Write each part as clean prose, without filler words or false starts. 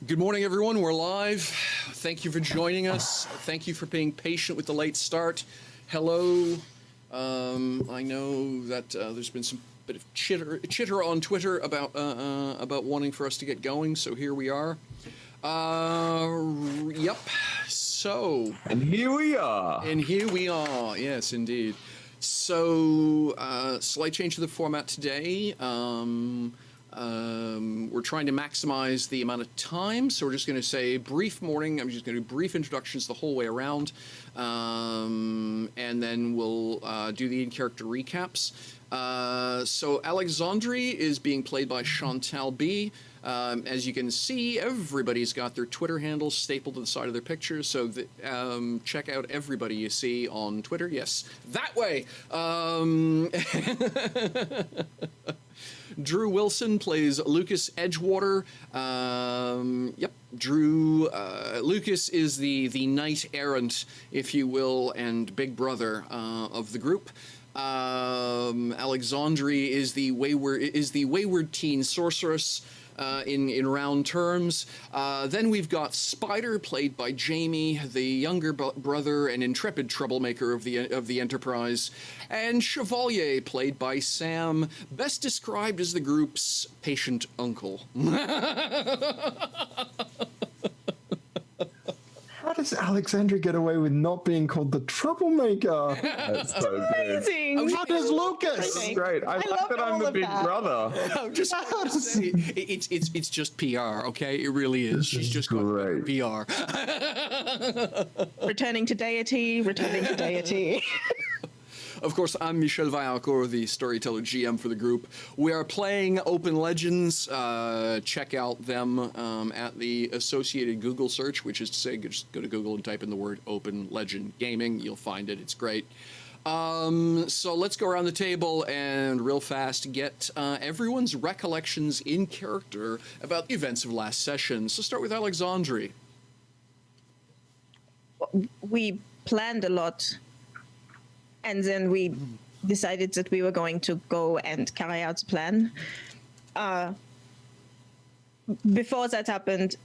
Good morning, everyone. We're live. Thank you for joining us. Thank you for being patient with the late start. Hello. I know that there's been some bit of chitter on Twitter about wanting for us to get going, so here we are. Yep. So. And here we are. Yes, indeed. So, slight change to the format today. We're trying to maximize the amount of time, so we're just going to say brief morning. I'm just going to do brief introductions the whole way around, and then we'll do the in-character recaps. So Alexandre is being played by Chantal B. As you can see, everybody's got their Twitter handles stapled to the side of their pictures, so check out everybody you see on Twitter. Yes, that way. Drew Wilson plays Lucas Edgewater. Yep, Drew. Lucas is the knight errant, if you will, and big brother of the group. Alexandre is the wayward teen sorceress. In round terms. Then we've got Spider, played by Jamie, the younger brother and intrepid troublemaker of the Enterprise, and Chevalier, played by Sam, best described as the group's patient uncle. How does Alexandre get away with not being called the troublemaker? That's so amazing. How does Lucas? That's great. I like that I'm the big brother. I'm just going to say, it's just PR, okay? It really is. She's just great. PR. Returning to deity. Of course, I'm Michel Vaillancourt, the storyteller GM for the group. We are playing Open Legends. Check out them at the associated Google search, which is to say, just go to Google and type in the word Open Legend Gaming. You'll find it. It's great. So let's go around the table and real fast get everyone's recollections in character about the events of last session. So start with Alexandre. We planned a lot. And then we decided that we were going to go and carry out the plan. Before that happened,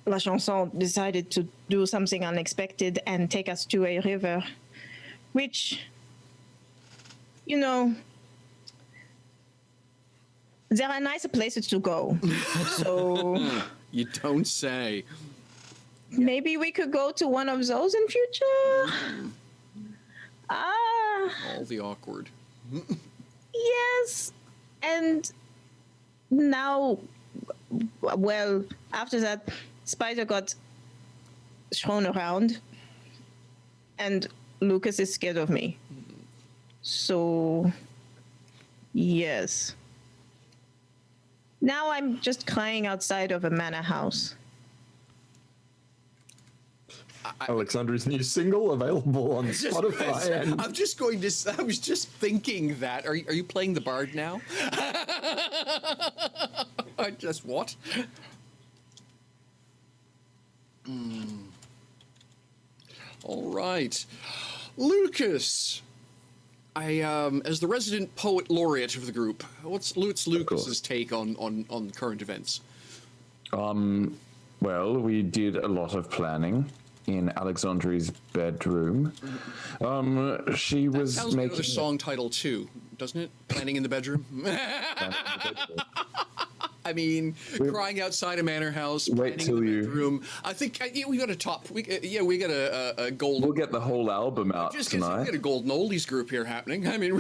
La Chanson decided to do something unexpected and take us to a river, which, you know, there are nicer places to go. So You don't say. maybe we could go to one of those in future. All the awkward. Yes. And now, well, after that, Spider got thrown around, and Lucas is scared of me. So, yes. Now I'm just crying outside of a manor house. Alexandre's new single available on Spotify. I was just thinking that. Are you playing the bard now? Just what? All right, Lucas. As the resident poet laureate of the group, what's Lucas's take on current events? Well, we did a lot of planning in Alexandre's bedroom. She was sounds like making another song title too, doesn't it? Planning in the bedroom. I mean, crying outside a manor house, Wait till planning in the bedroom. I think we got a top. We got a gold. We'll get the whole album out tonight. We got a golden oldies group here happening. I mean,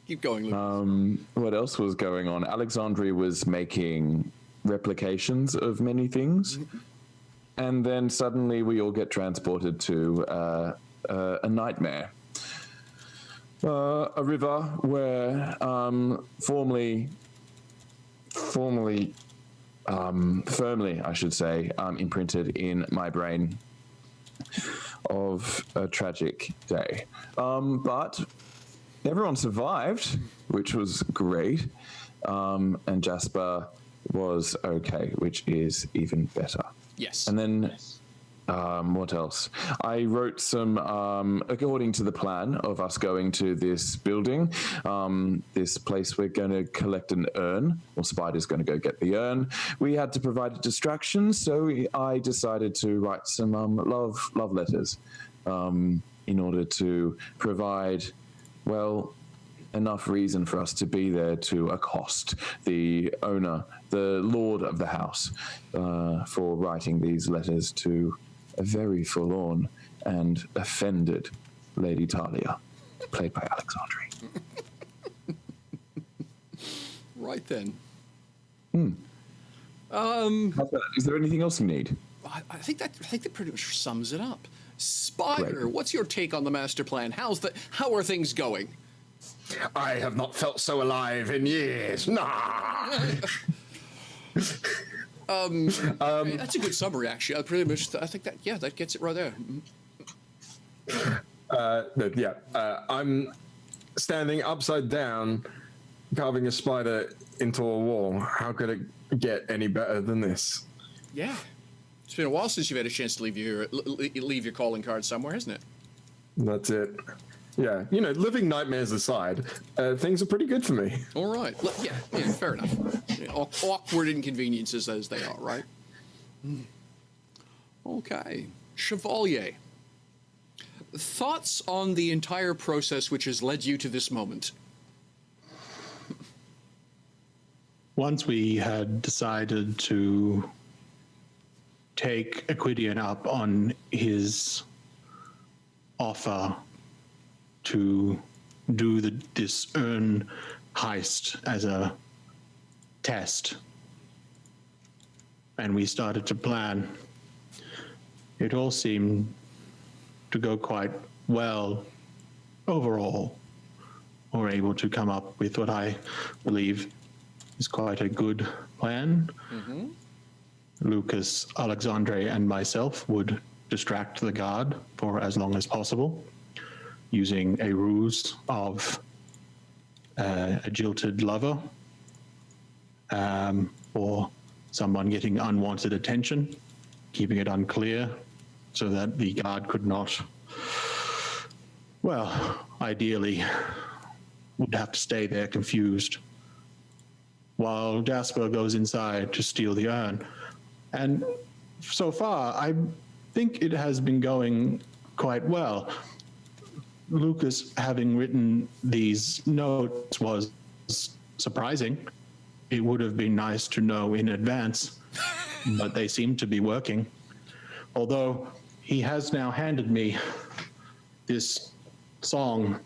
keep going, Lucas. What else was going on? Alexandre was making replications of many things. And then suddenly we all get transported to a nightmare. A river where firmly, I should say, imprinted in my brain of a tragic day. But everyone survived, which was great. And Jasper was okay, which is even better. Yes. And then What else? I wrote some, according to the plan of us going to this building, this place we're going to collect an urn, or Spider's going to go get the urn. We had to provide a distraction, so I decided to write some love letters in order to provide, well, enough reason for us to be there to accost the owner, the lord of the house, for writing these letters to a very forlorn and offended Lady Talia, played by Alexandre. Right then. Is there anything else you need? I think that pretty much sums it up. Spider, Great. what's your take on the master plan? How are things going? I have not felt so alive in years. Nah. That's a good summary, actually. I think that gets it right there. I'm standing upside down, carving a spider into a wall. How could it get any better than this? Yeah. It's been a while since you've had a chance to leave your calling card somewhere, hasn't it? That's it. Yeah, living nightmares aside, things are pretty good for me. All right. Yeah, fair enough. Awkward inconveniences as they are, right? Okay. Chevalier. Thoughts on the entire process which has led you to this moment? Once we had decided to take Equidian up on his offer to do this urn heist as a test, and we started to plan, it all seemed to go quite well overall. We were able to come up with what I believe is quite a good plan. Mm-hmm. Lucas, Alexandre, and myself would distract the guard for as long as possible, using a ruse of a jilted lover, or someone getting unwanted attention, keeping it unclear so that the guard could not, well, ideally would have to stay there confused while Jasper goes inside to steal the urn. And so far, I think it has been going quite well. Lucas having written these notes was surprising. It would have been nice to know in advance, but they seem to be working. Although he has now handed me this song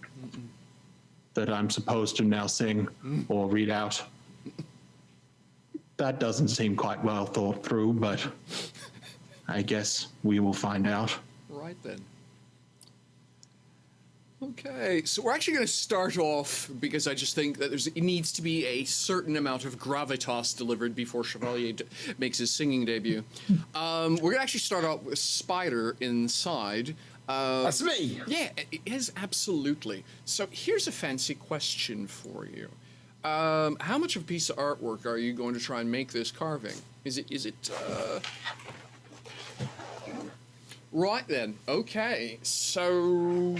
that I'm supposed to now sing or read out. That doesn't seem quite well thought through, but I guess we will find out. Right then. Okay, so we're actually going to start off, because I just think that it needs to be a certain amount of gravitas delivered before Chevalier makes his singing debut. We're going to actually start out with Spider inside. That's me! Yeah, it is, absolutely. So here's a fancy question for you. How much of a piece of artwork are you going to try and make this carving? Is it Right then. Okay. So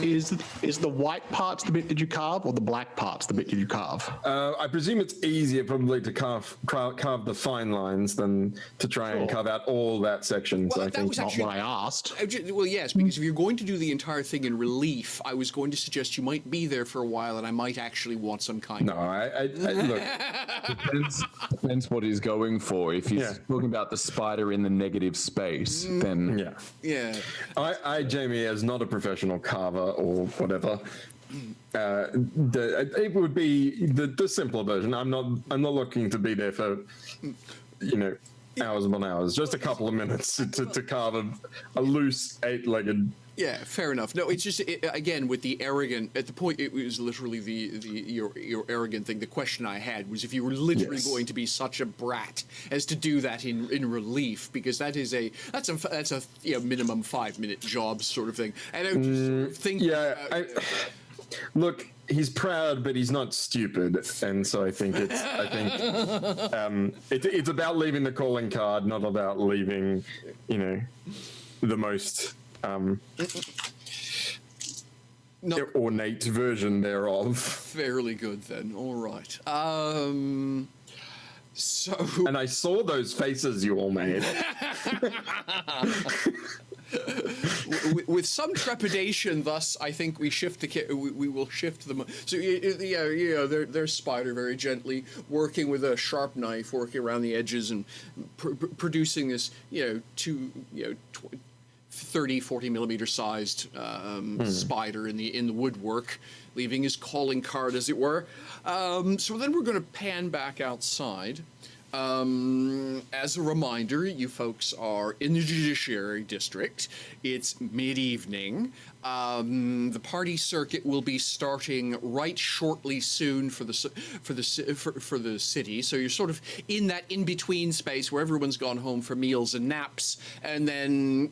Is the white parts the bit that you carve, or the black parts the bit that you carve? I presume it's easier probably to carve the fine lines than to try and carve out all that section. Well, I that think. was Not actually what I asked. Well, yes, because if you're going to do the entire thing in relief, I was going to suggest you might be there for a while, and I might actually want some kind. No, I look. Depends what he's going for. If he's talking about the spider in the negative space, then Yeah. I, Jamie, as not a professional carver or whatever, it would be the simpler version. I'm not looking to be there for, hours upon hours. Just a couple of minutes to carve a loose 8-legged. Yeah, fair enough. No, it's just again with the arrogant. At the point, it was literally your arrogant thing. The question I had was if you were literally going to be such a brat as to do that in relief, because that's a minimum 5-minute job sort of thing. And I was just sort of thinking. Look, he's proud, but he's not stupid, and so I think it's about leaving the calling card, not about leaving, the most ornate version thereof. Fairly good then. All right. So. And I saw those faces you all made. With some trepidation, thus, I think we will shift them. So there's Spider very gently working with a sharp knife, working around the edges and producing this 30, 40 millimeter sized spider in the woodwork, leaving his calling card, as it were. So then we're going to pan back outside. As a reminder, you folks are in the Judiciary District. It's mid-evening. The party circuit will be starting right shortly soon for the city. So you're sort of in that in-between space where everyone's gone home for meals and naps, and then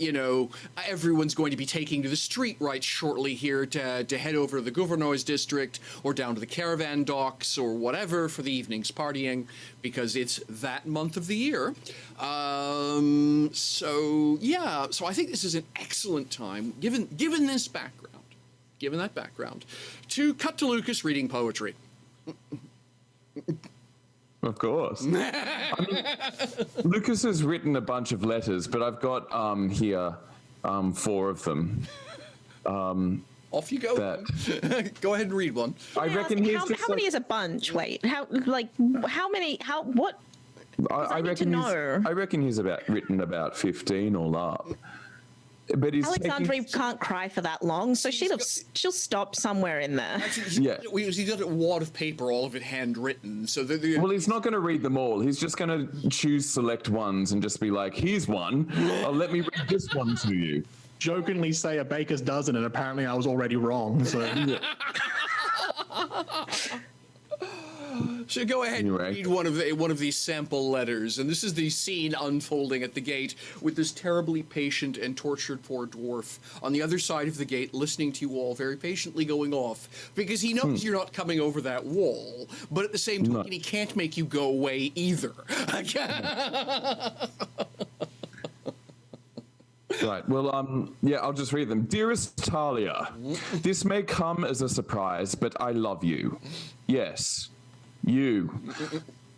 everyone's going to be taking to the street right shortly here to head over to the Gouverneurs District or down to the caravan docks or whatever for the evening's partying, because it's that month of the year. So I think this is an excellent time, given that background, to cut to Lucas reading poetry. Of course. Lucas has written a bunch of letters, but I've got here 4 of them. Off you go. Go ahead and read one. I reckon how many is a bunch? Wait, how many? What? I reckon he's written about 15 all up. But Alexandria can't cry for that long, so she'll stop somewhere in there. Actually, he's got a wad of paper, all of it handwritten. So well, he's not going to read them all. He's just going to choose select ones and just be like, "Here's one. Let me read this one to you." Jokingly say a baker's dozen, and apparently I was already wrong. So. So go ahead and read one of these sample letters, and this is the scene unfolding at the gate with this terribly patient and tortured poor dwarf on the other side of the gate, listening to you all very patiently going off, because he knows you're not coming over that wall, but at the same time he can't make you go away either. Right. Well, I'll just read them. Dearest Talia, this may come as a surprise, but I love you. Yes. You.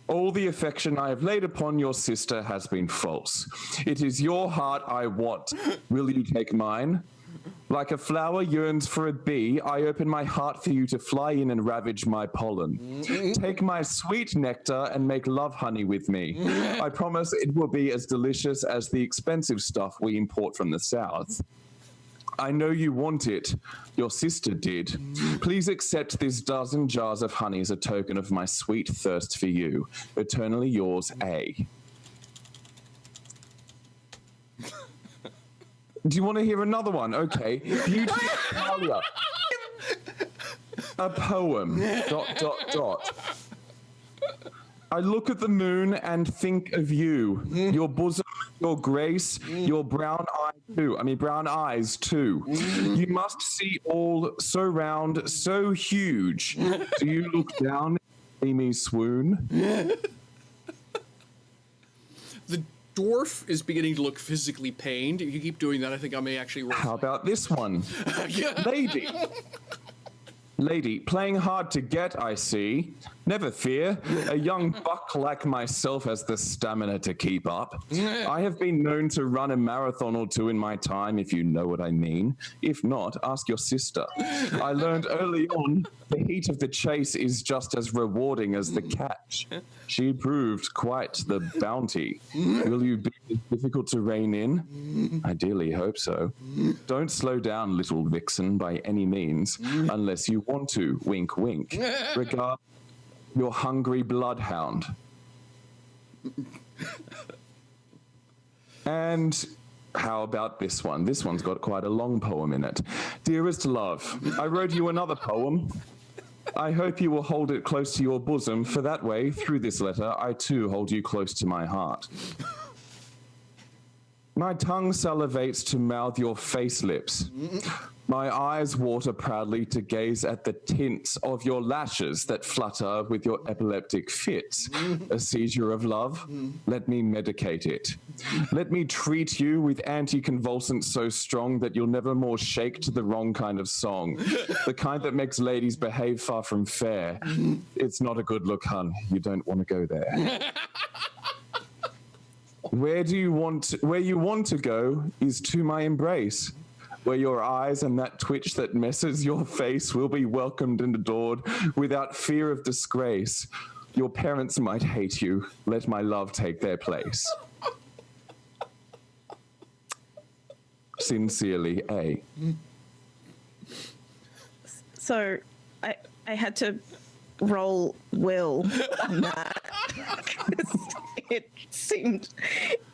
All the affection I have laid upon your sister has been false. It is your heart I want. Will you take mine? Like a flower yearns for a bee, I open my heart for you to fly in and ravage my pollen. Take my sweet nectar and make love honey with me. I promise it will be as delicious as the expensive stuff we import from the south. I know you want it. Your sister did. Please accept this dozen jars of honey as a token of my sweet thirst for you. Eternally yours, A. Do you want to hear another one? Okay. Beautiful Talia. A poem. ... I look at the moon and think of you. Your bosom, your grace, your brown eyes too. You must see all so round, so huge. Do you look down and see me swoon? The dwarf is beginning to look physically pained. If you keep doing that, I think I may actually roll. How about this one? Lady, playing hard to get, I see. Never fear. A young buck like myself has the stamina to keep up. I have been known to run a marathon or two in my time, if you know what I mean. If not, ask your sister. I learned early on the heat of the chase is just as rewarding as the catch. She proved quite the bounty. Will you be difficult to rein in? I dearly hope so. Don't slow down, little vixen, by any means, unless you want to. Wink, wink. Regard your hungry bloodhound. And how about this one? This one's got quite a long poem in it. Dearest love, I wrote you another poem. I hope you will hold it close to your bosom, for that way, through this letter, I too hold you close to my heart. My tongue salivates to mouth your face lips. My eyes water proudly to gaze at the tints of your lashes that flutter with your epileptic fits. A seizure of love? Let me medicate it. Let me treat you with anticonvulsants so strong that you'll never more shake to the wrong kind of song. The kind that makes ladies behave far from fair. It's not a good look, hun. You don't want to go there. Where you want to go is to my embrace, where your eyes and that twitch that messes your face will be welcomed and adored without fear of disgrace. Your parents might hate you. Let my love take their place. Sincerely, A. So I had to roll will on that. 'Cause it seemed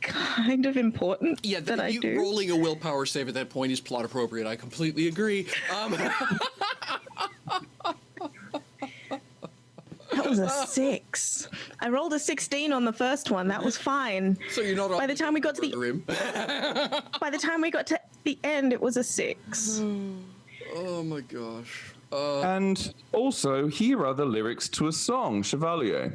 kind of important that I do. Rolling a willpower save at that point is plot appropriate. I completely agree. That was a 6. I rolled a 16 on the first one. That was fine. So you're not By the time we got to by the time we got to the end, it was a 6. Oh my gosh. And also, here are the lyrics to a song, Chevalier.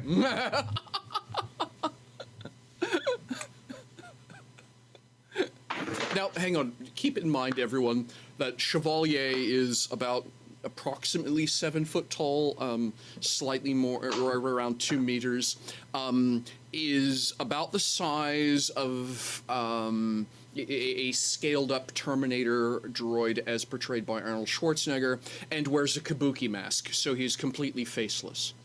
Now, hang on. Keep in mind, everyone, that Chevalier is about approximately 7 foot tall, slightly more, or around 2 meters, is about the size of a scaled-up Terminator droid as portrayed by Arnold Schwarzenegger, and wears a kabuki mask, so he's completely faceless.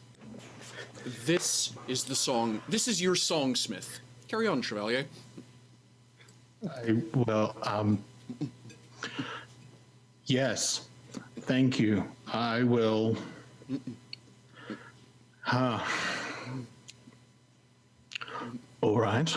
This is the song. This is your songsmith. Carry on, Chevalier. Yes, thank you. I will. All right.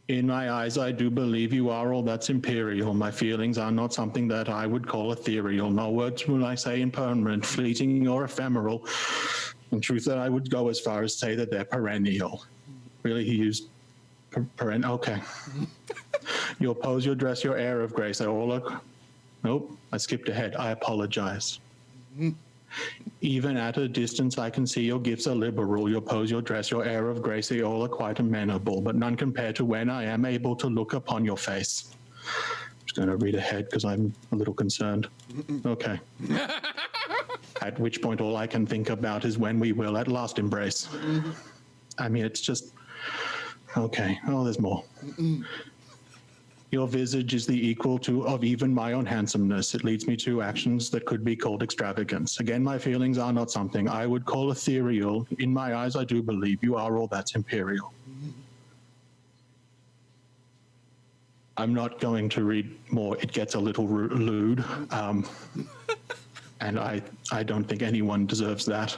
In my eyes, I do believe you are all that's imperial. My feelings are not something that I would call ethereal. No words will I say impermanent, fleeting, or ephemeral. In truth, that I would go as far as say that they're perennial. Really, he used perennial. Okay. Your pose, your dress, your air of grace. They all look. Nope, I skipped ahead. I apologize. Even at a distance, I can see your gifts are liberal. Your pose, your dress, your air of grace, they all are quite amenable, but none compared to when I am able to look upon your face. I'm just going to read ahead because I'm a little concerned. Okay. At which point, all I can think about is when we will at last embrace. I mean, it's just. Okay. Oh, there's more. Your visage is the equal to of even my own handsomeness. It leads me to actions that could be called extravagance. Again, my feelings are not something I would call ethereal. In my eyes, I do believe you are all that's imperial. I'm not going to read more. It gets a little lewd. And I don't think anyone deserves that.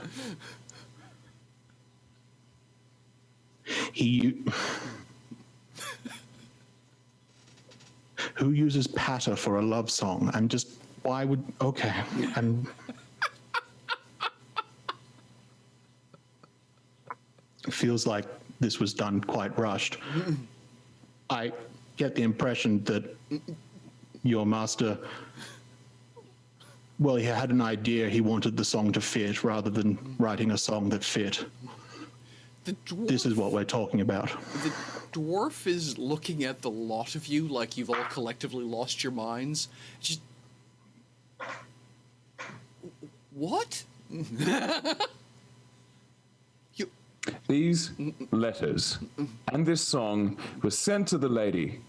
Who uses patter for a love song? Why would, okay. It feels like this was done quite rushed. I get the impression that your master, well, he had an idea, he wanted the song to fit rather than writing a song that fit. This is what we're talking about. The dwarf is looking at the lot of you like you've all collectively lost your minds. Just... What? These letters and this song was sent to the lady.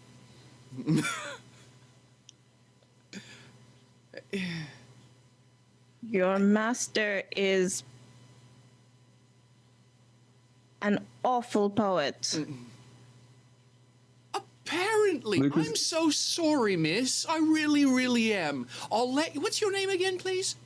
Your master is an awful poet. Apparently. Lucas? I'm so sorry, miss. I really, really am. What's your name again, please?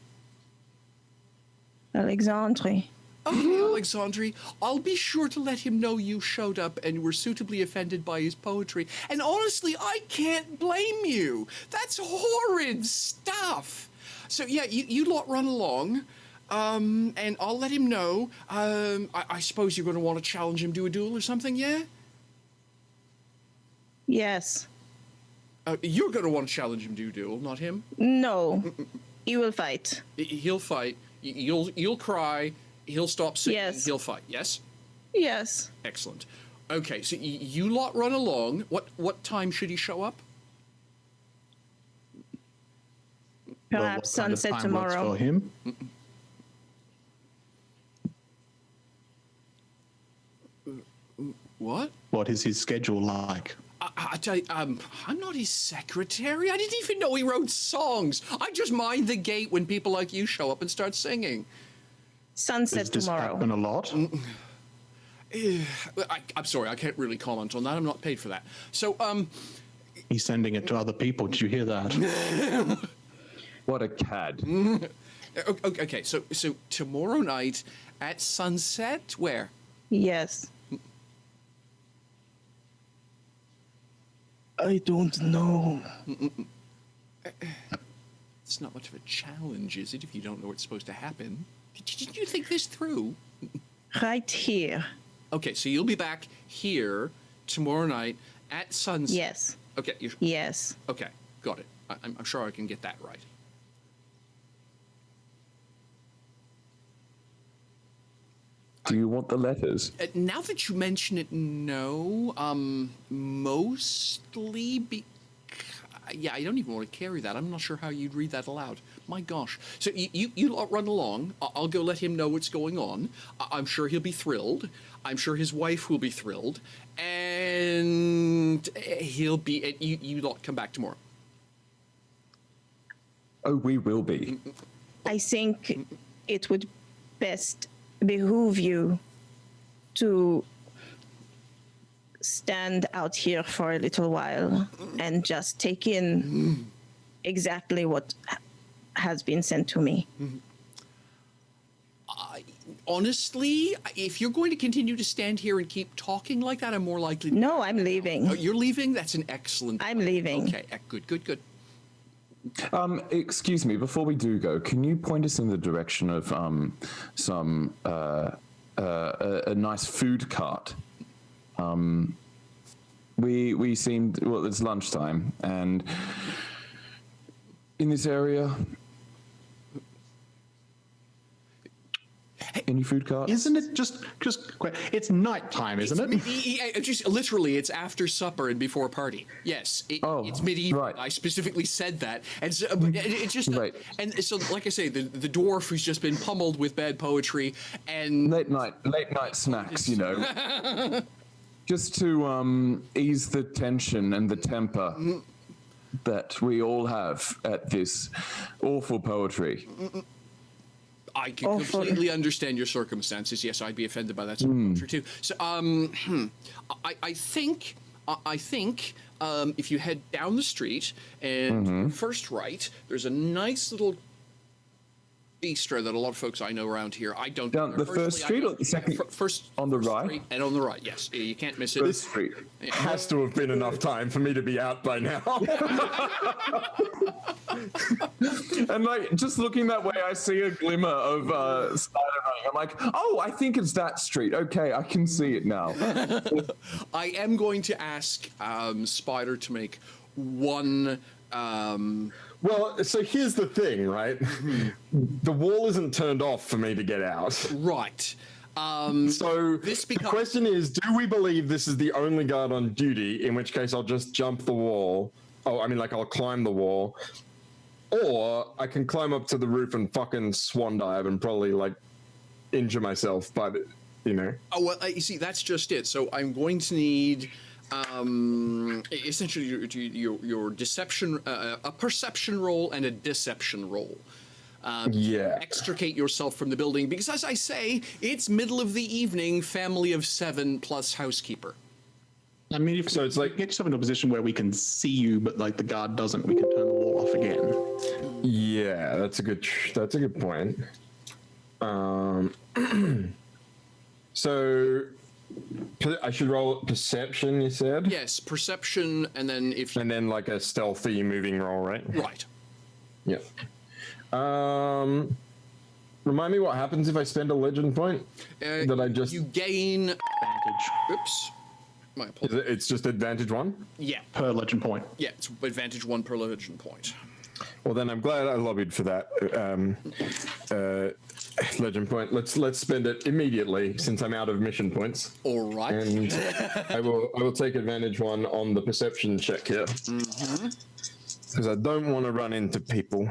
Alexandre. Okay, Alexandre. I'll be sure to let him know you showed up and were suitably offended by his poetry. And honestly, I can't blame you. That's horrid stuff. So yeah, you lot run along. And I'll let him know. I suppose you're going to want to challenge him to a duel or something, yeah? Yes. You're going to want to challenge him to a duel, not him. No. He will fight. He'll fight. You'll cry. He'll stop singing. Yes. He'll fight. Yes. Yes. Excellent. Okay, so you lot run along. What time should he show up? Perhaps what kind of sunset time works tomorrow. for him? What? What is his schedule like? I tell you, I'm not his secretary. I didn't even know he wrote songs. I just mind the gate when people like you show up and start singing. Sunset Does this tomorrow. happen a lot? I'm sorry, I can't really comment on that. I'm not paid for that. So, He's sending it to other people. Did you hear that? What a cad. okay. So tomorrow night at sunset, where? Yes. I don't know. It's not much of a challenge, is it? If you don't know what's supposed to happen. Did you think this through? Right here. Okay, so you'll be back here tomorrow night at sunset. Yes. Okay. Yes. Okay, got it. I'm sure I can get that right. Do you want the letters? Now that you mention it, no. Mostly yeah, I don't even want to carry that. I'm not sure how you'd read that aloud. My gosh. So you lot run along. I'll go let him know what's going on. I'm sure he'll be thrilled. I'm sure his wife will be thrilled. And he'll be... You lot come back tomorrow. Oh, we will be. I think it would best behoove you to stand out here for a little while and just take in exactly what has been sent to me. Honestly, if you're going to continue to stand here and keep talking like that, I'm more likely... No, I'm leaving. Oh, you're leaving? That's an excellent... I'm leaving. Okay, good. Excuse me, before we do go, can you point us in the direction of a nice food cart? We seemed, well, it's lunchtime, and in this area, any food carts? Isn't it just it's nighttime, isn't it? Just literally, it's after supper and before party. Yes, it's medieval. right. I specifically said that, and so it's just Right. And so, like I say, the dwarf who's just been pummeled with bad poetry and Late night snacks, you know. Just to ease the tension and the temper that we all have at this awful poetry. I can Awful. completely understand your circumstances. Yes, I'd be offended by that sort of culture too. So, I think if you head down the street and first right, there's a nice little bistro that a lot of folks I know around here. I don't. Down the first street or the second? First on the first right? street and on the right. Yes, you can't miss it. This street. Has to have been enough time for me to be out by now. And like just looking that way, I see a glimmer of spider running. I'm like, oh, I think it's that street. Okay, I can see it now. I am going to ask Spider to make one. Well, so here's the thing, right? The wall isn't turned off for me to get out. Right. So This the becomes- question is, do we believe this is the only guard on duty, in which case I'll just jump the wall? Oh, I mean, like, I'll climb the wall. Or I can climb up to the roof and fucking swan dive and probably, like, injure myself, but, you know. Oh, well, you see, that's just it. So I'm going to need essentially your deception, a perception roll and a deception roll. Yeah. Extricate yourself from the building because, as I say, it's middle of the evening, family of 7 plus housekeeper. I mean, if So it's like- get yourself in a position where we can see you, but like the guard doesn't, we can turn the wall off again. Yeah, that's a good point. So I should roll perception, you said? Yes, perception, and then if you... And then like a stealthy moving roll, right? Right. Yeah. Remind me what happens if I spend a legend point? That I just You gain... Advantage Oops. My apologies. it's just advantage 1? Yeah. per legend point. Yeah, it's advantage 1 per legend point. Well, then I'm glad I lobbied for that legend point. Let's spend it immediately since I'm out of mission points, All right. and I will take advantage 1 on the perception check here because I don't want to run into people.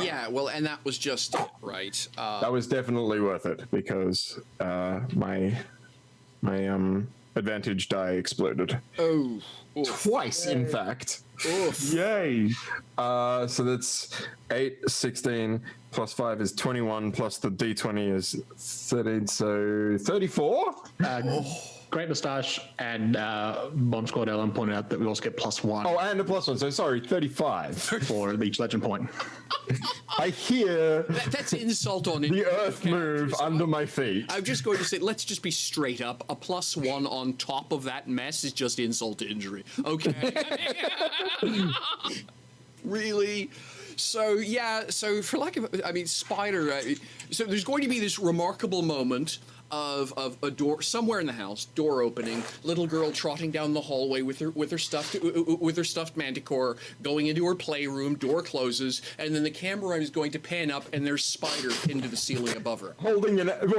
Yeah, well, and that was just it, right? That was definitely worth it because my advantage die exploded Oh. Oof. twice, in fact. Oof. Yay! So that's 8, 16, plus 5 is 21, plus the d20 is 13, so 34? Great Moustache and Bomb Squad Ellen pointed out that we also get +1 Oh, and a plus 1, so sorry, 35. for each legend point. I hear That's insult on the it. earth move under my feet. I'm just going to say, let's just be straight up. A +1 on top of that mess is just insult to injury. Okay. Really? So, yeah, so for lack of, I mean, Spider, so there's going to be this remarkable moment of a door somewhere in the house, door opening, little girl trotting down the hallway with her stuffed manticore, going into her playroom, door closes, and then the camera is going to pan up and there's Spider pinned to the ceiling above her. Holding and in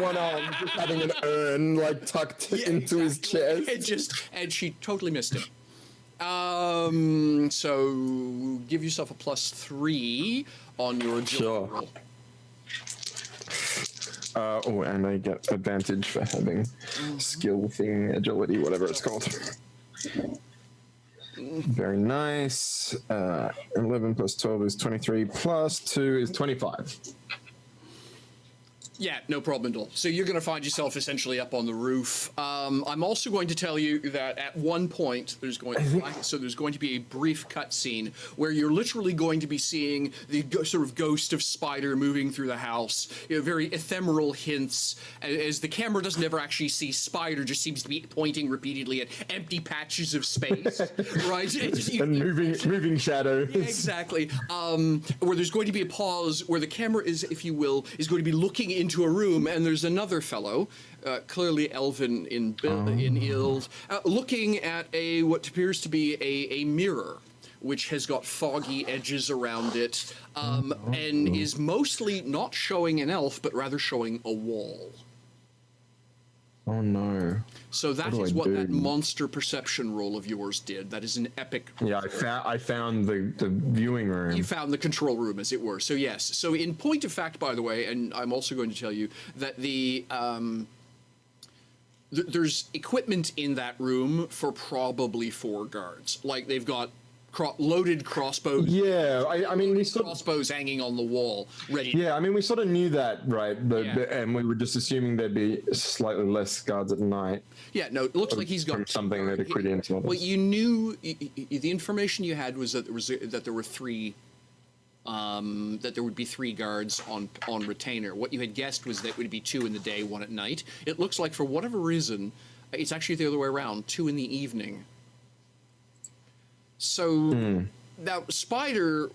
one arm, just having an urn like tucked into his chest. And she totally missed him. So give yourself a +3 on your agility Sure. roll. And I get advantage for having skill thing, agility, whatever it's called. Very nice. 11 plus 12 is 23, plus 2 is 25. Yeah, no problem at all. So you're going to find yourself essentially up on the roof. I'm also going to tell you that at one point there's going to be a brief cutscene where you're literally going to be seeing the sort of ghost of Spider moving through the house. You know, very ephemeral hints as the camera doesn't ever actually see Spider, just seems to be pointing repeatedly at empty patches of space, right? And moving shadows. Yeah, exactly. Where there's going to be a pause where the camera is, if you will, is going to be looking into a room, and there's another fellow, clearly elven in Ild, looking at what appears to be a mirror, which has got foggy edges around it, and is mostly not showing an elf, but rather showing a wall. Oh no. So that is what that monster perception roll of yours did. That is an epic. Yeah, I found the viewing room. You found the control room, as it were. So yes. So in point of fact, by the way, and I'm also going to tell you that there's equipment in that room for probably 4 guards. Like they've got loaded crossbows. Yeah, I mean, we sort of, crossbows hanging on the wall, ready. yeah, I mean, we sort of knew that, right? And we were just assuming there'd be slightly less guards at night. Yeah, no, it looks like he's got something that Equidians told us. Well, you knew the information you had was that there were 3. That there would be 3 guards on retainer. What you had guessed was that it would be 2 in the day, 1 at night. It looks like for whatever reason, it's actually the other way around. 2 in the evening. So now Spider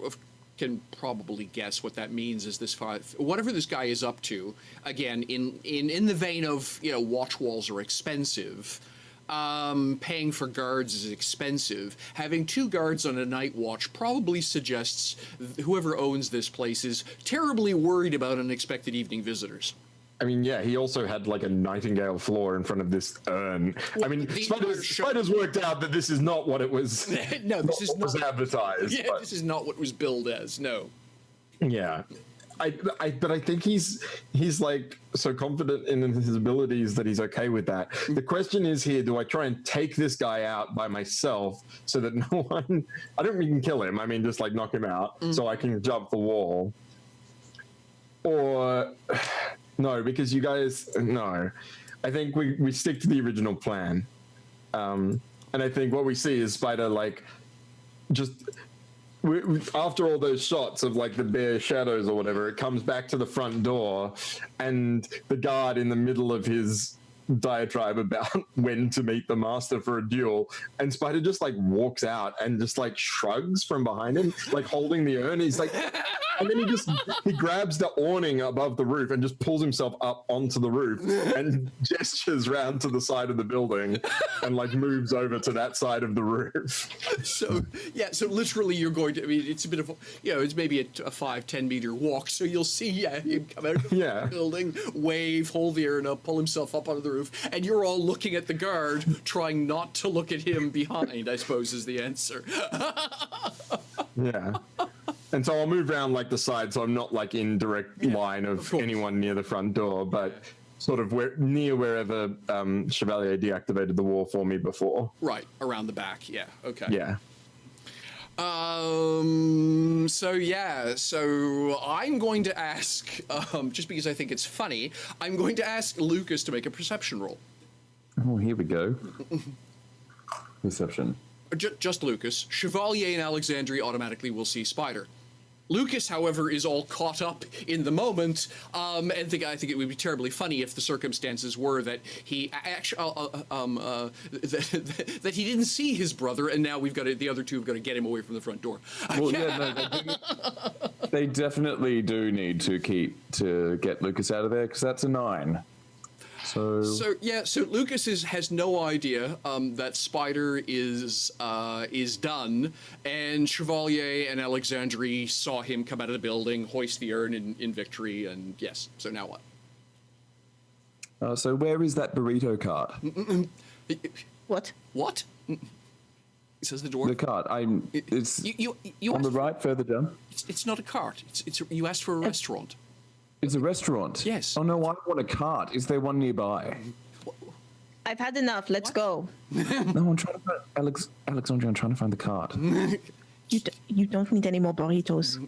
can probably guess what that means. Is this whatever this guy is up to? Again, in the vein of, you know, watch walls are expensive. Paying for guards is expensive. Having 2 guards on a night watch probably suggests whoever owns this place is terribly worried about unexpected evening visitors. I mean, yeah, he also had like a nightingale floor in front of this urn. Well, I mean, Spider's worked out that this is not what it was. No, this is was not advertised. Yeah, but, this is not what was billed as. No. yeah. But I think he's like so confident in his abilities that he's okay with that. The question is here: do I try and take this guy out by myself so that no one? I don't mean kill him. I mean just like knock him out so I can jump the wall. Or no, because you guys no. I think we stick to the original plan, and I think what we see is Spider like just. After all those shots of like the bare shadows or whatever, it comes back to the front door and the guard in the middle of his diatribe about when to meet the master for a duel, and Spider just like walks out and just like shrugs from behind him, like holding the urn. He's like, And then he grabs the awning above the roof and just pulls himself up onto the roof and gestures round to the side of the building and like moves over to that side of the roof. So literally you're going to, I mean, it's a bit of, it's maybe a 5-10 meter walk. So you'll see, him come out of the building, wave, hold the urn up, pull himself up onto the roof, and you're all looking at the guard, trying not to look at him behind, I suppose is the answer. Yeah. And so I'll move around like the side, so I'm not like in direct line of anyone near the front door, but sort of near wherever Chevalier deactivated the wall for me before. Right, around the back, yeah, okay. Yeah. So I'm going to ask, just because I think it's funny, I'm going to ask Lucas to make a perception roll. Oh, here we go. Perception. Just Lucas. Chevalier and Alexandria automatically will see Spider. Lucas, however, is all caught up in the moment, and I think it would be terribly funny if the circumstances were that he actually that he didn't see his brother, and now the other two have got to get him away from the front door. Well, they definitely do need to get Lucas out of there because that's a 9. So Lucas has no idea that Spider is done, and Chevalier and Alexandre saw him come out of the building, hoist the urn in victory, and yes. So now what? So where is that burrito cart? What? What? Says the dwarf. The cart. It's you on the right, further down. It's not a cart. It's you asked for a restaurant. It's a restaurant. Yes. Oh no, I want a cart. Is there one nearby? I've had enough. Let's go. No, I'm trying to find Alexandria. I'm trying to find the cart. You don't need any more burritos.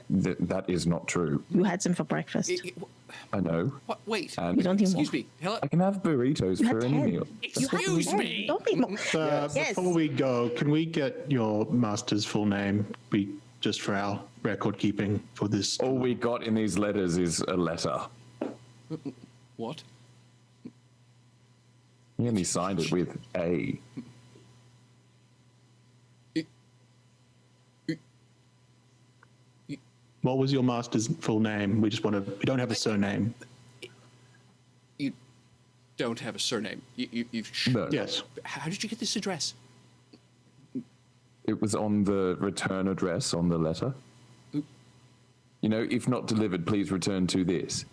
That is not true. You had some for breakfast. I know. What? Wait. And You don't need more. Excuse me. Hello. I can have burritos You for had any 10. meal. Excuse me. Don't need more. Yes. Before we go, can we get your master's full name? Just for our record keeping for this. All we got in these letters is a letter. What? He only signed it with A. What was your master's full name? We don't have a surname. You don't have a surname. No. Yes. How did you get this address? It was on the return address on the letter. If not delivered, please return to this.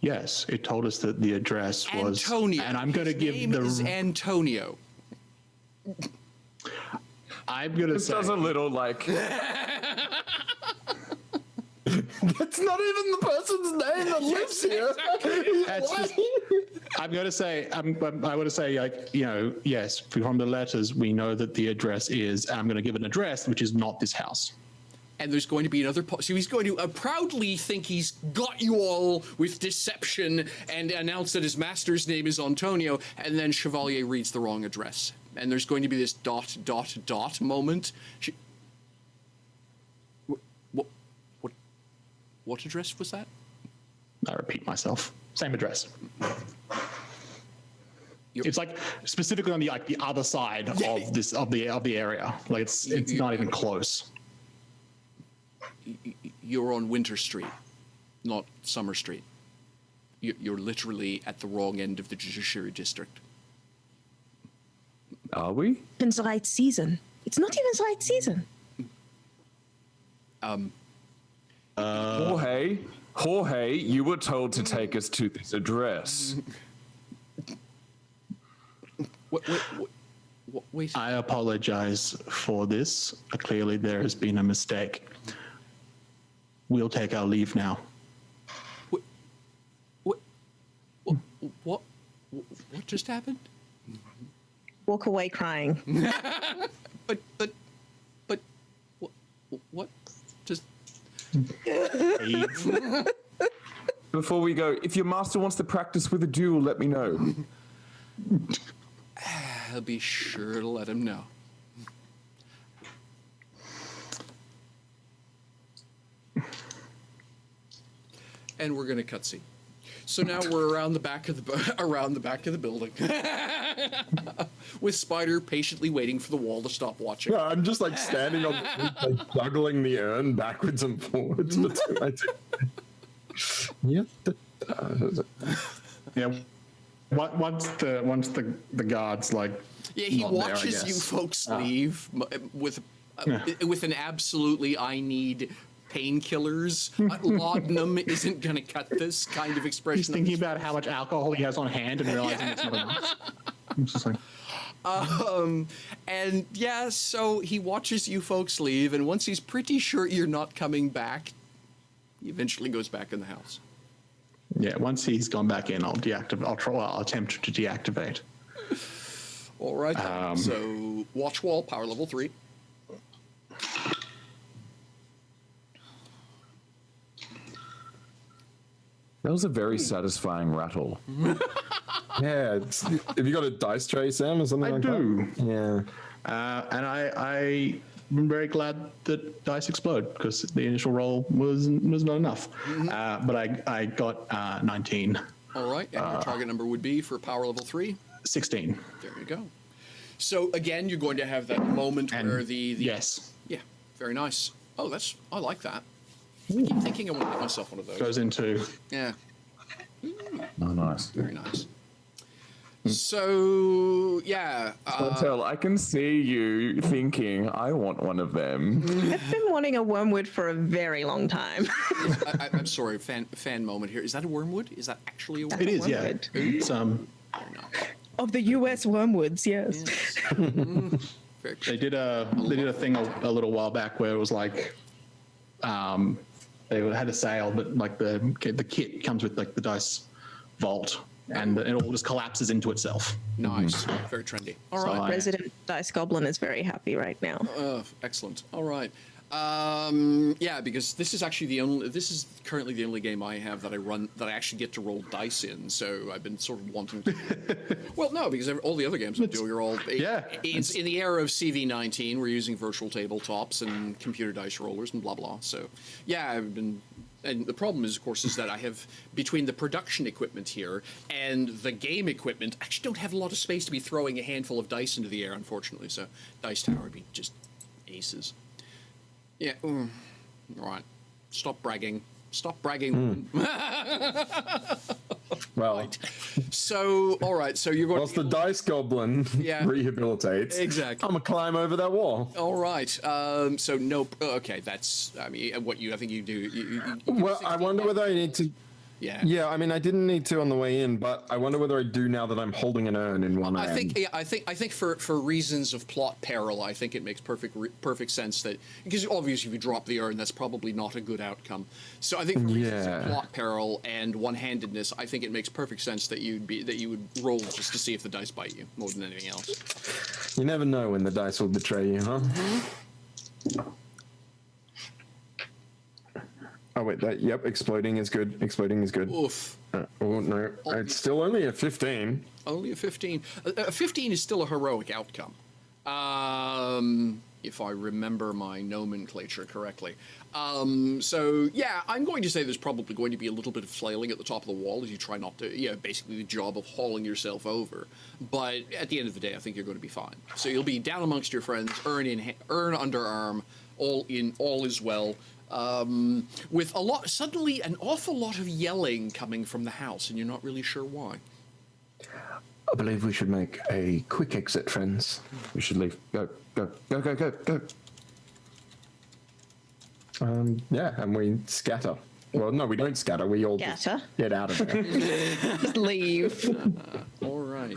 Yes, it told us that the address was Antonio. And I'm going to give name is Antonio. I'm going to It say does a little like. That's not even the person's name that lives here. That's just- I'm going to say, I want to say, yes, from the letters, we know that the address is, and I'm going to give an address, which is not this house. And there's going to be another. So he's going to proudly think he's got you all with deception and announce that his master's name is Antonio, and then Chevalier reads the wrong address. And there's going to be this ... moment. What address was that? I repeat myself. Same address. It's like specifically on the other side of the area. Like it's not even close. You're on Winter Street, not Summer Street. You're literally at the wrong end of the Judiciary District. Are we? It's the right season. It's not even the right season. Jorge, you were told to take us to this address. Wait. I apologize for this. Clearly, there has been a mistake. We'll take our leave now. What just happened? Walk away crying. But what just? Before we go, if your master wants to practice with a duel, let me know. I'll be sure to let him know. And we're going to cutscene. So now we're around the back of the building, with Spider patiently waiting for the wall to stop watching. Yeah, I'm just like standing on the roof, like juggling the urn backwards and forwards between my two. Yep. Yeah. Once the guards like. Yeah, he not there, I watches you guess. folks leave with an absolutely I need painkillers. Laudanum isn't going to cut this kind of expression. He's thinking about how much alcohol he has on hand and realizing it's not enough. I'm just like, And yeah, so he watches you folks leave, and once he's pretty sure you're not coming back, he eventually goes back in the house. yeah. Once he's gone back in, I'll deactivate. I'll attempt to deactivate. All right. So watch wall, power level 3. That was a very satisfying rattle. Yeah. Have you got a dice tray, Sam, or something I like do. that? Yeah. And I'm very glad that dice explode because the initial roll was not enough. But I got 19, All right. And your target number would be for power level 3? 16. There you go. So again, you're going to have that moment And where the yes, Yeah, very nice. Oh, I like that. I keep thinking I want to get myself one of those. goes into Yeah, Oh, nice. very nice. So yeah, Chantel, I can see you thinking, I want one of them. I've been wanting a wormwood for a very long time. I'm sorry, fan moment here. Is that a wormwood? Is that actually a wormwood? it is, yeah. Wormwood. It's Of the U.S. wormwoods, yes. Very they did a thing a little while back where it was like they had a sale, but like the kit comes with like the dice vault, and it all just collapses into itself. nice, very trendy. All So right, I- Resident Dice Goblin is very happy right now. excellent. All right. Yeah, because this is currently the only game I have that I actually get to roll dice in. So I've been sort of wanting to. Well, no, because all the other games I do are all. It's in the era of CV19. We're using virtual tabletops and computer dice rollers and blah blah. So yeah, I've been. And the problem is, of course, is that I have between the production equipment here and the game equipment, I actually don't have a lot of space to be throwing a handful of dice into the air, unfortunately. So Dice Tower would be just aces. Yeah. All right. Stop bragging. Stop bragging. Well, So, all right. So you're going. whilst the dice goblin Yeah. rehabilitates, Exactly. I'm gonna climb over that wall. All right. So nope. Okay. That's. I mean, what you. I think you do. You Well, I wonder whether I need to. Yeah. Yeah, I mean, I didn't need to on the way in, but I wonder whether I do now that I'm holding an urn in one hand. I think for reasons of plot peril, I think it makes perfect sense that because obviously if you drop the urn, that's probably not a good outcome. So I think for reasons of plot peril and one-handedness, I think it makes perfect sense that you would roll just to see if the dice bite you more than anything else. You never know when the dice will betray you, huh? Oh wait, exploding is good. Exploding is good. Oof. Oh no, it's still only a 15. Only a 15. A 15 is still a heroic outcome. If I remember my nomenclature correctly. So, yeah, I'm going to say there's probably going to be a little bit of flailing at the top of the wall as you try not to, basically the job of hauling yourself over. But at the end of the day, I think you're going to be fine. So you'll be down amongst your friends, urn underarm, all is well. With suddenly an awful lot of yelling coming from the house, and you're not really sure why. I believe we should make a quick exit, friends. We should leave. Go, go, go, go, go, go. Yeah, and we scatter. Well, no, we don't scatter. We all just Scatter? get out of there. Just leave. All right.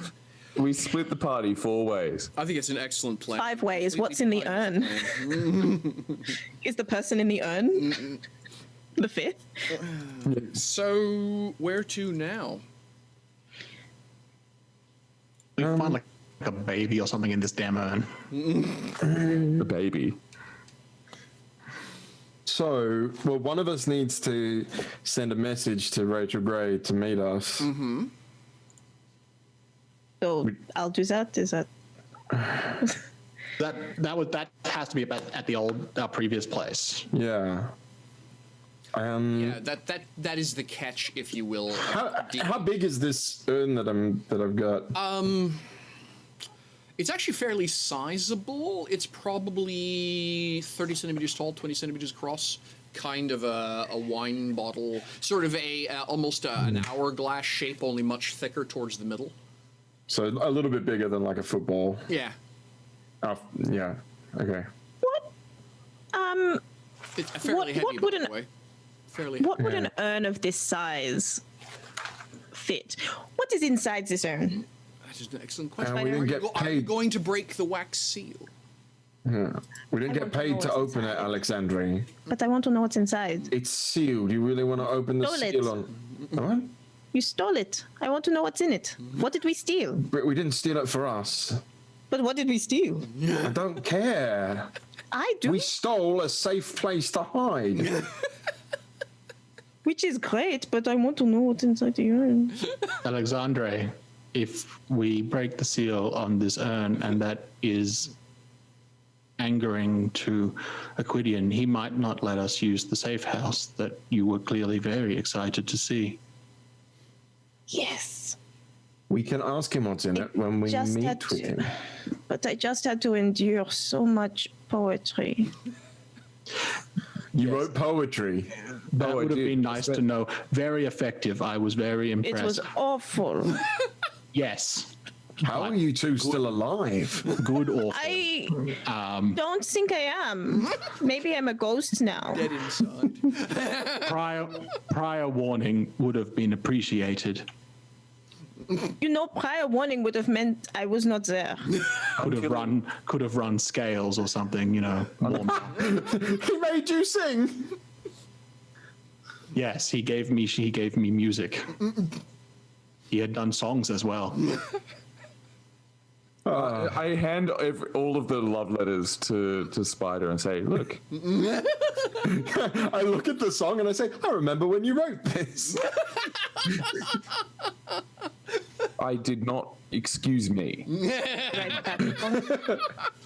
We split the party 4 ways. I think it's an excellent plan. 5 ways. What's in the urn? Is the person in the urn the 5th? So, where to now? We find like a baby or something in this damn urn. The baby. So, well, one of us needs to send a message to Rachel Gray to meet us. So I'll do that. Is that? That has to be at the old previous place. Yeah. Yeah, that is the catch, if you will. How big is this urn that I've got? It's actually fairly sizable. It's probably 30 centimeters tall, 20 centimeters across. Kind of a wine bottle, sort of almost an hourglass shape, only much thicker towards the middle. So a little bit bigger than like a football. Yeah. Oh, yeah. Okay. What? It's fairly heavy, would by an the way. Fairly what would heavy. an urn of this size fit? What is inside this urn? That is an excellent question. we didn't get Are you paid. going to break the wax seal? Yeah. We didn't I get want to know paid to what's open it, inside. Alexandre. But I want to know what's inside. It's sealed. You really want to open the Stole it. seal on? What? You stole it. I want to know what's in it. What did we steal? But we didn't steal it for us. But what did we steal? I don't care. I do, We stole a safe place to hide. which is great, but I want to know what's inside the urn. Alexandre, if we break the seal on this urn and that is angering to Aquidian, he might not let us use the safe house that you were clearly very excited to see. Yes. We can ask him what's in it when we Just had meet with to. him. But I just had to endure so much poetry. You wrote poetry. That I would have did. been nice to know. Very effective. I was very impressed. It was awful. Yes. How are you two still alive? Good awful. I don't think I am. Maybe I'm a ghost now. Dead inside. Prior warning would have been appreciated. You know, prior warning would have meant I was not there. Could have run scales or something, you know. warm up. He made you sing. Yes, he gave me music. He had done songs as well. I hand all of the love letters to Spider and say, look, I look at the song and I say, I remember when you wrote this. I did not, excuse me. Write a Patter song.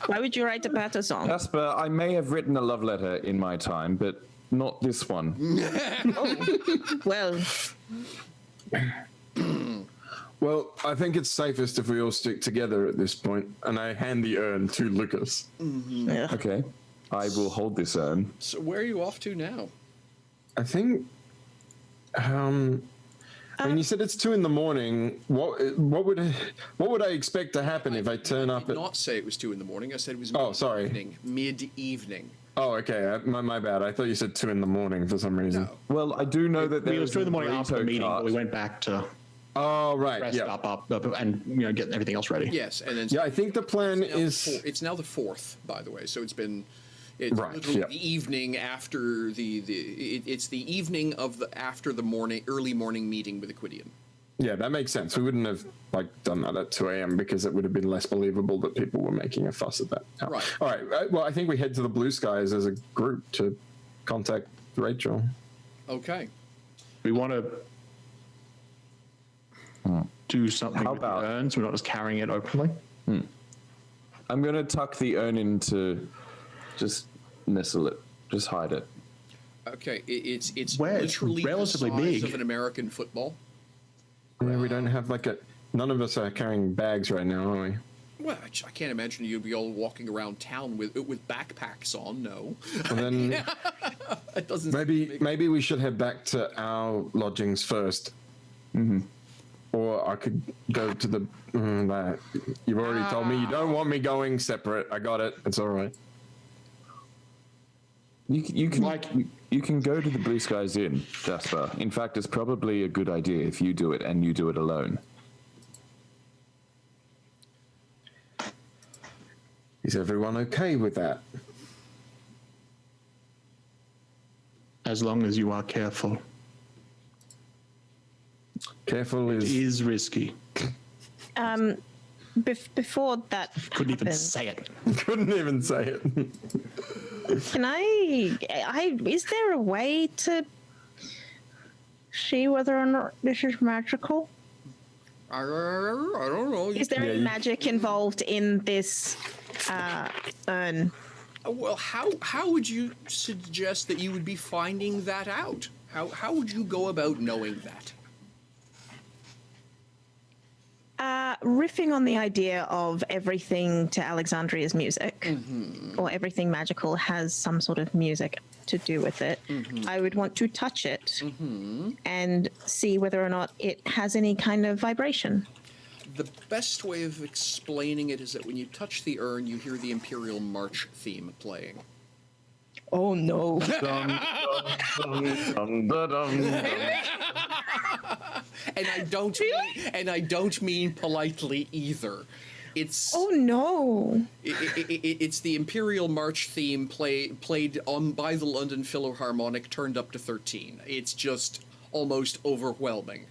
Why would you write a Patter song? Jasper, I may have written a love letter in my time, but not this one. Well, Well, I think it's safest if we all stick together at this point, and I hand the urn to Lucas. yeah. Okay, I will hold this urn. So where are you off to now? I think. I mean, you said it's 2 a.m. What would I expect to happen if I turn I up did at? not say it was 2 a.m. I said it was Oh, sorry. mid-evening. Mid-evening. Oh, okay. My bad. I thought you said 2 a.m. for some reason. No. Well, I do know that It there was is 2 in a the morning after the burrito meeting, but cart. we went back to Oh, right. rest Yeah. up, and get everything else ready. Yes, and then Yeah, I think the plan now the is. it's now the 4th, by the way. So it's Right, literally yeah. the evening after it's the evening of the after the early morning meeting with Aquidian. Yeah, that makes sense. We wouldn't have done that at 2 a.m. because it would have been less believable that people were making a fuss at that hour. Right. All right. Well, I think we head to the Blue Skies as a group to contact Rachel. Okay. We want to do something How with about- the urns. We're not just carrying it openly. I'm going to tuck the urn into, just nestle it, just hide it. Okay. It's Where? It's literally relatively the size big. of an American football. Yeah, we don't have none of us are carrying bags right now, are we? Well, I can't imagine you'd be all walking around town with backpacks on. No, Well, then it doesn't. seem big. maybe we should head back to our lodgings first. Mm-hmm. Or I could go to the. That. You've already told me you don't want me going separate. I got it. It's all right. You can go to the Blue Skies Inn, Jasper. In fact, it's probably a good idea if you do it and you do it alone. Is everyone okay with that? As long as you are careful. Careful It is. is risky. Before that Couldn't even happens, say it. Couldn't even say it. can is there a way to see whether or not this is magical? I don't know. Is there Yeah, any you- magic involved in this urn? Well, how would you suggest that you would be finding that out? How would you go about knowing that? Riffing on the idea of everything to Alexandria's music, or everything magical has some sort of music to do with it, I would want to touch it and see whether or not it has any kind of vibration. The best way of explaining it is that when you touch the urn, you hear the Imperial March theme playing. Oh no. And I don't mean politely either. It's Oh no. it's the Imperial March theme played by the London Philharmonic turned up to 13. It's just almost overwhelming.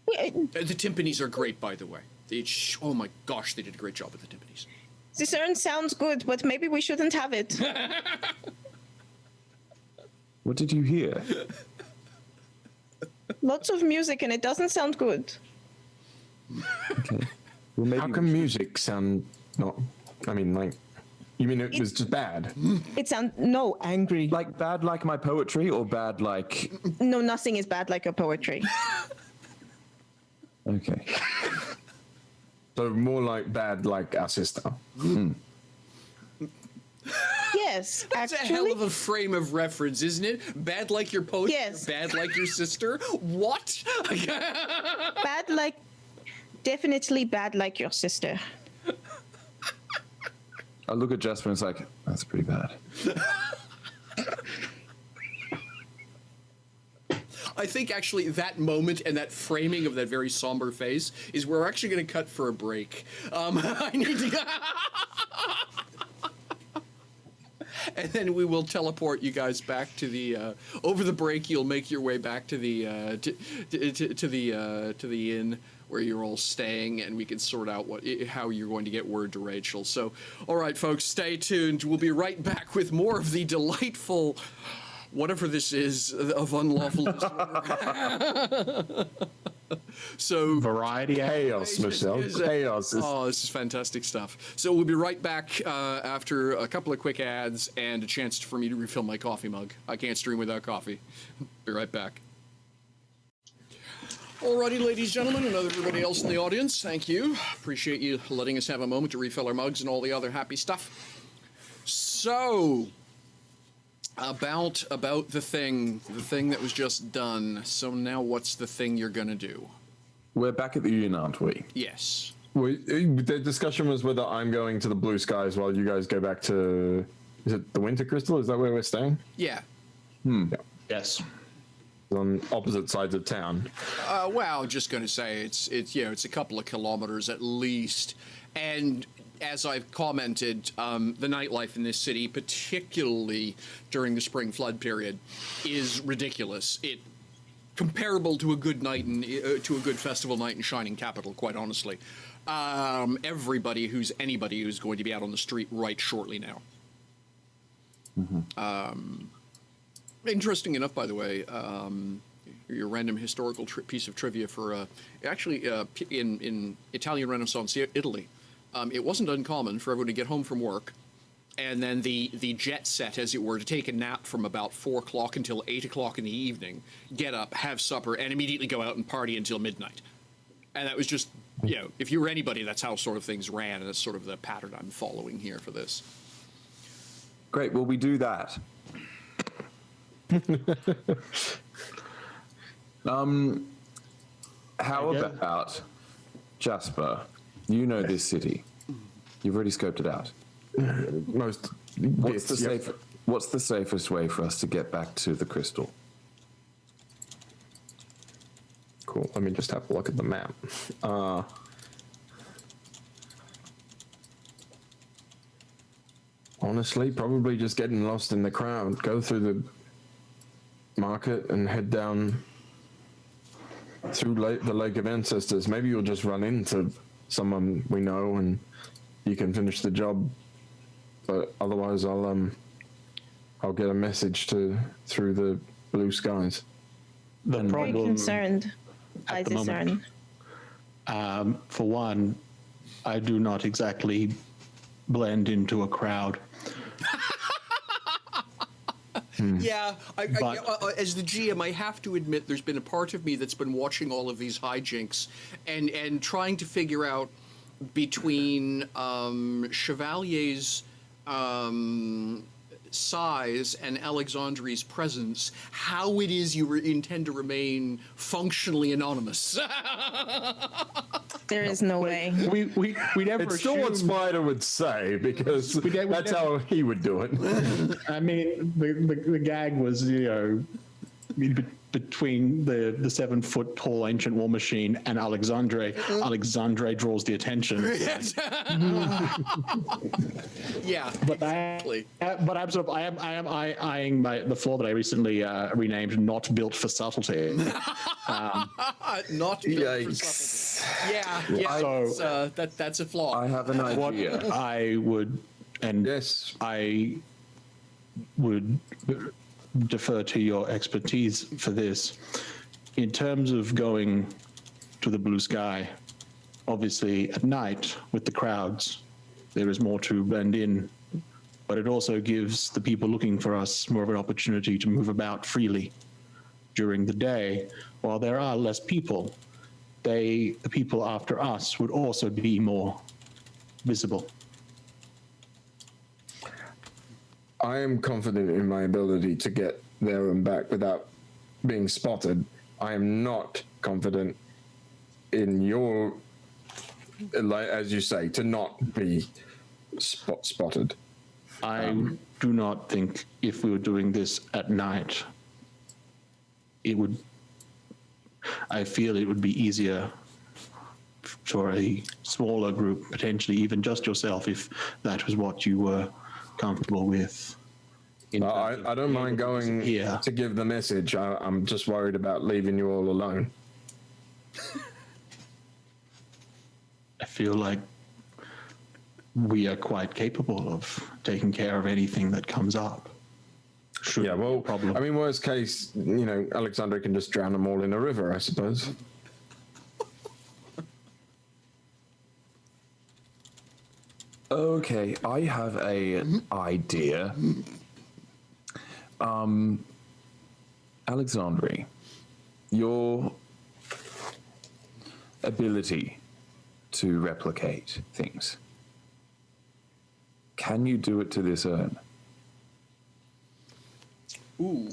The timpanis are great, by the way. Oh my gosh, they did a great job with the timpanis. This urn sounds good, but maybe we shouldn't have it. What did you hear? Lots of music and it doesn't sound good. Okay. Well, maybe How can music sound not? I mean, like, you mean it was just bad? It sounds angry. like bad like my poetry or bad like. No, nothing is bad like your poetry. Okay. So more like bad, like our sister. Yes, It's a hell actually. of a frame of reference, isn't it? Bad like your poetry, Yes. bad like your sister. What? Bad like, definitely bad like your sister. I look at Jasper and it's like, that's pretty bad. I think actually that moment and that framing of that very somber face is where we're actually going to cut for a break. I need to. And then we will teleport you guys back to the. Over the break, you'll make your way back to the to the inn where you're all staying, and we can sort out how you're going to get word to Rachel. So, all right, folks, stay tuned. We'll be right back with more of the delightful, whatever this is, of Unlawful Disorder. So Variety. Chaos, Michelle. Chaos. oh, this is fantastic stuff. So we'll be right back after a couple of quick ads and a chance for me to refill my coffee mug. I can't stream without coffee. Be right back. Alrighty, ladies, gentlemen, and everybody else in the audience, thank you. Appreciate you letting us have a moment to refill our mugs and all the other happy stuff. So, about the thing that was just done. So now what's the thing you're gonna do? We're back at the inn, aren't we? Yes. The discussion was whether I'm going to the Blue Skies while you guys go back to. Is it the Winter Crystal? Is that where we're staying? Yeah. Yes. On opposite sides of town. Well, just going to say it's it's a couple of kilometers at least, and as I've commented, the nightlife in this city, particularly during the spring flood period, is ridiculous. It comparable to a good night to a good festival night in Shining Capital, quite honestly. Anybody who's going to be out on the street right shortly now. Interesting enough, by the way, your random historical piece of trivia for in Italian Renaissance Italy, it wasn't uncommon for everyone to get home from work, and then the jet set, as it were, to take a nap from about 4 o'clock until 8 o'clock in the evening, get up, have supper, and immediately go out and party until midnight. And that was just, if you were anybody, that's how sort of things ran, and that's sort of the pattern I'm following here for this. Great. Well, we do that. How about Jasper? You know this city. You've already scoped it out. Most. What's the safest way for us to get back to the crystal? Cool. Let me just have a look at the map. Honestly, probably just getting lost in the crowd. Go through the market and head down through the Lake of Ancestors. Maybe you'll just run into someone we know and you can finish the job. But otherwise, I'll get a message through the Blue Skies. The Very problem concerned by at the this moment, urn. For one, I do not exactly blend into a crowd. Yeah, But- as the GM, I have to admit there's been a part of me that's been watching all of these hijinks and trying to figure out between Chevalier's size and Alexandre's presence how it is you intend to remain functionally anonymous. There is no way. We never It's still what assumed- Spider would say, because We that's how he would do it. I mean, the gag was, between the 7-foot tall ancient war machine and Alexandre. Alexandre draws the attention. Yeah, But exactly. I am eyeing the floor that I recently renamed "Not Built for Subtlety." Not built for subtlety. Yeah, So- that's a flaw. I have an What idea. I would, and Yes. I would defer to your expertise for this. In terms of going to the blue sky, obviously at night with the crowds, there is more to blend in, but it also gives the people looking for us more of an opportunity to move about freely. During the day, while there are less people, the people after us would also be more visible. I am confident in my ability to get there and back without being spotted. I am not confident in your, like, as you say, to not be spotted. I do not think if we were doing this at night, I feel it would be easier for a smaller group, potentially even just yourself, if that was what you were comfortable with. I don't mind going Yeah. to give the message. I'm just worried about leaving you all alone. I feel like we are quite capable of taking care of anything that comes up. Should Yeah, be a well, problem. I mean, worst case, Alexandra can just drown them all in a river, I suppose. Okay, I have a idea. Alexandre, your ability to replicate things. Can you do it to this urn? Ooh.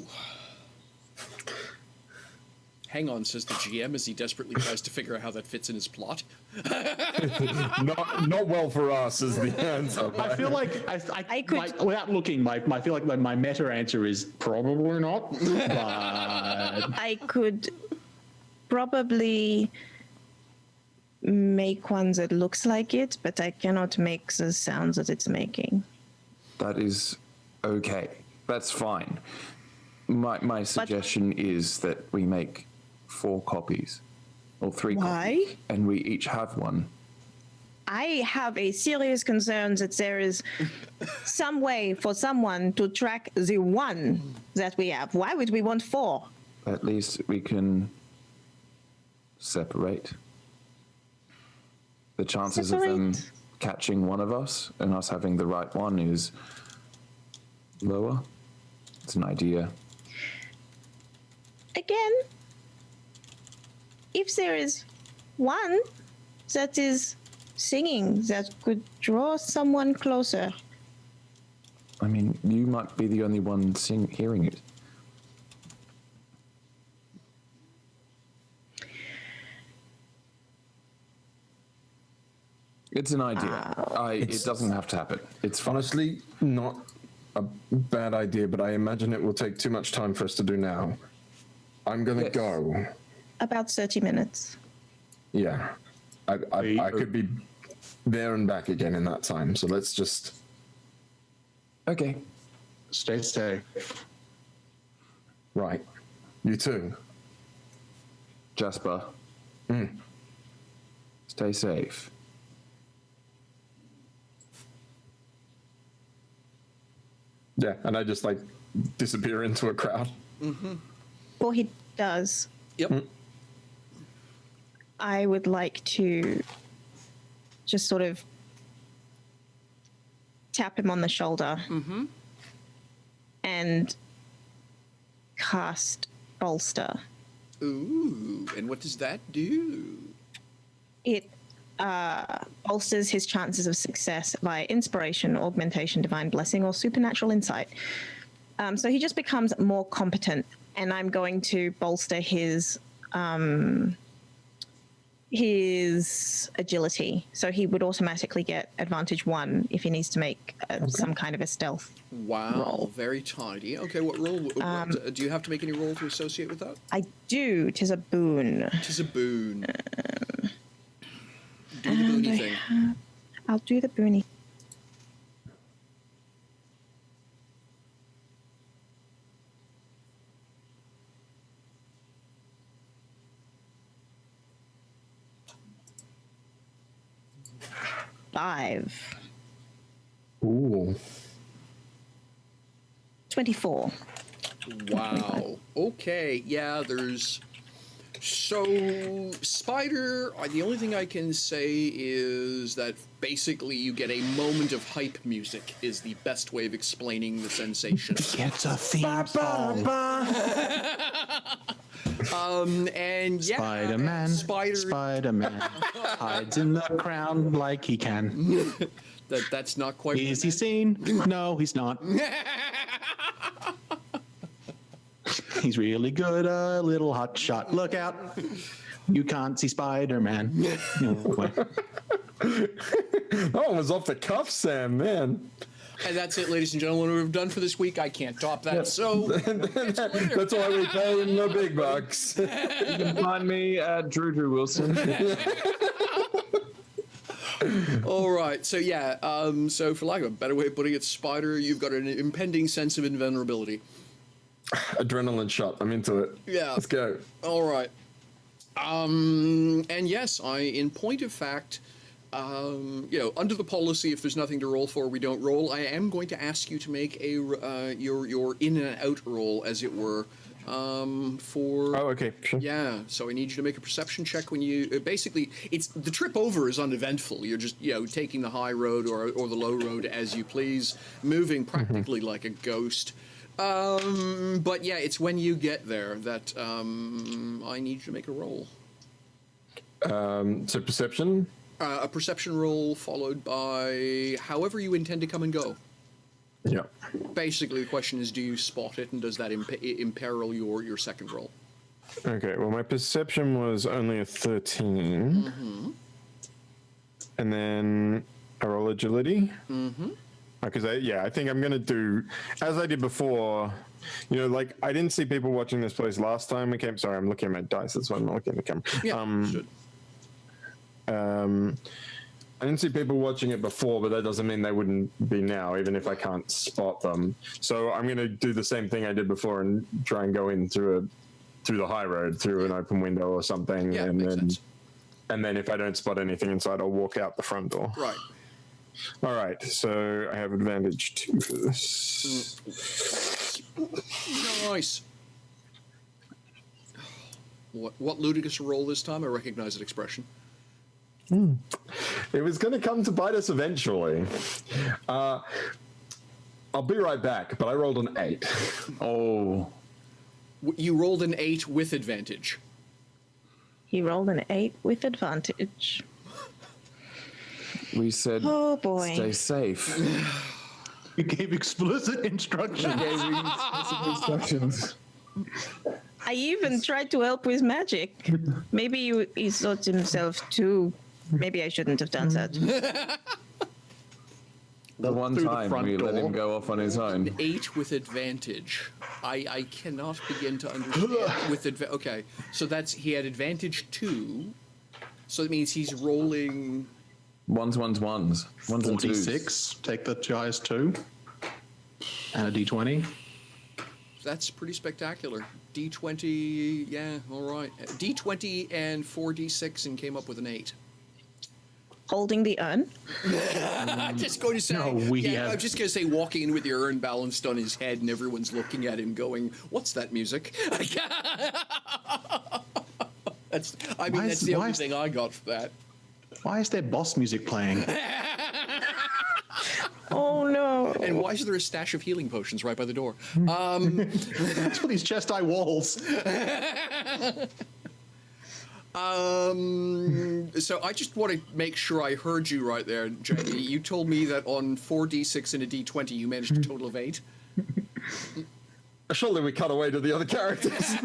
Hang on, says the GM as he desperately tries to figure out how that fits in his plot. Not well for us is the answer. I feel like I could- like, without looking, I feel like my meta answer is probably not. But I could probably make one that looks like it, but I cannot make the sounds that it's making. That is okay. That's fine. My suggestion is that we make 4 copies, or 3 Why? copies, and we each have one. I have a serious concern that there is some way for someone to track the one that we have. Why would we want 4? At least we can separate. The chances of them Separate? catching one of us and us having the right one is lower. It's an idea. Again, if there is one that is singing that could draw someone closer, I mean, you might be the only one hearing it. It's an idea. It doesn't have to happen. It's fine. Honestly, not a bad idea, but I imagine it will take too much time for us to do now. I'm gonna Yes. go. about 30 minutes. Yeah, I could be there and back again in that time. So let's just. Okay. stay safe. Right, you too. Jasper. Stay safe. Yeah, and I just like disappear into a crowd. Or he does. Yep. I would like to just sort of tap him on the shoulder and cast Bolster. Ooh, and what does that do? It bolsters his chances of success via inspiration, augmentation, divine blessing, or supernatural insight. So he just becomes more competent, and I'm going to bolster his agility. So he would automatically get advantage 1 if he needs to make some kind of a stealth Wow, roll. very tidy. Okay, what roll? Do you have to make any roll to associate with that? I do. 'Tis a boon. Tis a boon. Do the boony thing. I'll do the boony. Five. Ooh. 24. Wow. Okay. Yeah, there's. So, Spider, the only thing I can say is that basically you get a moment of hype music, is the best way of explaining the sensation. It's a theme song. And yeah. Spider-Man. Spider-Man hides in the crowd like he can. That's not quite. Is he seen? No, he's not. He's really good, a little hot shot. Look out. You can't see Spider-Man. That one was off the cuff, Sam, man. And that's it, ladies and gentlemen. We've done for this week. I can't top that. So That's why we pay him the big bucks. You can find me at Drew Wilson. all right. So yeah. So for lack of a better way of putting it, Spider, you've got an impending sense of invulnerability. Adrenaline shot. I'm into it. Yeah. Let's go. All right. And yes, in point of fact, under the policy, if there's nothing to roll for, we don't roll. I am going to ask you to make a your in and out roll, as it were. For Oh, okay. Sure. yeah. So I need you to make a perception check when you basically it's the trip over is uneventful. You're just taking the high road or the low road as you please, moving practically like a ghost. But yeah, it's when you get there that I need you to make a roll. So perception. A perception roll followed by however you intend to come and go. Yeah. Basically, the question is, do you spot it, and does that imperil your second roll? Okay. Well, my perception was only a 13. And then I roll agility. Because I think I'm gonna do as I did before. Like I didn't see people watching this place last time we came. Sorry, I'm looking at my dice. That's why I'm not looking at the camera. Yeah, should. I didn't see people watching it before, but that doesn't mean they wouldn't be now, even if I can't spot them. So I'm gonna do the same thing I did before and try and go in through the high road, through an open window or something, Yeah, and makes sense. and then if I don't spot anything inside, I'll walk out the front door. Right. All right, so I have advantage 2 for this. Nice. What ludicrous roll this time? I recognize that expression. It was going to come to bite us eventually. I'll be right back, but I rolled an 8. Oh. You rolled an 8 with advantage. He rolled an 8 with advantage. We said, Oh boy. stay safe. You gave explicit instructions. Instructions. I even tried to help with magic. Maybe he thought to himself too. Maybe I shouldn't have done that. The one Through the time front we let door. him go off on his own. 8 with advantage. I cannot begin to understand with okay, so he had advantage 2. So that means he's rolling. Ones and twos. 46. Take the highest 2. And a d20. That's pretty spectacular. D20, yeah, all right. D20 and 4d6 and came up with an 8. Holding the urn. I'm just going to say, have- I'm just going to say, walking in with the urn balanced on his head, and everyone's looking at him, going, "What's that music?" That's Why that's is- the why only is- thing I got for that. Why is there boss music playing? Oh no. And why is there a stash of healing potions right by the door? That's for these chest high walls. So I just want to make sure I heard you right there, Jamie. You told me that on 4d6 and a d20 you managed a total of 8. Surely we cut away to the other characters.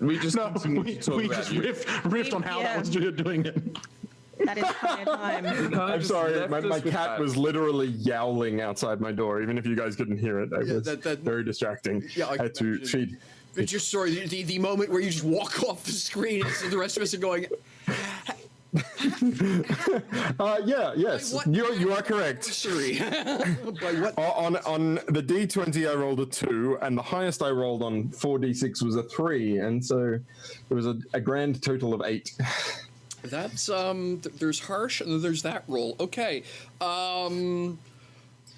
We just No, continue we to talk about just you. riffed on how that was doing it. That entire time. Kind of I'm just sorry, left my us with cat that. was literally yowling outside my door. Even if you guys couldn't hear it, it Yeah, was that- very distracting. Yeah, I I had to imagine. feed. But just sorry, the moment where you just walk off the screen and so the rest of us are going, Yes, what you are correct. sorry. By what? On the D20, I rolled a 2, and the highest I rolled on 4d6 was a 3, and so it was a grand total of 8. That's there's harsh and then there's that roll. Okay.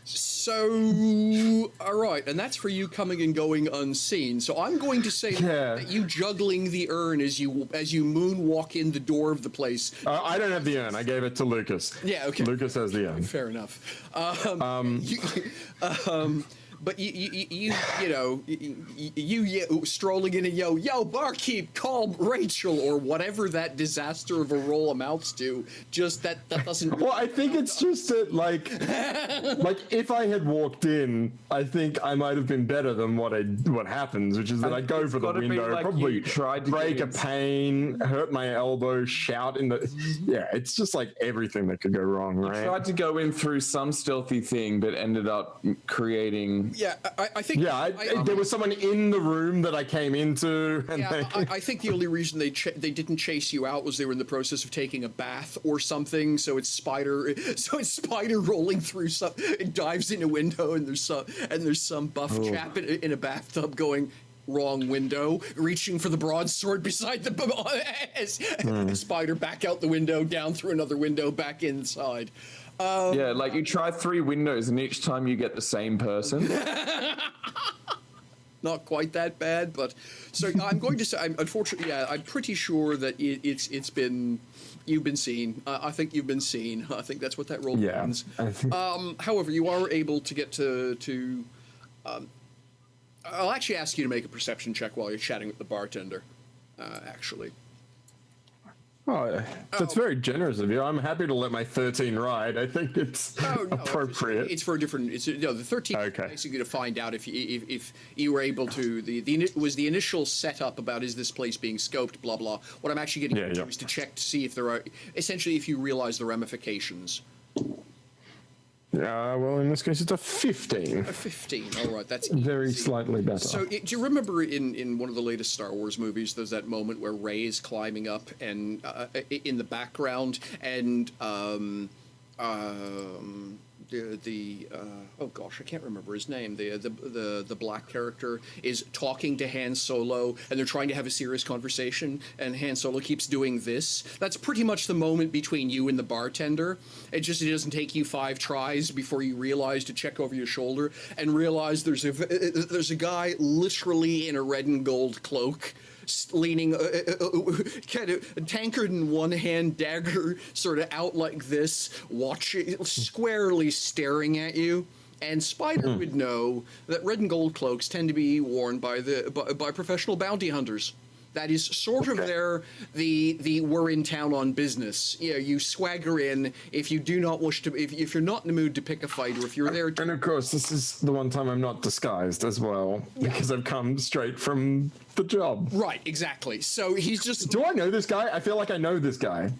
So all right, and that's for you coming and going unseen. So I'm going to say Yeah. that you juggling the urn as you moonwalk in the door of the place. I don't have the urn. I gave it to Lucas. Yeah, okay. Lucas has the urn. Fair enough. But you know, you strolling in and yo barkeep, call Rachel or whatever that disaster of a roll amounts to. Just that doesn't. Well, I think it's just that, like if I had walked in, I think I might have been better than what happens, which is that I go It's for the gotta be window, like probably you tried to break get a in- pane, hurt my elbow, shout in the. Yeah, it's just like everything that could go wrong, right? Tried to go in through some stealthy thing, but ended up creating. Yeah, I think. Yeah, there was someone in the room that I came into, and Yeah, they, I think the only reason they didn't chase you out was they were in the process of taking a bath or something. So it's spider rolling through some. It dives in a window and there's some buff chap in a bathtub going. Wrong window, reaching for the broadsword beside the spider back out the window, down through another window, back inside. Yeah, like you try 3 windows, and each time you get the same person. Not quite that bad, but so I'm going to say, unfortunately, yeah, I'm pretty sure that it's been. You've been seen. I think you've been seen. I think that's what that roll Yeah. means. However, you are able to get to. I'll actually ask you to make a perception check while you're chatting with the bartender. Actually. oh, that's very generous of you. I'm happy to let my 13 ride. I think it's Oh, no, appropriate. It's for a different. It's the 13 Okay. is basically to find out if you were able to. The initial setup about is this place being scoped, blah blah. What I'm actually getting into is to check to see if there are essentially if you realize the ramifications. Well, in this case, it's a 15. A 15. All right, that's Very easy. slightly better. So, do you remember in one of the latest Star Wars movies, there's that moment where Rey is climbing up and in the background, and oh gosh, I can't remember his name. The black character is talking to Han Solo, and they're trying to have a serious conversation, and Han Solo keeps doing this. That's pretty much the moment between you and the bartender. It doesn't take you 5 tries before you realize to check over your shoulder and realize there's a guy literally in a red and gold cloak, leaning, kind of tankard in one hand, dagger sort of out like this, watching, squarely staring at you. And Spider would know that red and gold cloaks tend to be worn by professional bounty hunters. That is sort of the we're in town on business. You know, you swagger in if you do not wish to, if you're not in the mood to pick a fight, or if you're there to. And of course, this is the one time I'm not disguised as well, because I've come straight from the job. Right, exactly. So he's just. Do I know this guy? I feel like I know this guy.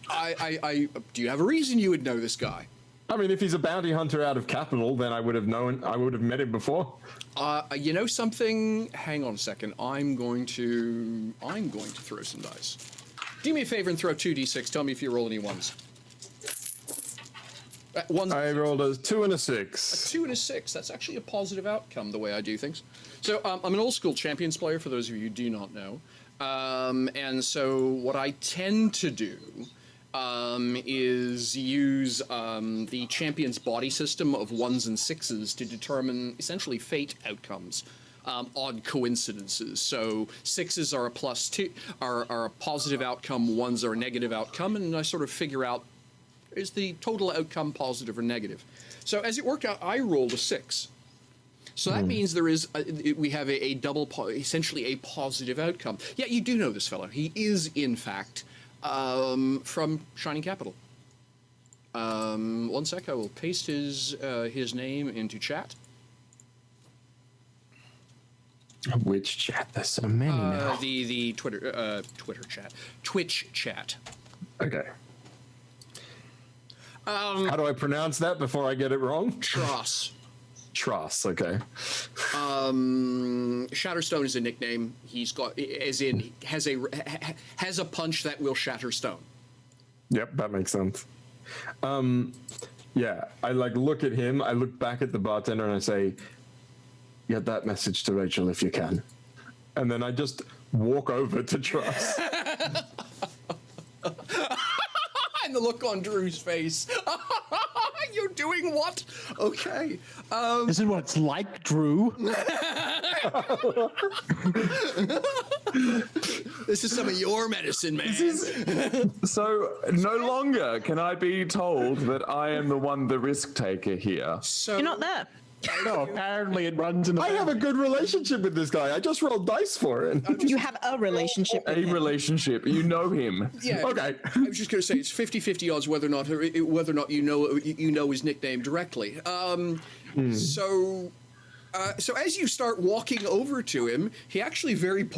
Do you have a reason you would know this guy? I mean, if he's a bounty hunter out of Capital, then I would have met him before. You know something? Hang on a second. I'm going to throw some dice. Do me a favor and throw 2d6. Tell me if you roll any ones. Ones. I rolled a 2 and a 6. 2 and a 6. That's actually a positive outcome, the way I do things. So I'm an old school Champions player, for those of you who do not know. And so what I tend to do is use the Champion's body system of 1s and 6s to determine essentially fate outcomes. odd coincidences. So 6s are a +2, are a positive outcome, 1s are a negative outcome, and I sort of figure out, is the total outcome positive or negative? So as it worked out, I rolled a 6. So that means there is we have a double, essentially a positive outcome. Yeah, you do know this fellow. He is, in fact, from Shining Capital. 1 sec, I will paste his name into chat. Which chat? There's so many now. The Twitter chat, Twitch chat. Okay. How do I pronounce that before I get it wrong? Tross. Tross. Okay. Shatterstone is a nickname. He's got, as in, has a punch that will shatter stone. Yep, that makes sense. Yeah, I like look at him. I look back at the bartender and I say, "Get that message to Rachel if you can," and then I just walk over to Tross. And the look on Drew's face. You're doing what? Okay. This is what it's like, Drew. This is some of your medicine, man. So no longer can I be told that I am the one, the risk taker here. So You're not there. No, apparently it runs in the I have a good relationship with this guy. I just rolled dice for it. You have a relationship with A him. relationship. You know him. Yeah. Okay. I was just going to say it's 50-50 odds whether or not you know his nickname directly. So as you start walking over to him, he actually very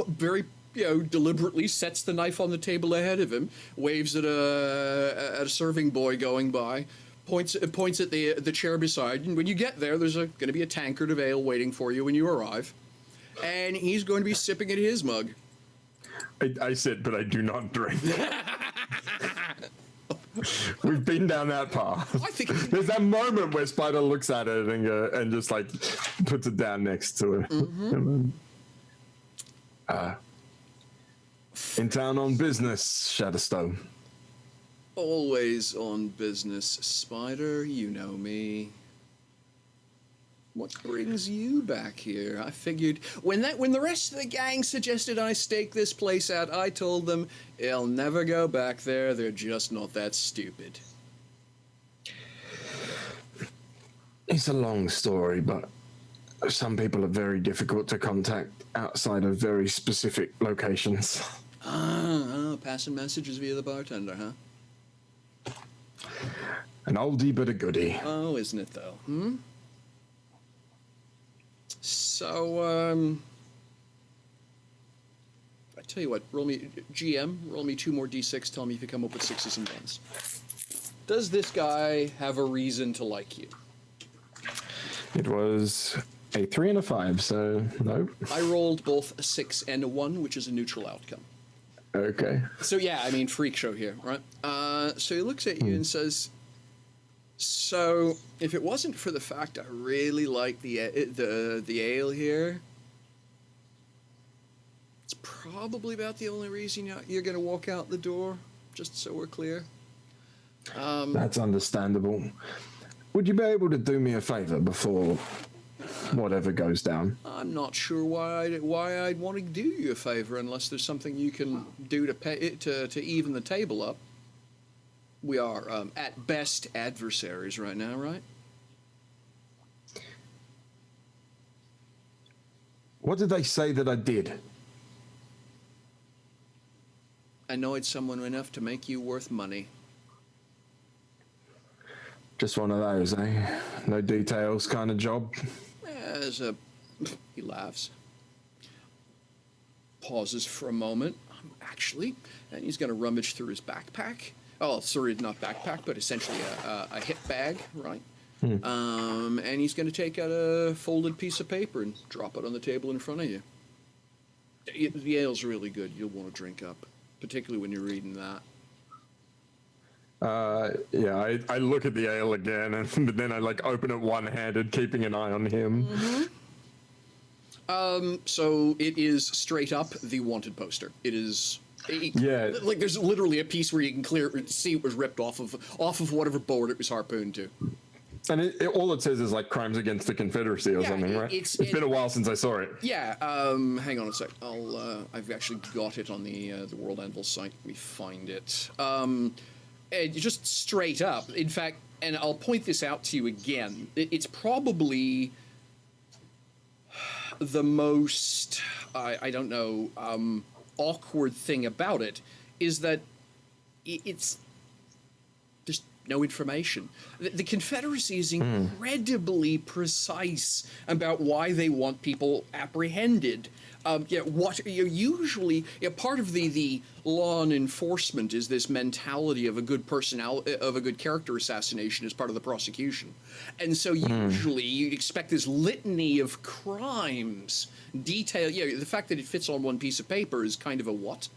deliberately sets the knife on the table ahead of him, waves at a serving boy going by, points at the chair beside, and when you get there, there's going to be a tankard of ale waiting for you when you arrive, and he's going to be sipping at his mug. I sit, but I do not drink. We've been down that path. I think There's that moment where Spider looks at it and just like puts it down next to it. And then, in town on business, Shadowstone. always on business, Spider. You know me. What brings you back here? I figured when the rest of the gang suggested I stake this place out, I told them they'll never go back there. They're just not that stupid. It's a long story, but some people are very difficult to contact outside of very specific locations. Passing messages via the bartender, huh? An oldie but a goodie. Oh, isn't it though? So, I tell you what, roll me 2 more d6, tell me if you come up with 6s and 1s. Does this guy have a reason to like you? It was a 3 and a 5, so no. I rolled both a 6 and a 1, which is a neutral outcome. Okay. So yeah, I mean, freak show here, right? So he looks at you and says, so if it wasn't for the fact I really like the ale here, it's probably about the only reason you're going to walk out the door, just so we're clear. That's understandable. Would you be able to do me a favor before whatever goes down? I'm not sure why I'd want to do you a favor unless there's something you can do to even the table up. We are at best adversaries right now, right? What did they say that I did? Annoyed someone enough to make you worth money. Just one of those, eh? No details kind of job? He laughs. Pauses for a moment. Actually, and he's going to rummage through his backpack. Oh, sorry, not backpack, but essentially a hip bag, right? And he's going to take out a folded piece of paper and drop it on the table in front of you. The ale's really good. You'll want to drink up, particularly when you're reading that. Yeah, I look at the ale again, but then I like open it one-handed, keeping an eye on him. So it is straight up the wanted poster. It is. Yeah. Like there's literally a piece where you can see it was ripped off of whatever board it was harpooned to. And all it says is like crimes against the Confederacy or something, right? It's been a while since I saw it. Yeah, hang on a sec. I've actually got it on the World Anvil site. Let me find it. Just straight up. In fact, and I'll point this out to you again. It's probably the most, I don't know, awkward thing about it is that it's just no information. The Confederacy is incredibly precise about why they want people apprehended. Usually part of the law and enforcement is this mentality of a good character assassination as part of the prosecution, and so usually you expect this litany of crimes, detail. The fact that it fits on one piece of paper is kind of a what.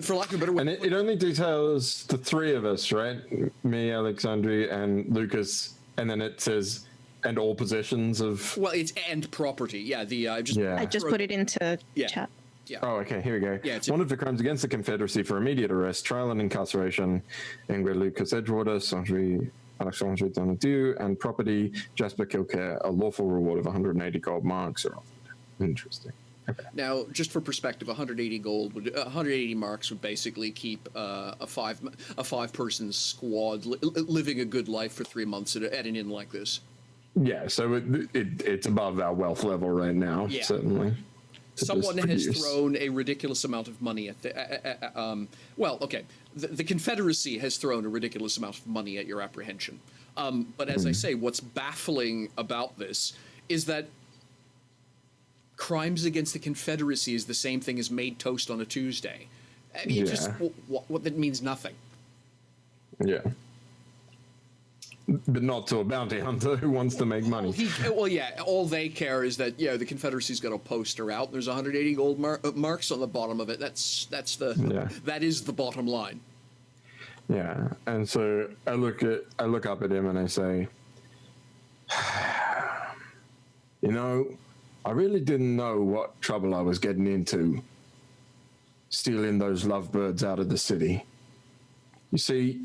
For lack of a better word. And it only details the three of us, right? Me, Alexandri, and Lucas, and then it says and all possessions of. Well, it's and property. Yeah, I just put it into chat. Yeah. Oh, okay. Here we go. Yeah, wanted for crimes against the Confederacy for immediate arrest, trial, and incarceration. Ingrid Lucas Edgewater, Alexandre Donadieu, and property Jasper Kilcare. A lawful reward of 180 gold marks are offered. Interesting. Okay. Now, just for perspective, 180 marks would basically keep a five-person squad living a good life for 3 months at an inn like this. Yeah, so it's above our wealth level right now, certainly. Someone has thrown a ridiculous amount of money at the. The Confederacy has thrown a ridiculous amount of money at your apprehension. But as I say, what's baffling about this is that crimes against the Confederacy is the same thing as made toast on a Tuesday. I mean, what that means nothing. Yeah. But not to a bounty hunter who wants to make money. All they care is that the Confederacy's got a poster out. And there's 180 gold marks on the bottom of it. That is the bottom line. Yeah, and so I look up at him and I say, I really didn't know what trouble I was getting into, stealing those lovebirds out of the city. You see,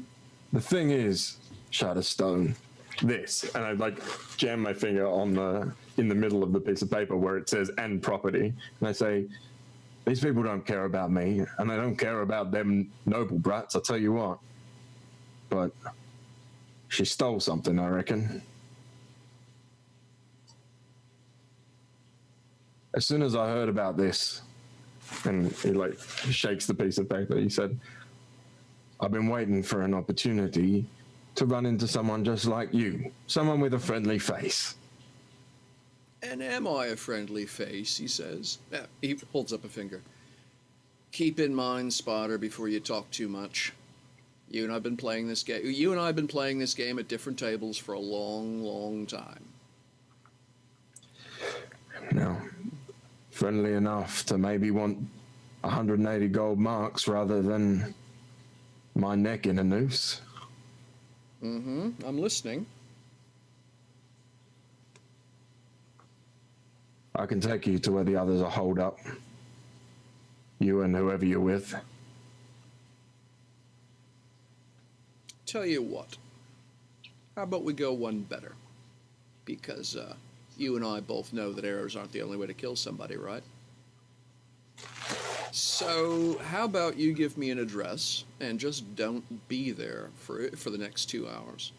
the thing is, Shadowstone, and I jam my finger in the middle of the piece of paper where it says and property, and I say, these people don't care about me, and they don't care about them noble brats, I'll tell you what. But she stole something, I reckon. As soon as I heard about this, and he shakes the piece of paper, he said, I've been waiting for an opportunity to run into someone just like you, someone with a friendly face. And am I a friendly face, he says. Yeah, he holds up a finger. Keep in mind, Spotter, before you talk too much. You and I have been playing this game at different tables for a long, long time. No. Friendly enough to maybe want 180 gold marks rather than my neck in a noose. I'm listening. I can take you to where the others are holed up. You and whoever you're with. Tell you what. How about we go one better? Because you and I both know that arrows aren't the only way to kill somebody, right? So how about you give me an address and just don't be there for the next 2 hours?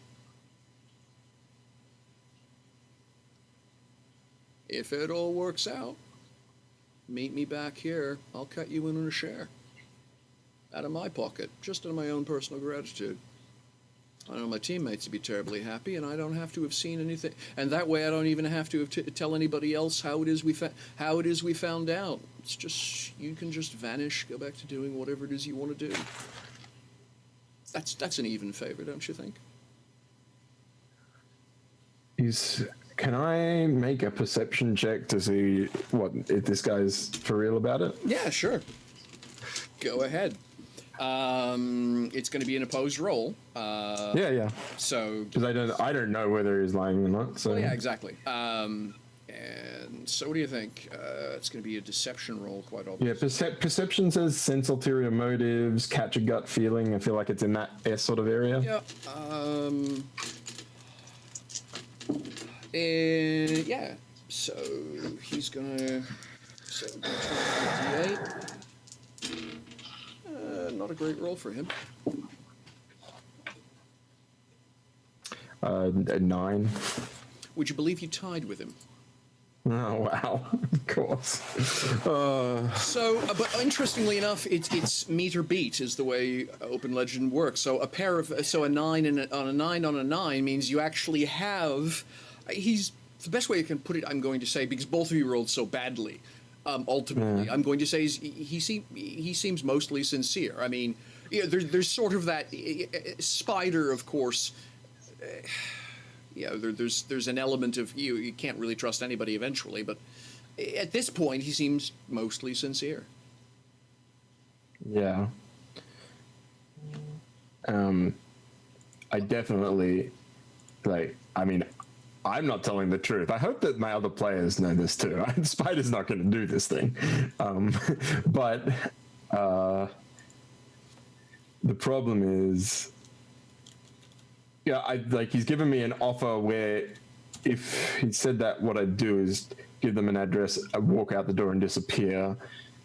If it all works out, meet me back here. I'll cut you in on a share. Out of my pocket, just out of my own personal gratitude. I know my teammates would be terribly happy, and I don't have to have seen anything. And that way, I don't even have to tell anybody else how it is we found out. It's just you can just vanish, go back to doing whatever it is you want to do. That's an even favor, don't you think? Can I make a perception check to see if this guy's for real about it? Yeah, sure. Go ahead. It's going to be an opposed roll. Yeah. So because I don't know whether he's lying or not. So yeah, exactly. And so, what do you think? It's going to be a deception roll, quite obviously. Yeah, perception says sense ulterior motives, catch a gut feeling. I feel like it's in that sort of area. Yeah. Yeah. So he's gonna. So D8. Not a great roll for him. A 9. Would you believe you tied with him? Oh wow! Of course. So, but interestingly enough, it's meet or beat is the way Open Legend works. So a 9 and on a 9 on a 9 means you actually have. He's the best way I can put it. I'm going to say because both of you rolled so badly. Ultimately, I'm going to say he seems mostly sincere. I mean, there's sort of that spider, of course. There's an element of you can't really trust anybody eventually, but at this point he seems mostly sincere. Yeah. I definitely I'm not telling the truth. I hope that my other players know this too. Spider's not going to do this thing. But the problem is, he's given me an offer where if he said that what I'd do is give them an address, I'd walk out the door and disappear,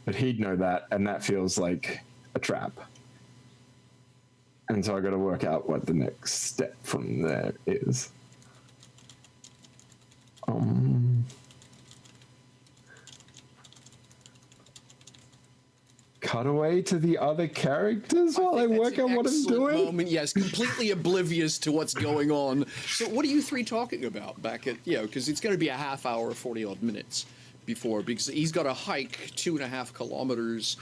but he'd know that, and that feels like a trap. And so I got to work out what the next step from there is. Cutaway to the other characters while I work out what I'm doing. Moment, yes, completely oblivious to what's going on. So, what are you three talking about back at because it's going to be a half hour, 40-odd minutes before because he's got to hike 2.5 kilometers,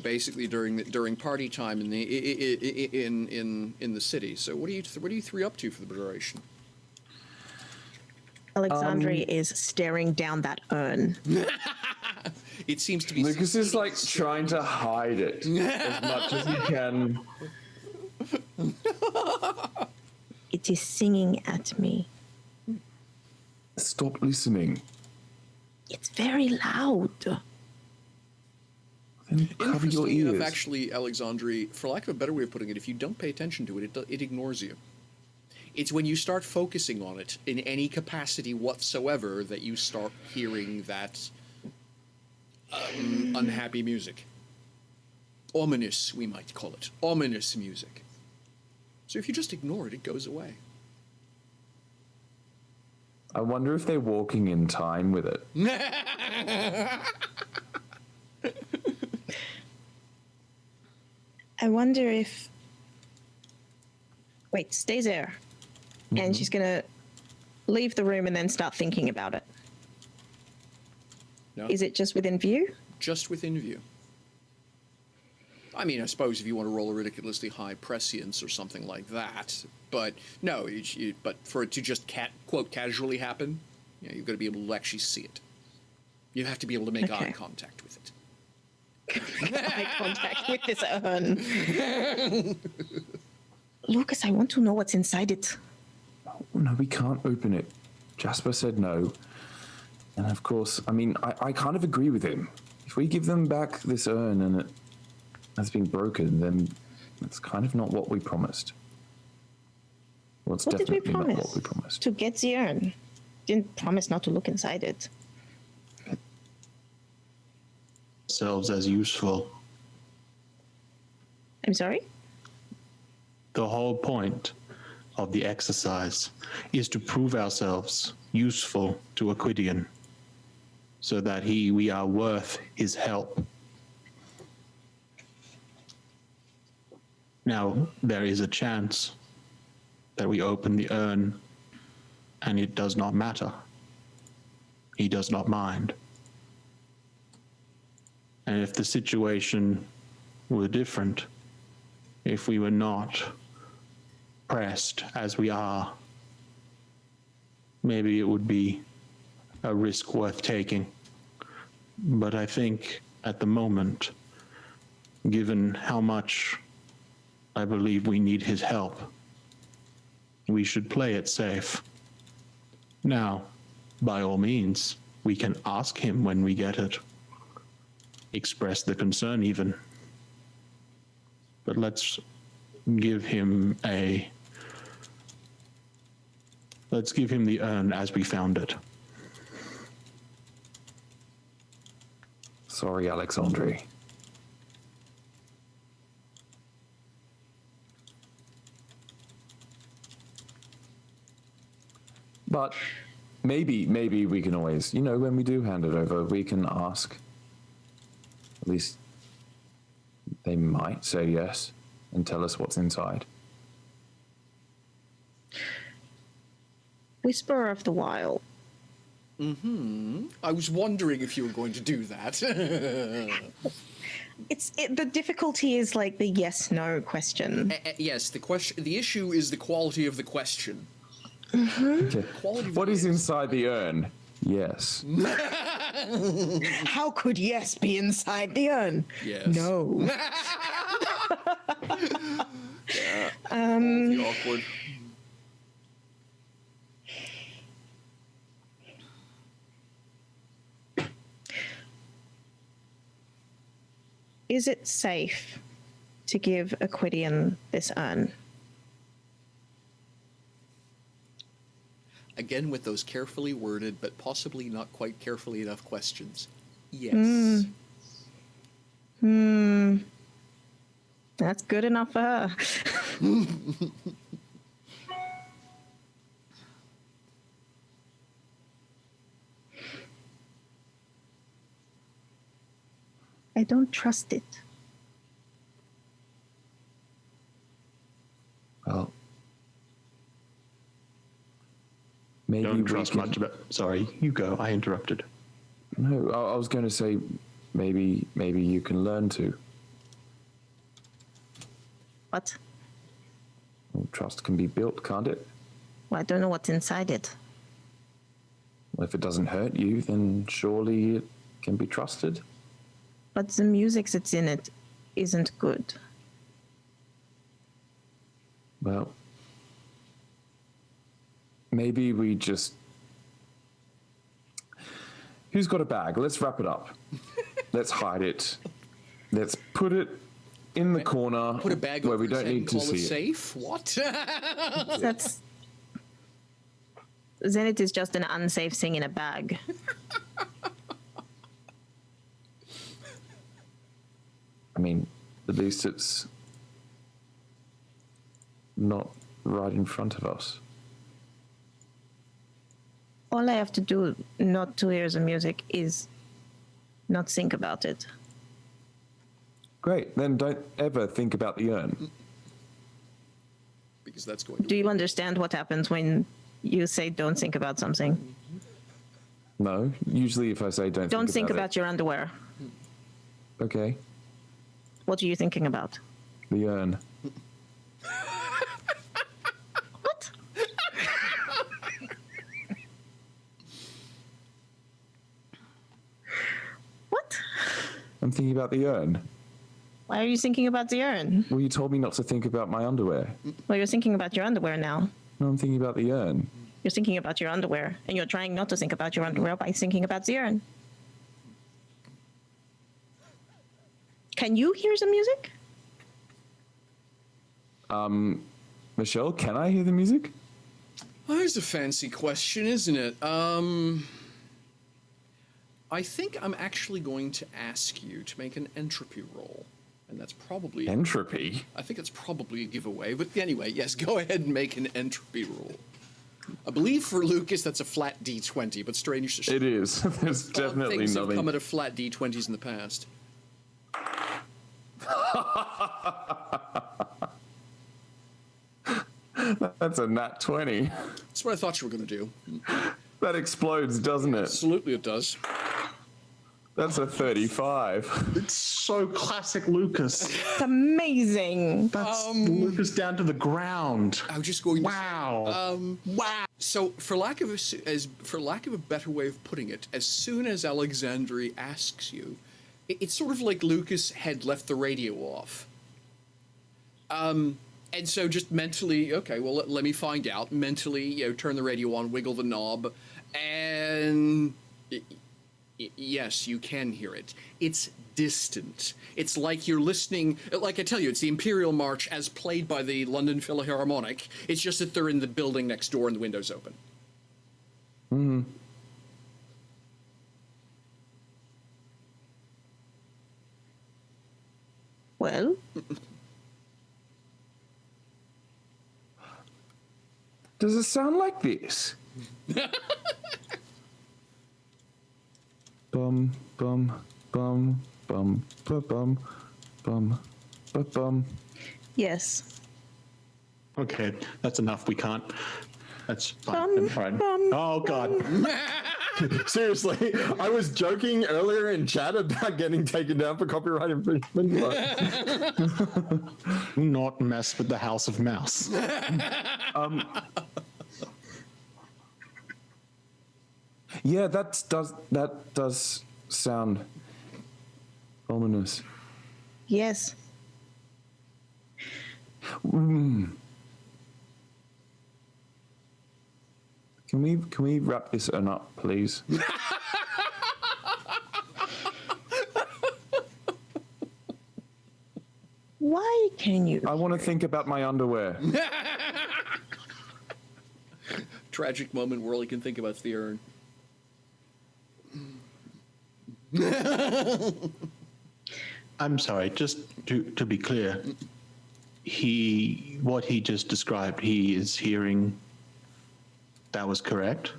basically during party time in the city. So, what are you three up to for the duration? Alexandri is staring down that urn. It seems to be. Lucas is like trying to hide it as much as he can. It is singing at me. Stop listening. It's very loud. Then cover your Interestingly enough, ears. actually, Alexandri, for lack of a better way of putting it, if you don't pay attention to it, it ignores you. It's when you start focusing on it in any capacity whatsoever that you start hearing that unhappy music. Ominous, we might call it. Ominous music. So if you just ignore it, it goes away. I wonder if they're walking in time with it. I wonder if... Wait, stay there. And she's going to leave the room and then start thinking about it. No? Is it just within view? Just within view. I mean, I suppose if you want to roll a ridiculously high prescience or something like that, but no, but for it to just quote casually happen, you've got to be able to actually see it. You have to be able to make eye contact with it. Eye contact with this urn. Lucas, I want to know what's inside it. Oh, no, we can't open it. Jasper said no. And of course, I mean, I kind of agree with him. If we give them back this urn and it has been broken, then that's kind of not what we promised. Well, it's What did we definitely not promise? what we promised. To get the urn. Didn't promise not to look inside it. Ourselves as useful. I'm sorry? The whole point of the exercise is to prove ourselves useful to Aquidian so that we are worth his help. Now, there is a chance that we open the urn and it does not matter. He does not mind. And if the situation were different, if we were not pressed as we are, maybe it would be a risk worth taking. But I think at the moment, given how much I believe we need his help, we should play it safe. Now, by all means, we can ask him when we get it. Express the concern even. But let's give him a Let's give him the urn as we found it. Sorry, Alexandre. But maybe we can always, when we do hand it over, we can ask. At least they might say yes and tell us what's inside. Whisperer of the Wild. I was wondering if you were going to do that. The difficulty is like the yes/no question. Yes, the issue is the quality of the question. Okay. Quality of What the is answer. inside the urn? Yes. How could yes be inside the urn? Yes. No. Quality awkward. Is it safe to give Aquidian this urn? Again, with those carefully worded, but possibly not quite carefully enough questions. Yes. That's good enough for her. I don't trust it. Well, maybe Don't we trust can- much of it. Sorry, you go. I interrupted. No, I was going to say maybe you can learn to. What? Well, trust can be built, can't it? Well, I don't know what's inside it. Well, if it doesn't hurt you, then surely it can be trusted. But the music that's in it isn't good. Well, maybe we just... Who's got a bag? Let's wrap it up. Let's hide it. Let's put it in the corner Put a bag where over we his don't head need and to call see it it. safe? What? That's. Then it is just an unsafe thing in a bag. I mean, at least it's not right in front of us. All I have to do not to hear the music is not think about it. Great, then don't ever think about the urn. Because that's going to Do you understand what happens when you say don't think about something? No, usually if I say Don't think about about your underwear. it. Okay, What are you thinking about? the urn. What? What? I'm thinking about the urn. Why are you thinking about the urn? Well, you told me not to think about my underwear. Well, you're thinking about your underwear now. No, I'm thinking about the urn. You're thinking about your underwear, and you're trying not to think about your underwear by thinking about the urn. Can you hear the music? Michelle, can I hear the music? Well, there's a fancy question, isn't it? I think I'm actually going to ask you to make an entropy roll. And that's probably... Entropy? I think it's probably a giveaway. But anyway, yes, go ahead and make an entropy roll. I believe for Lucas, that's a flat D20, but strange to say. It is. There's definitely Things have come nothing. at a flat D20s in the past. That's a nat 20. That's what I thought you were going to do. That explodes, doesn't it? Absolutely it does. That's a 35. It's so classic Lucas. It's amazing. That's Lucas down to the ground. I was just going to Wow. wow. So, for lack of a better way of putting it, as soon as Alexandre asks you, it's sort of like Lucas had left the radio off. And so just mentally, okay, well, let me find out. Mentally, turn the radio on, wiggle the knob, and Yes, you can hear it. It's distant. It's like you're listening, like I tell you, it's the Imperial March as played by the London Philharmonic. It's just that they're in the building next door and the window's open. Well, Does it sound like this? Bum, bum, bum, bum, ba bum, bum, ba bum. yes. Okay, that's enough. We can't. That's fine. Bum, I'm fine. bum, Oh God. Seriously, I was joking earlier in chat about getting taken down for copyright infringement. But... Do not mess with the House of Mouse. Yeah, that does sound ominous. Yes. Can we wrap this urn up, please? Why can you? I want to think about my underwear. Tragic moment where all he can think about is the urn. I'm sorry. Just to be clear, what he just described, he is hearing. That was correct.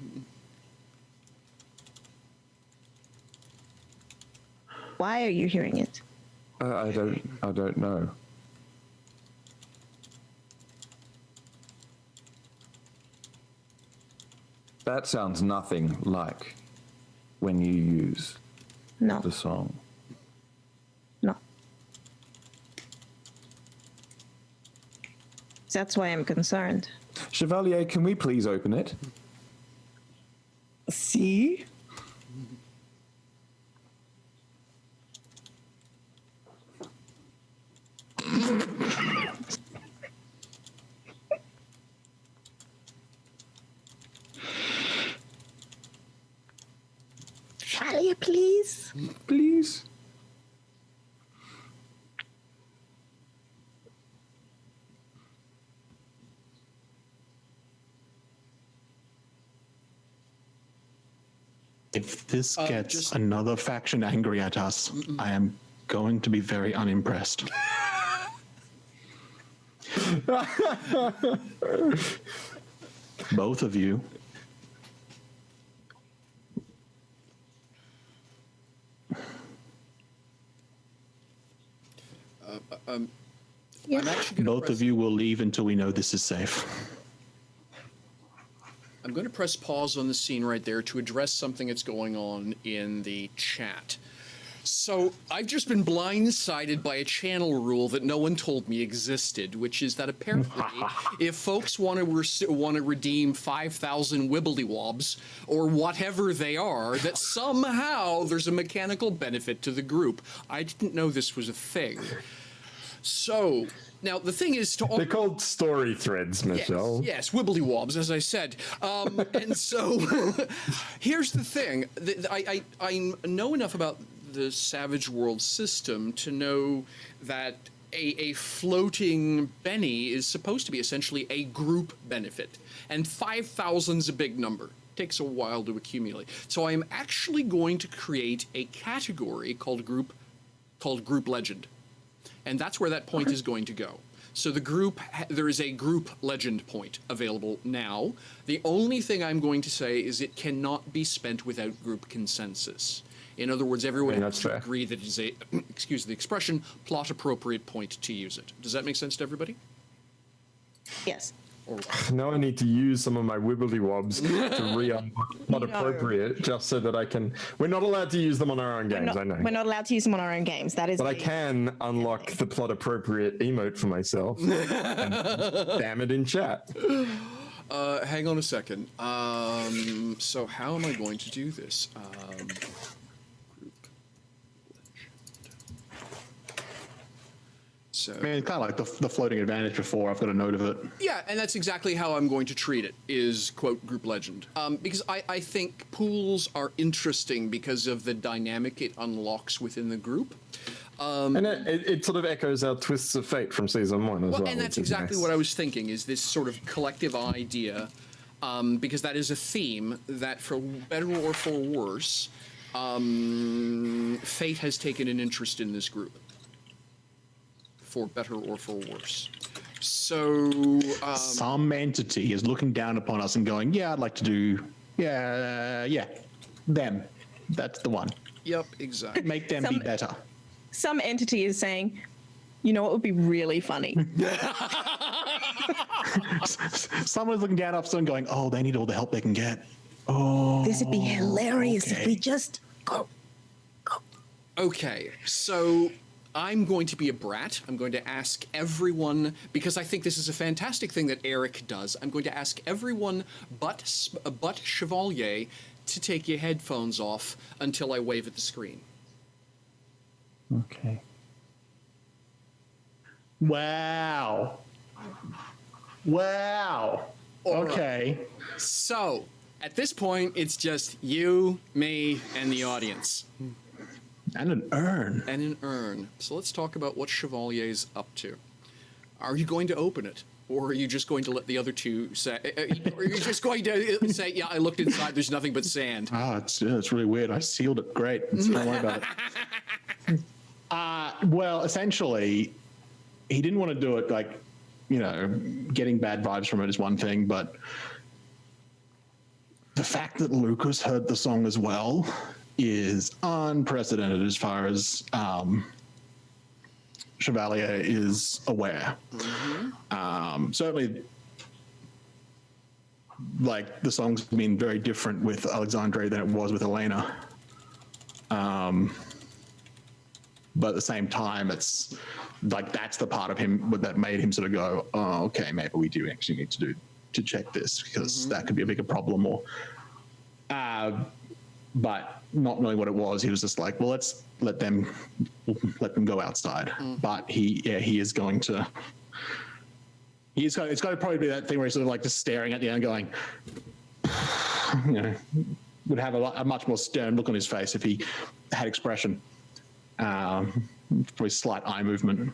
Why are you hearing it? I don't know. That sounds nothing like when you use No, the song. no. That's why I'm concerned. Chevalier, can we please open it? See? Talia, please. Please? If this gets just- another faction angry at us, I am going to be very unimpressed. Both of you. Yeah. I'm actually going to Both of you will leave until we know this is safe. I'm going to press pause on the scene right there to address something that's going on in the chat. So I've just been blindsided by a channel rule that no one told me existed, which is that apparently if folks want to redeem 5,000 wibbly-wobs or whatever they are, that somehow there's a mechanical benefit to the group. I didn't know this was a thing. So now the thing is to all. They're called story threads, Michelle. Yes, wibbly-wobs, as I said. And so here's the thing. I know enough about the Savage World system to know that a floating Benny is supposed to be essentially a group benefit. And 5,000's a big number. Takes a while to accumulate. So I'm actually going to create a category called group legend. And that's where that point is going to go. So the group, there is a group legend point available now. The only thing I'm going to say is it cannot be spent without group consensus. In other words, everyone has that's to fair. agree that it is a, excuse the expression, plot appropriate point to use it. Does that make sense to everybody? Yes. Now I need to use some of my wibbly wobs to re-unlock not appropriate, just so that I can. We're not allowed to use them on our own games, I know. We're not allowed to use them on our own games. That is. But I can unlock the plot appropriate emote for myself. And damn it in chat. Hang on a second. So how am I going to do this? Group legend. So I mean, it's kind of like the floating advantage before. I've got a note of it. yeah, and that's exactly how I'm going to treat it, is, quote, group legend. Because I think pools are interesting because of the dynamic it unlocks within the group. And it sort of echoes our Twists of Fate from season 1 as well. And that's exactly what I was thinking, is this sort of collective idea, because that is a theme that, for better or for worse, Fate has taken an interest in this group. For better or for worse. So Some entity is looking down upon us and going, "Yeah, I'd like to do, them. That's the one. yep, exactly. Make them be better." Some entity is saying, you know what would be really funny? Someone's looking down upon us and going, "Oh, they need all the help they can get." Oh, This would be hilarious if okay. we just go. Okay, so I'm going to be a brat. I'm going to ask everyone, because I think this is a fantastic thing that Eric does. I'm going to ask everyone but Chevalier to take your headphones off until I wave at the screen. Okay. Wow. Wow. All right. Okay. So, at this point, it's just you, me, and the audience. And an urn. And an urn. So let's talk about what Chevalier's up to. Are you going to open it? Or are you just going to let the other two say, or are you just going to say, yeah, I looked inside, there's nothing but sand? It's really weird. I sealed it. Great. Don't worry about it. Well, essentially, he didn't want to do it like, getting bad vibes from it is one thing, but the fact that Lucas heard the song as well is unprecedented as far as Chevalier is aware. Mm-hmm. Certainly, like, the song's been very different with Alexandre than it was with Elena. But at the same time, it's like that's the part of him that made him sort of go, "Oh, okay, maybe we do actually need to check this because that could be a bigger problem." Or, but not knowing what it was, he was just like, "Well, let's let them go outside." But he is going to. It's got to probably be that thing where he's sort of like just staring at the end, going, would have a much more stern look on his face if he had expression. Probably slight eye movement.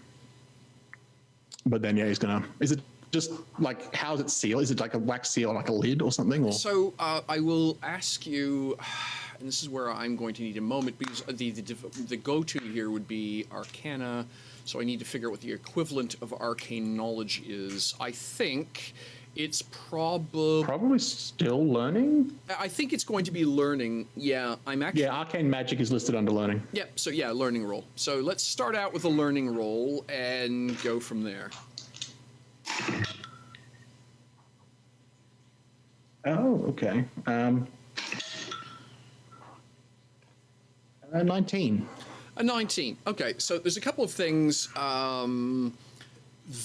But then, he's gonna. Is it just like, how is it sealed? Is it like a wax seal, like a lid or something? Or? So I will ask you, and this is where I'm going to need a moment, because the go-to here would be Arcana. So I need to figure out what the equivalent of arcane knowledge is. I think it's probably still learning. I think it's going to be learning. Yeah, I'm actually. Yeah, arcane magic is listed under learning. Yep. So yeah, learning roll. So let's start out with a learning roll and go from there. Oh, okay. 19. A 19. Okay, so there's a couple of things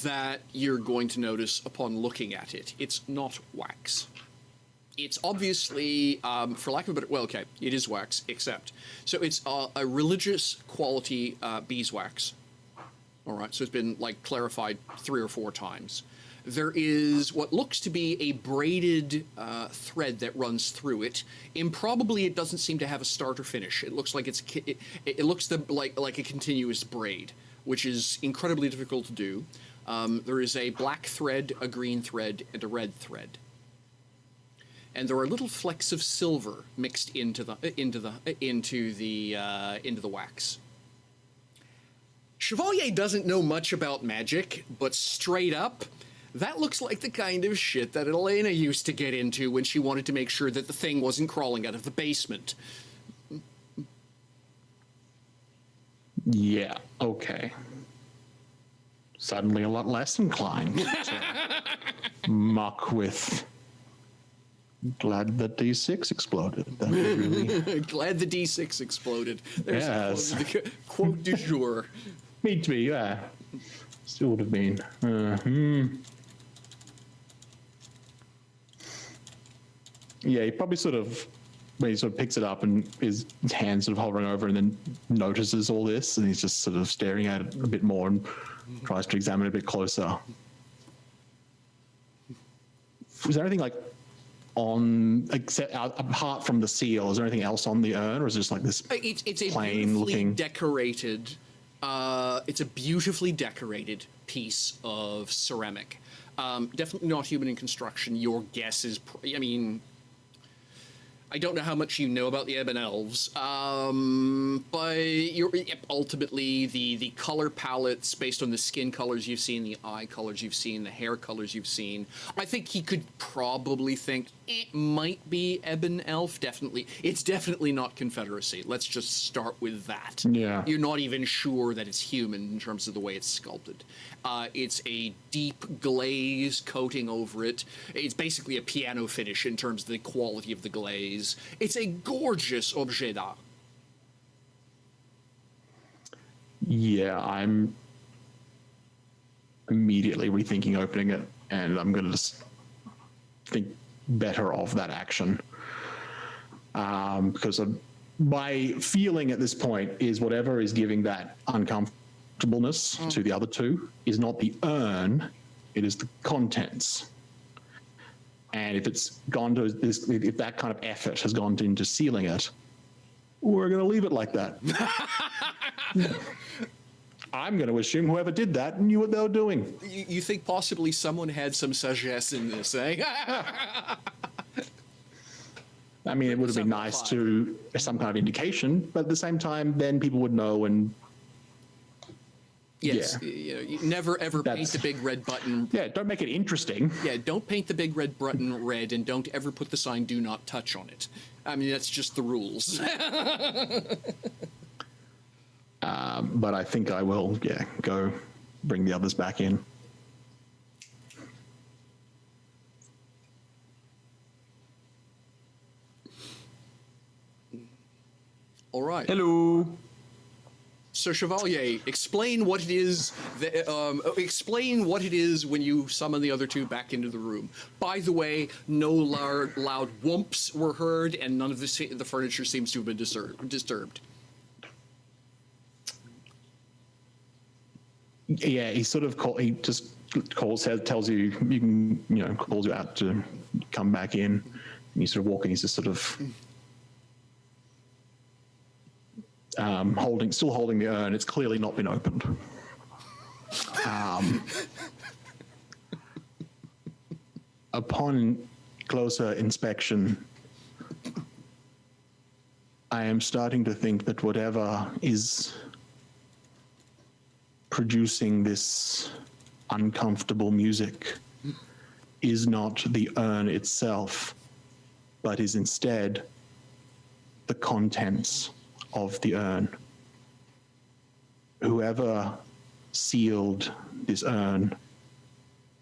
that you're going to notice upon looking at it. It's not wax. It's obviously, for lack of a better, well, okay, it is wax, except. So it's a religious quality beeswax. All right, so it's been like clarified 3 or 4 times. There is what looks to be a braided thread that runs through it. Improbably, it doesn't seem to have a start or finish. It looks like it looks like a continuous braid, which is incredibly difficult to do. There is a black thread, a green thread, and a red thread. And there are little flecks of silver mixed into the wax. Chevalier doesn't know much about magic, but straight up, that looks like the kind of shit that Elena used to get into when she wanted to make sure that the thing wasn't crawling out of the basement. Yeah, okay. Suddenly a lot less inclined to muck with. Glad the D6 exploded. That would really... Glad the D6 exploded. There's Yes. the quote du jour. Me too, yeah. Still would have been. Yeah, he probably sort of when he sort of picks it up and his hand sort of hovering over and then notices all this, and he's just sort of staring at it a bit more and tries to examine it a bit closer. Is there anything like on, except apart from the seal, is there anything else on the urn, or is it just like this It's a plain beautifully looking? decorated. It's a beautifully decorated piece of ceramic. Definitely not human in construction. Your guess is, I mean, I don't know how much you know about the Ebon Elves, but ultimately the color palettes based on the skin colors you've seen, the eye colors you've seen, the hair colors you've seen, I think he could probably think it might be Ebon Elf. Definitely, it's definitely not Confederacy. Let's just start with that. Yeah. You're not even sure that it's human in terms of the way it's sculpted. It's a deep glaze coating over it. It's basically a piano finish in terms of the quality of the glaze. It's a gorgeous objet d'art. Yeah, I'm immediately rethinking opening it, and I'm going to just think better of that action. Because my feeling at this point is whatever is giving that uncomfortableness to the other two is not the urn, it is the contents. And if it's gone to this, if that kind of effort has gone into sealing it, we're going to leave it like that. I'm going to assume whoever did that knew what they were doing. You think possibly someone had some sagesse in this, eh? I mean, it would have been nice to some kind of indication, but at the same time, then people would know. And Yes, yeah. you never ever paint the big red button. Yeah, don't make it interesting. Yeah, don't paint the big red button red, and don't ever put the sign "Do not touch" on it. I mean, that's just the rules. But I think I will, go bring the others back in. All right. Hello. So Chevalier, explain what it is. Explain what it is when you summon the other two back into the room. By the way, no loud whomps were heard, and none of the furniture seems to have been disturbed. Yeah, he sort of tells you, calls you out to come back in. And you sort of walk in, he's just sort of still holding the urn. It's clearly not been opened. Upon closer inspection, I am starting to think that whatever is producing this uncomfortable music is not the urn itself, but is instead the contents of the urn. Whoever sealed this urn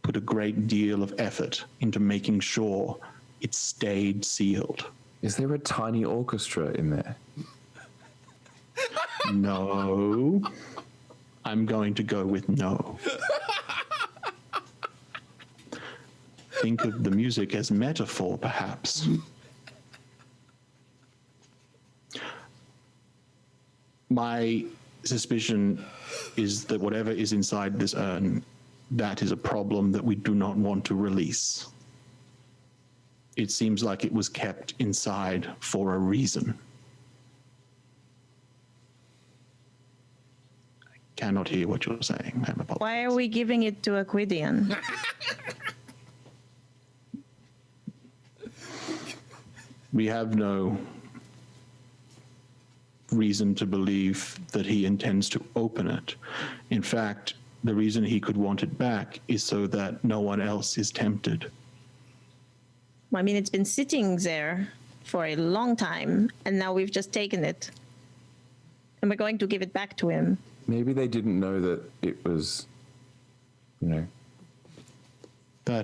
put a great deal of effort into making sure it stayed sealed. Is there a tiny orchestra in there? No. I'm going to go with no. Think of the music as metaphor, perhaps. My suspicion is that whatever is inside this urn, that is a problem that we do not want to release. It seems like it was kept inside for a reason. Cannot hear what you're saying. Why are we giving it to a Quidian? We have no reason to believe that he intends to open it. In fact, the reason he could want it back is so that no one else is tempted. I mean, it's been sitting there for a long time, and now we've just taken it. And we're going to give it back to him. Maybe they didn't know that it was, That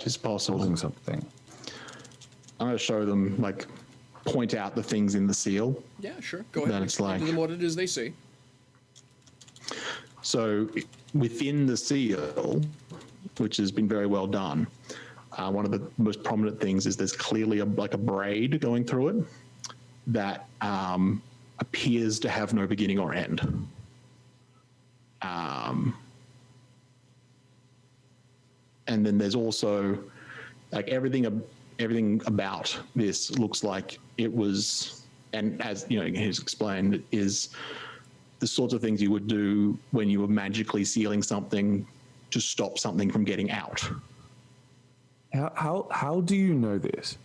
is possible. holding something. I'm going to show them, point out the things in the seal. Yeah, sure. Go ahead. Then it's Explain to like- them what it is they see. So within the seal, which has been very well done, one of the most prominent things is there's clearly a braid going through it that appears to have no beginning or end. And then there's also like everything about this looks like it was, and as you know, he's explained, is the sorts of things you would do when you were magically sealing something to stop something from getting out. How do you know this?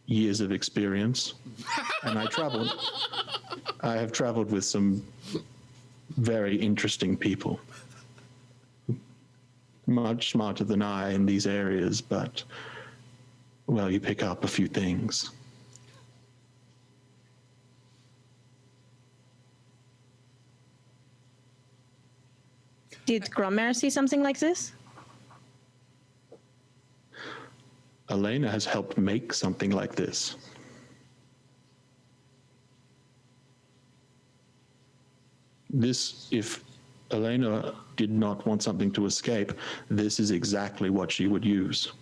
Years of experience, and I have traveled with some very interesting people, much smarter than I in these areas, but well, you pick up a few things. Did Grommer see something like this? Elena has helped make something like this. This, if Elena did not want something to escape, this is exactly what she would use.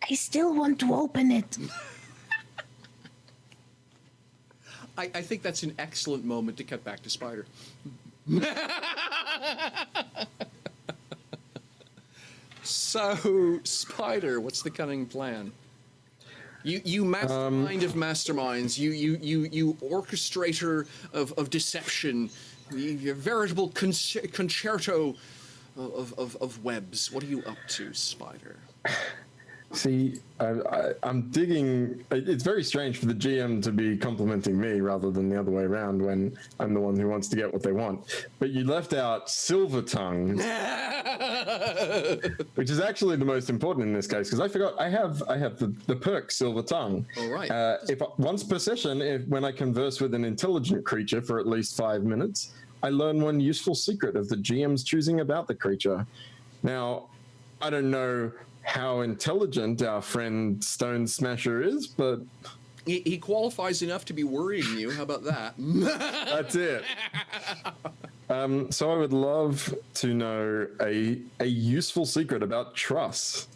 I still want to open it. I think that's an excellent moment to cut back to Spider. So, Spider, what's the cunning plan? You mastermind of masterminds. You orchestrator of deception. You're veritable concerto of webs. What are you up to, Spider? See, I'm digging. It's very strange for the GM to be complimenting me rather than the other way around when I'm the one who wants to get what they want. But you left out Silver Tongue, which is actually the most important in this case, because I forgot I have the perk Silver Tongue. All right. If once per session, when I converse with an intelligent creature for at least 5 minutes, I learn one useful secret of the GM's choosing about the creature. Now, I don't know how intelligent our friend Stone Smasher is, but he qualifies enough to be worrying you. How about that? that's it. So I would love to know a useful secret about Truss.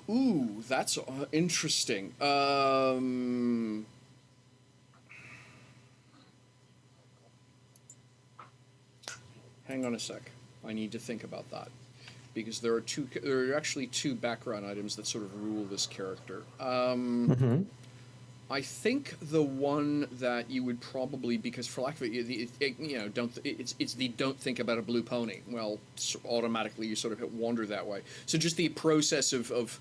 Ooh, that's interesting. Hang on a sec. I need to think about that, because there are actually two background items that sort of rule this character. I think the one that you would probably, because for lack of it's the don't think about a blue pony. Well, automatically you sort of wander that way. So just the process of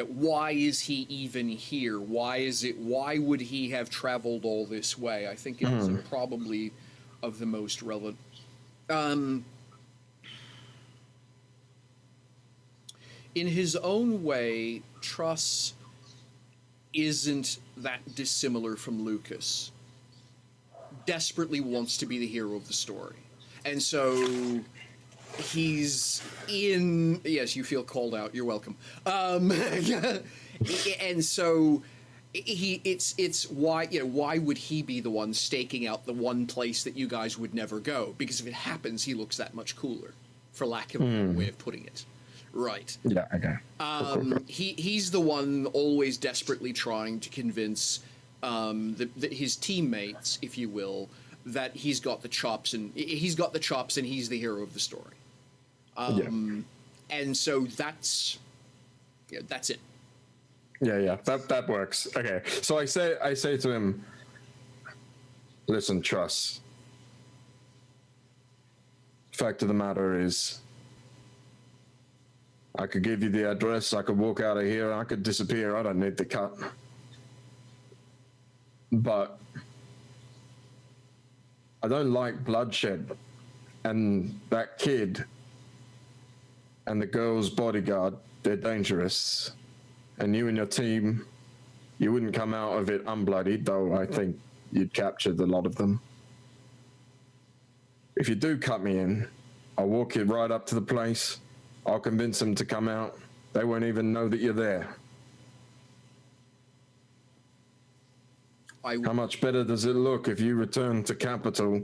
why is he even here? Why would he have traveled all this way? I think it's probably of the most relevant. In his own way, Truss isn't that dissimilar from Lucas. Desperately wants to be the hero of the story. And so he's in... Yes, you feel called out. You're welcome. And so it's why would he be the one staking out the one place that you guys would never go? Because if it happens, he looks that much cooler, for lack of a better way of putting it. Right. Yeah, okay. He's the one always desperately trying to convince his teammates, if you will, that he's got the chops and he's the hero of the story. And so that's it. Yeah, that works. Okay, so I say to him, listen, Truss. Fact of the matter is, I could give you the address, I could walk out of here, I could disappear, I don't need the cut. But I don't like bloodshed. And that kid and the girl's bodyguard, they're dangerous. And you and your team, you wouldn't come out of it unbloodied, though I think you'd captured a lot of them. If you do cut me in, I'll walk you right up to the place. I'll convince them to come out. They won't even know that you're there. How much better does it look if you return to capital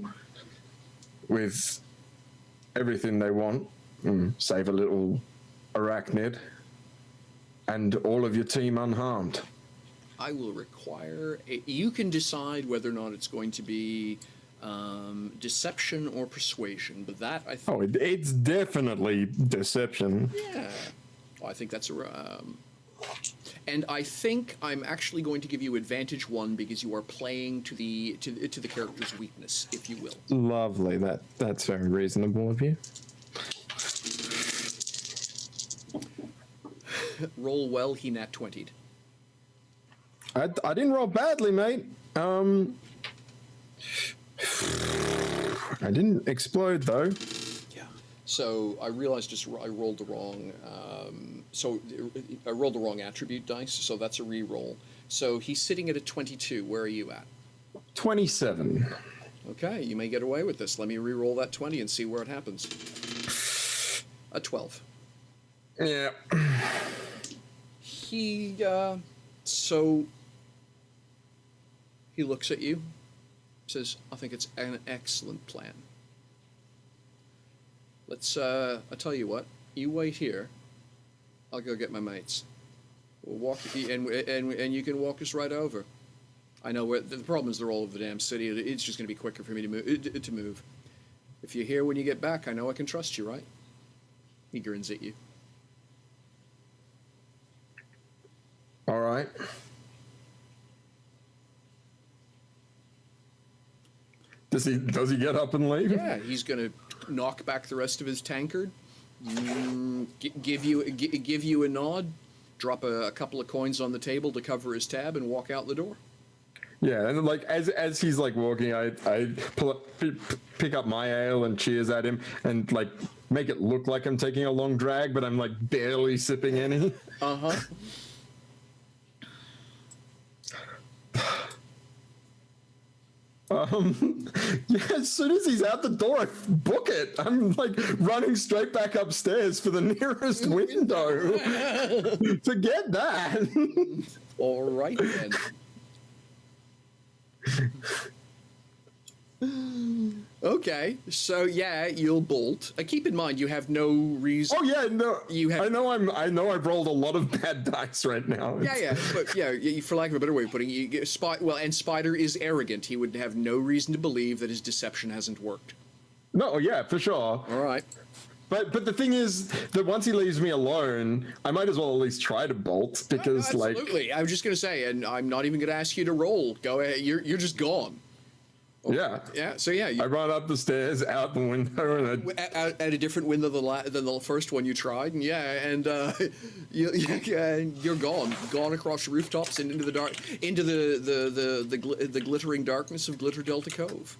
with everything they want, save a little arachnid, and all of your team unharmed? I will require you can decide whether or not it's going to be deception or persuasion, but that I think. Oh, it's definitely deception. Yeah, well, I think that's a. And I think I'm actually going to give you advantage 1 because you are playing to the character's weakness, if you will. Lovely. That's very reasonable of you. Roll well. He nat 20'd. I didn't roll badly, mate. I didn't explode though. Yeah. So I realized I rolled the wrong. So I rolled the wrong attribute dice. So that's a re-roll. So he's sitting at a 22. Where are you at? 27. Okay, you may get away with this. Let me re-roll that 20 and see where it happens. A 12. Yeah. So he looks at you, says, I think it's an excellent plan. Let's, I'll tell you what, you wait here. I'll go get my mates. We'll walk, and you can walk us right over. I know where, the problem is they're all over the damn city. It's just going to be quicker for me to move. If you're here when you get back, I know I can trust you, right? He grins at you. All right. Does he get up and leave? Yeah, he's going to knock back the rest of his tankard, give you a nod, drop a couple of coins on the table to cover his tab, and walk out the door. Yeah, and like as he's like walking, I pick up my ale and cheers at him, and like make it look like I'm taking a long drag, but I'm like barely sipping any. Uh-huh. Yeah, as soon as he's out the door, I book it. I'm like running straight back upstairs for the nearest window. Forget that. All right, then. Okay, so yeah, you'll bolt. Keep in mind, you have no reason. Oh yeah, no. I know I've rolled a lot of bad dice right now. Yeah, but yeah, for lack of a better way of putting it, and Spider is arrogant. He would have no reason to believe that his deception hasn't worked. No, yeah, for sure. All right. But the thing is that once he leaves me alone, I might as well at least try to bolt because absolutely. I was just going to say, and I'm not even going to ask you to roll. Go ahead. You're just gone. Okay. Yeah. Yeah. So yeah, I run up the stairs, out the window, and at a different window than the first one you tried, and you're gone across the rooftops and into the dark, into the glittering darkness of Glitter Delta Cove.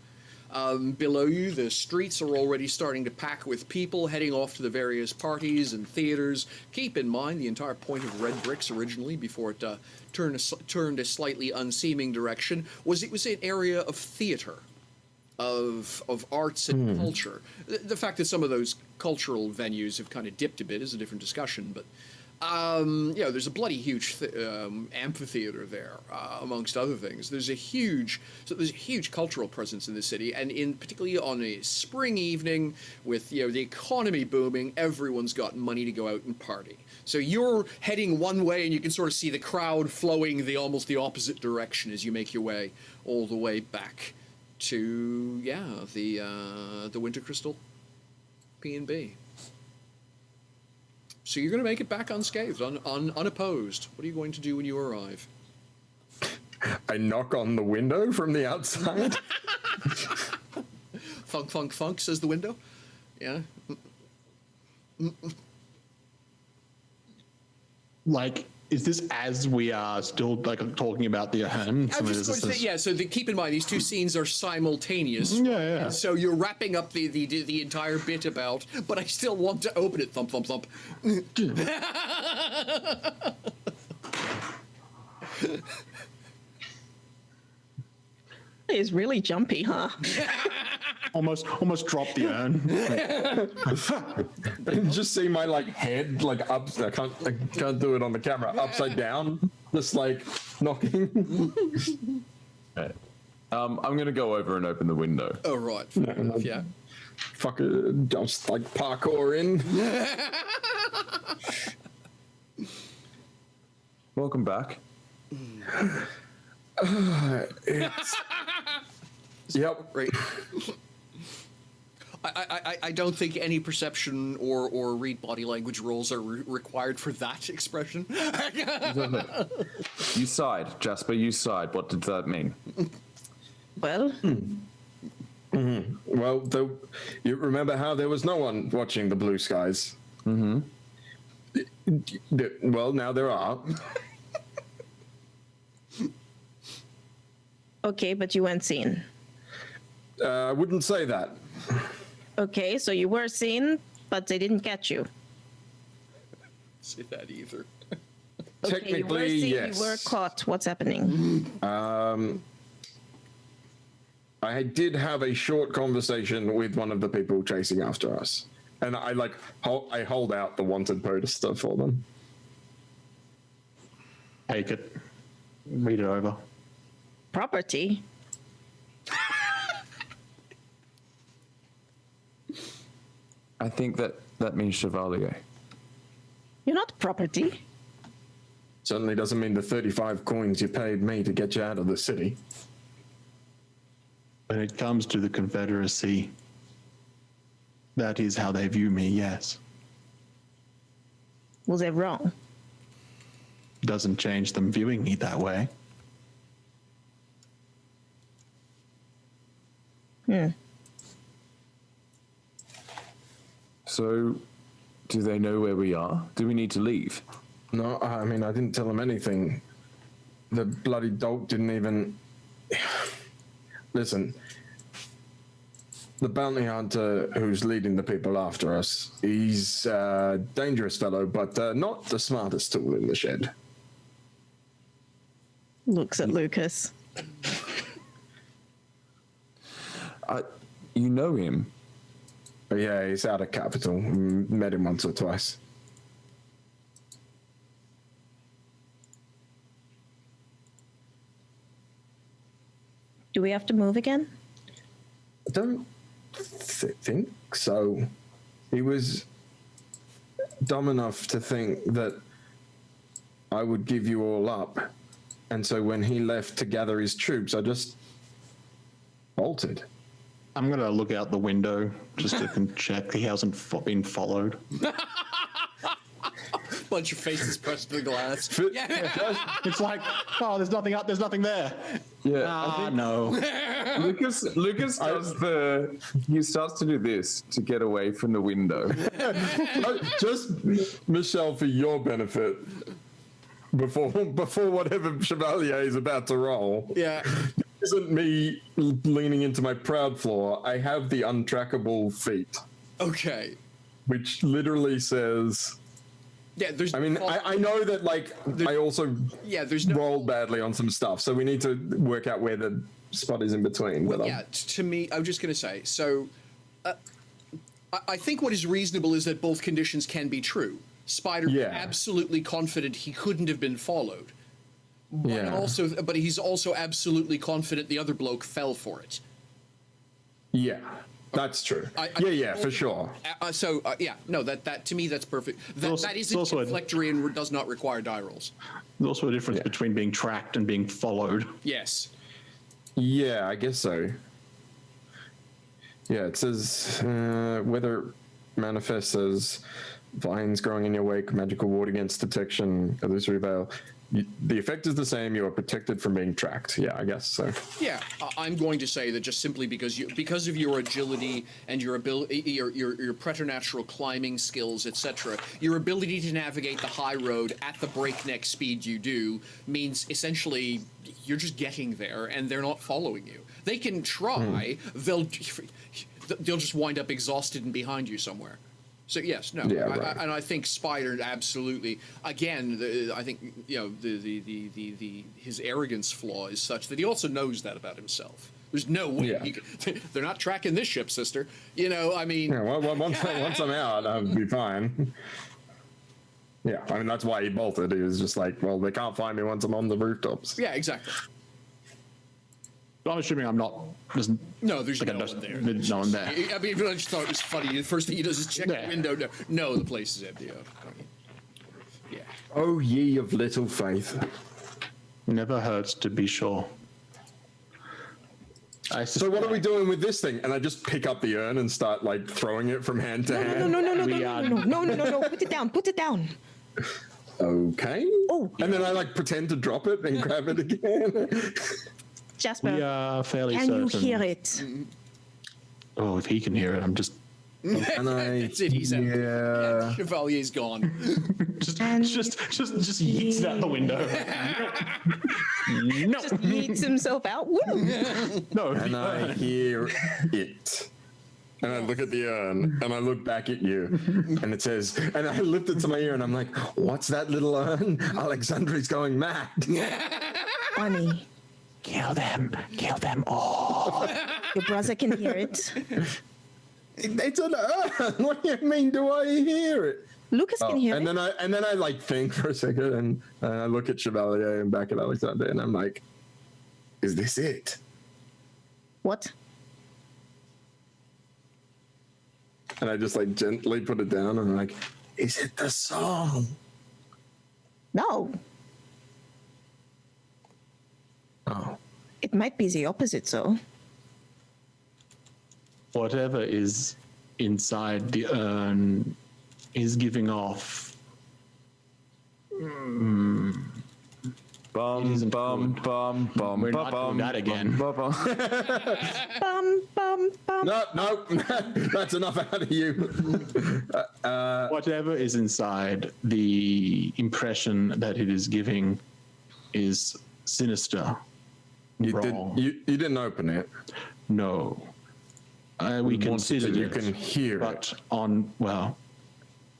Below you, the streets are already starting to pack with people heading off to the various parties and theaters. Keep in mind, the entire point of Red Bricks originally, before it turned a slightly unseeming direction, was it was an area of theater, of arts and culture. The fact that some of those cultural venues have kind of dipped a bit is a different discussion, but there's a bloody huge amphitheater there, amongst other things. There's a huge cultural presence in the city, and particularly on a spring evening with the economy booming, everyone's got money to go out and party. So you're heading one way, and you can sort of see the crowd flowing almost the opposite direction as you make your way all the way back to the Winter Crystal P&B. So you're going to make it back unscathed, unopposed. What are you going to do when you arrive? I knock on the window from the outside. Funk, funk, funk, says the window. Yeah. Like, is this as we are still like talking about the I'm just going to say, so keep in mind these two scenes are simultaneous. Yeah. And so you're wrapping up the entire bit about, but I still want to open it. Thump, thump, thump. It is really jumpy, huh? almost dropped the urn. And just see my like head like up. I can't do it on the camera. Upside down, just like knocking. Okay. I'm gonna go over and open the window. Oh, right. Fair enough, yeah. Fuck it, just like parkour in. Welcome back. Yep. Right. I don't think any perception or read body language rolls are required for that expression. You sighed, Jasper. You sighed. What did that mean? Well, Well, you remember how there was no one watching the blue skies? Mm-hmm. Well, now there are. okay, but you weren't seen. I wouldn't say that. Okay, so you were seen, but they didn't catch you. Say that either. Okay, you were Technically, seen, yes. you were caught. What's happening? I did have a short conversation with one of the people chasing after us, and I hold out the wanted poster for them. Take it. Read it over. Property. I think that means Chevalier. You're not property. Certainly doesn't mean the 35 coins you paid me to get you out of the city. When it comes to the Confederacy, that is how they view me, yes. Was they wrong? Doesn't change them viewing me that way. So, do they know where we are? Do we need to leave? No, I mean, I didn't tell them anything. The bloody dolt didn't even... Listen, the bounty hunter who's leading the people after us, he's a dangerous fellow, but not the smartest tool in the shed. Looks at Lucas. You know him. But yeah, he's out of capital. Met him once or twice. Do we have to move again? I don't think so. He was dumb enough to think that I would give you all up. And so when he left to gather his troops, I just bolted. I'm going to look out the window just to check he hasn't been followed. Bunch of faces pressed to the glass. It's like, oh, there's nothing up, there's nothing there. Yeah, No. Lucas does he starts to do this to get away from the window. Just, Michelle, for your benefit, before whatever Chevalier is about to roll. Yeah. Isn't me leaning into my proud flaw. I have the untrackable feat, Okay. which literally says... Yeah, there's... I mean, I know that, like, I also there's no... rolled badly on some stuff, so we need to work out where the spot is in between. Well, yeah, to me, I'm just going to say, so I think what is reasonable is that both conditions can be true. Spider absolutely confident he couldn't have been followed. But he's also absolutely confident the other bloke fell for it. Yeah, that's true. For sure. That to me, that's perfect. That isn't reflectory and does not require die rolls. There's also a difference between being tracked and being followed. Yes. Yeah, I guess so. Yeah, it says whether it manifests as vines growing in your wake, magical ward against detection, illusory veil. The effect is the same. You are protected from being tracked. Yeah, I guess so. Yeah, I'm going to say that just simply because of your agility and your ability, your preternatural climbing skills, etc., your ability to navigate the high road at the breakneck speed you do means essentially you're just getting there, and they're not following you. They can try. They'll just wind up exhausted and behind you somewhere. So yes, no, and I think Spider absolutely. Again, I think his arrogance flaw is such that he also knows that about himself. There's no way. Yeah. They're not tracking this ship, sister. You know, I mean. Yeah, well, once I'm out, I'll be fine. Yeah, I mean, that's why he bolted. He was just like, well, they can't find me once I'm on the rooftops. Yeah, exactly. But I'm assuming I'm not. No, there's like no one there. There's no one there. I mean, I just thought it was funny. The first thing he does is check Yeah. the window. No, the place is empty. Yeah. Oh, ye of little faith. Never hurts to be sure. So what are we doing with this thing? And I just pick up the urn and start like throwing it from hand to hand. No. Put it down. Put it down. Okay. Oh. And then I like pretend to drop it and grab it again. Jasper, We are fairly can certain. you hear it? Oh, if he can hear it, I'm just And I, That's it. He's out. yeah. Chevalier's gone. just And yeets it out the window. No, Just yeets himself out. Woo! no. And I hear it. And I look at the urn and I look back at you and it says, and I lift it to my ear and I'm like, what's that little urn? Alexandri's going mad. Funny. Kill them all. Your brother can hear it. It's an urn. What do you mean? Do I hear it? Lucas can hear and it. then I like think for a second and I look at Chevalier and back at Alexander and I'm like, is this it? What? And I just like gently put it down and I'm like, is it the song? No. Oh. It might be the opposite, though. Whatever is inside the urn is giving off. Bum, isn't bum, good. bum, bum, We're bum, not bum, doing that again. bum, bum, bum. Bum. No, that's enough out of you. Whatever is inside, the impression that it is giving is sinister. Wrong. You didn't open it. No. We considered You it. can hear but it.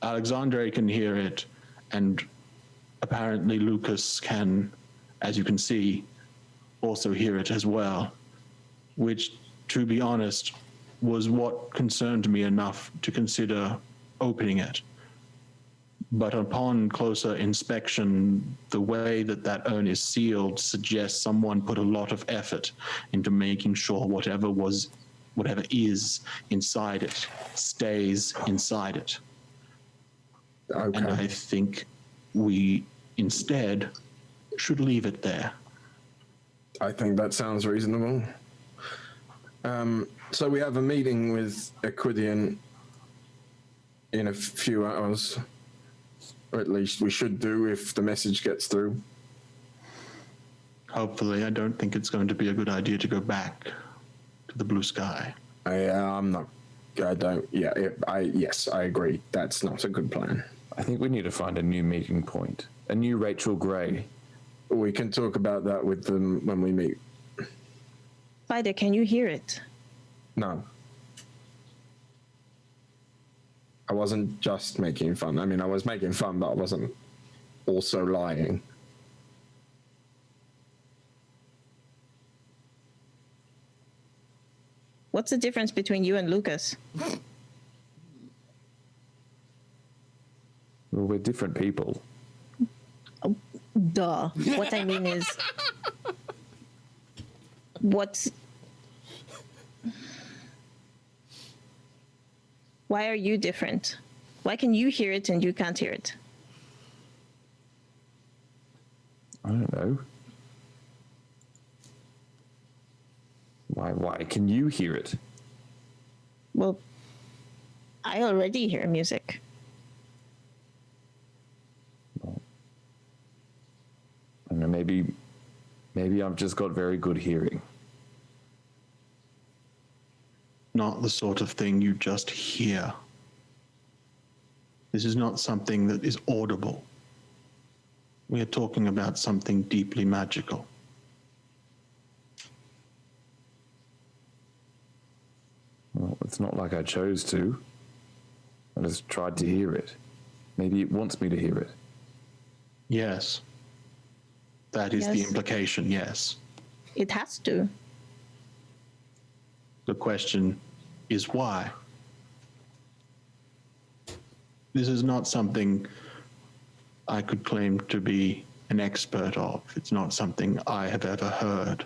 Alexandre can hear it, and apparently Lucas can, as you can see, also hear it as well, which, to be honest, was what concerned me enough to consider opening it. But upon closer inspection, the way that urn is sealed suggests someone put a lot of effort into making sure whatever is inside it stays inside it. Okay. And I think we instead should leave it there. I think that sounds reasonable. So we have a meeting with Equidian in a few hours, or at least we should do if the message gets through. Hopefully, I don't think it's going to be a good idea to go back to the blue sky. Yes, I agree. That's not a good plan. I think we need to find a new meeting point. A new Rachel Gray. We can talk about that with them when we meet. Spider, can you hear it? No. I wasn't just making fun. I mean, I was making fun, but I wasn't also lying. What's the difference between you and Lucas? Well, we're different people. Duh. What I mean is, why are you different? Why can you hear it and you can't hear it? I don't know. Why can you hear it? Well, I already hear music. I don't know, maybe I've just got very good hearing. Not the sort of thing you just hear. This is not something that is audible. We are talking about something deeply magical. Well, it's not like I chose to. I just tried to hear it. Maybe it wants me to hear it. Yes. That is the Yes. implication, yes. It has to. The question is why? This is not something I could claim to be an expert of. It's not something I have ever heard.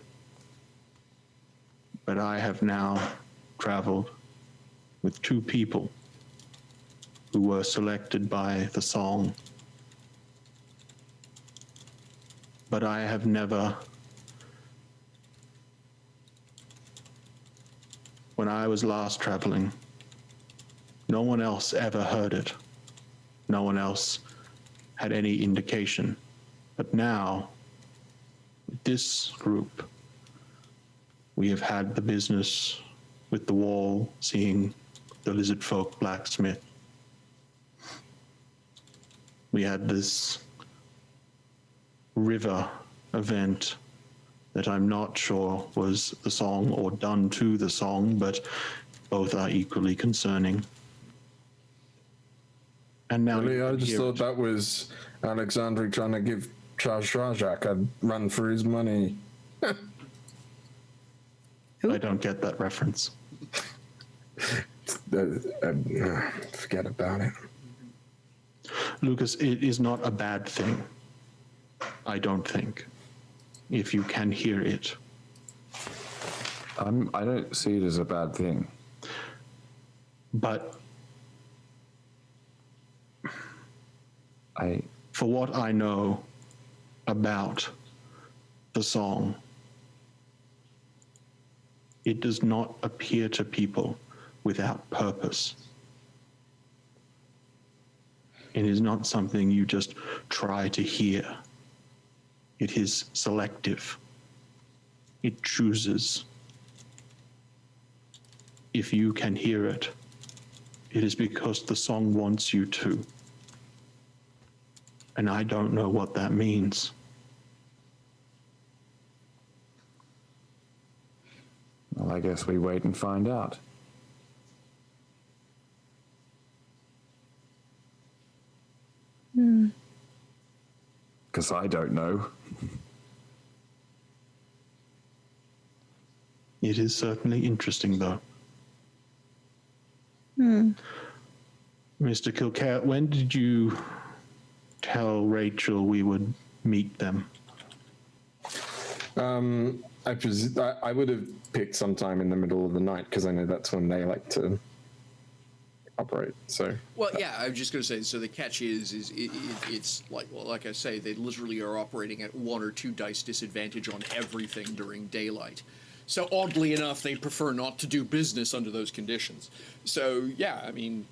But I have now traveled with two people who were selected by the song. But I have never, when I was last traveling, no one else ever heard it. No one else had any indication. But now, this group, we have had the business with the wall, seeing the lizard folk blacksmith. We had this river event that I'm not sure was the song or done to the song, but both are equally concerning. And now Really, you I can just hear thought it. that was Alexandri trying to give Charles Rajak a run for his money. I don't get that reference. Forget about it. Lucas, it is not a bad thing, I don't think, if you can hear it. I don't see it as a bad thing. But I for what I know about the song, it does not appear to people without purpose. It is not something you just try to hear. It is selective. It chooses. If you can hear it, it is because the song wants you to. And I don't know what that means. Well, I guess we wait and find out. Because I don't know. It is certainly interesting, though. Mr. Kilcare, when did you tell Rachel we would meet them? I would have picked sometime in the middle of the night because I know that's when they like to operate. So Well, yeah, I was just going to say. So the catch it's like, well, like I say, they literally are operating at 1 or 2 dice disadvantage on everything during daylight. So oddly enough, they prefer not to do business under those conditions. So yeah, I mean,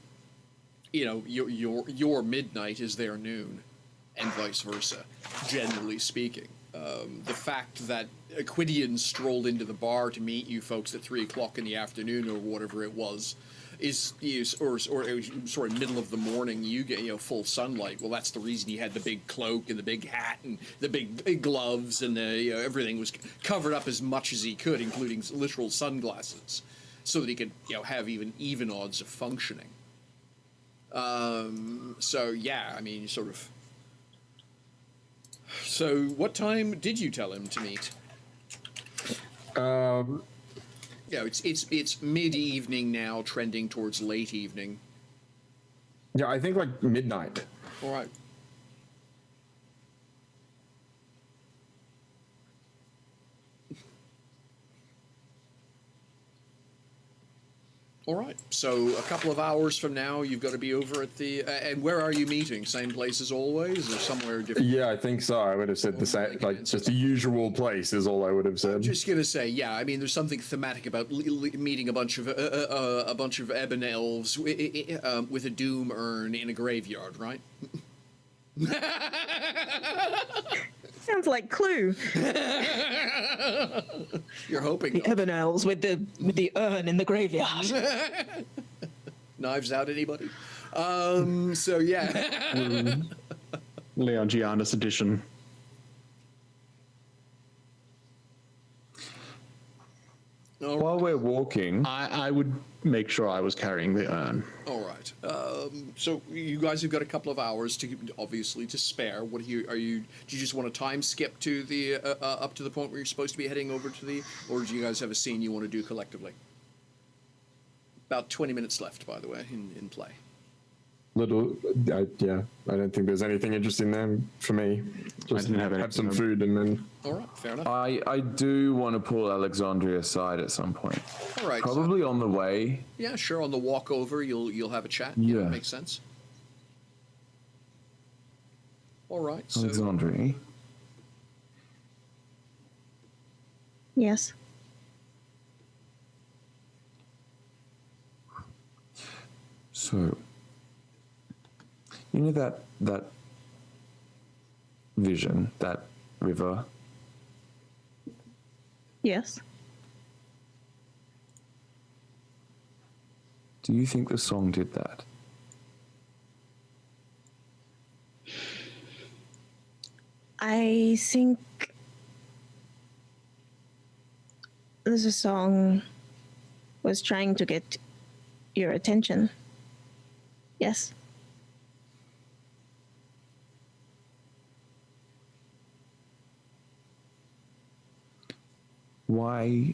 you know, your midnight is their noon, and vice versa. Generally speaking, the fact that Aquidians strolled into the bar to meet you folks at 3 o'clock in the afternoon or whatever it was. Or sort of middle of the morning, you get full sunlight. Well, that's the reason he had the big cloak and the big hat and the big gloves and the everything was covered up as much as he could, including literal sunglasses, so that he could have even odds of functioning. So yeah, I mean, sort of. So what time did you tell him to meet? Yeah, it's mid-evening now, trending towards late evening. yeah, I think like midnight. All right. All right. So a couple of hours from now, you've got to be over at the. And where are you meeting? Same place as always, or somewhere different? Yeah, I think so. I would have said the same, like just the usual place is all I would have said. Just gonna say, yeah. I mean, there's something thematic about meeting a bunch of ebon elves with a doom urn in a graveyard, right? Sounds like Clue. You're hoping. The Ebon Elves with the urn in the graveyard. Knives Out, anybody? So yeah. Lanogiianes edition. While we're walking, I would make sure I was carrying the urn. All right. So you guys have got a couple of hours to obviously to spare. What do you just want to time skip to the up to the point where you're supposed to be heading over to the, or do you guys have a scene you want to do collectively? About 20 minutes left, by the way, in play. I don't think there's anything interesting there for me. Just didn't have have some anything. food and then. All right, fair enough. I do want to pull Alexandria aside at some point. All right. Probably on the way. Yeah, sure. On the walk over, you'll have a chat. Yeah. Makes sense. All right. So Alexandria. Yes. So, you know that vision, that river? Yes. Do you think the song did that? I think the song was trying to get your attention. Yes. Why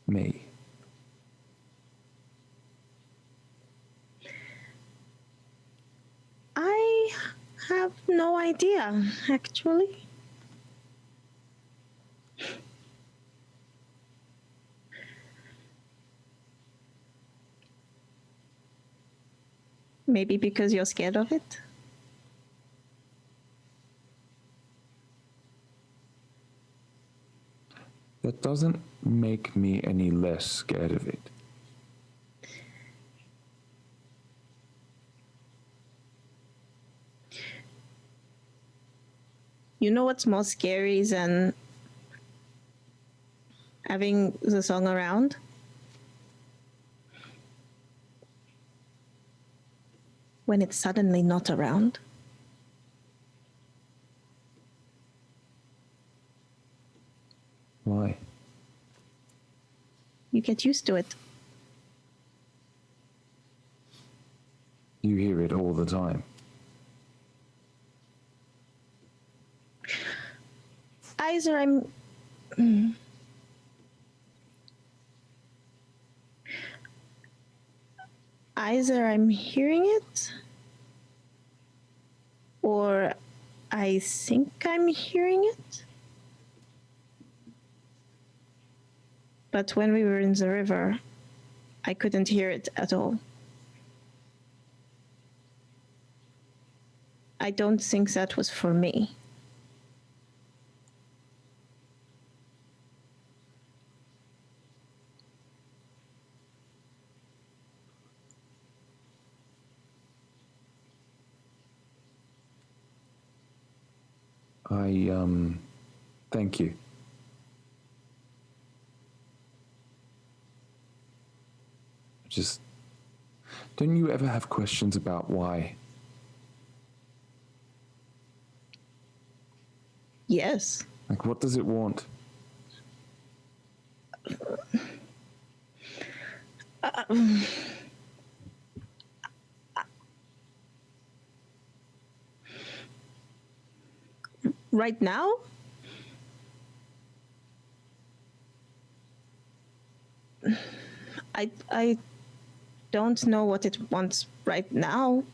me? I have no idea, actually. Maybe because you're scared of it? That doesn't make me any less scared of it. You know what's more scary than having the song around? When it's suddenly not around. Why? You get used to it. You hear it all the time. Either I'm either I'm hearing it or I think I'm hearing it. But when we were in the river, I couldn't hear it at all. I don't think that was for me. Thank you. Just, don't you ever have questions about why? Yes. Like, what does it want? Right now? I don't know what it wants right now,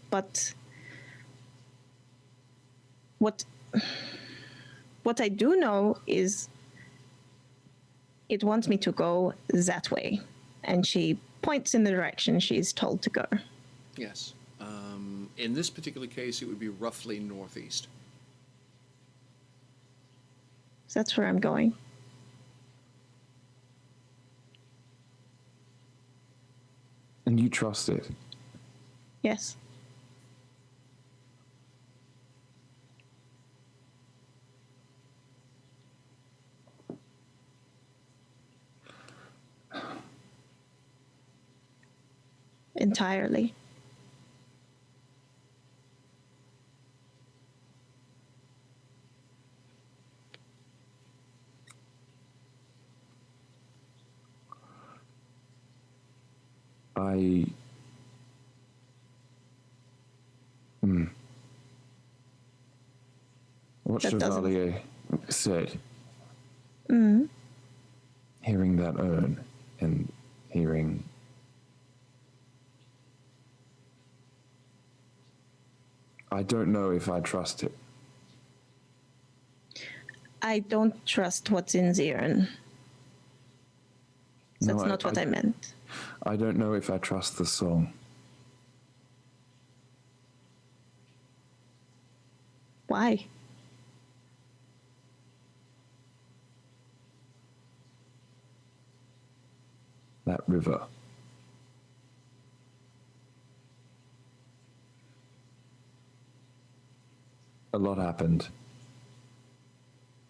but what I do know is it wants me to go that way. And she points in the direction she's told to go. yes. In this particular case, it would be roughly northeast. That's where I'm going. And you trust it? Yes. Entirely. What That doesn't- Chevalier said. Hearing that urn and hearing I don't know if I trust it. I don't trust what's in Zirin. No, That's not what I meant. I don't know if I trust the song. Why? That river. A lot happened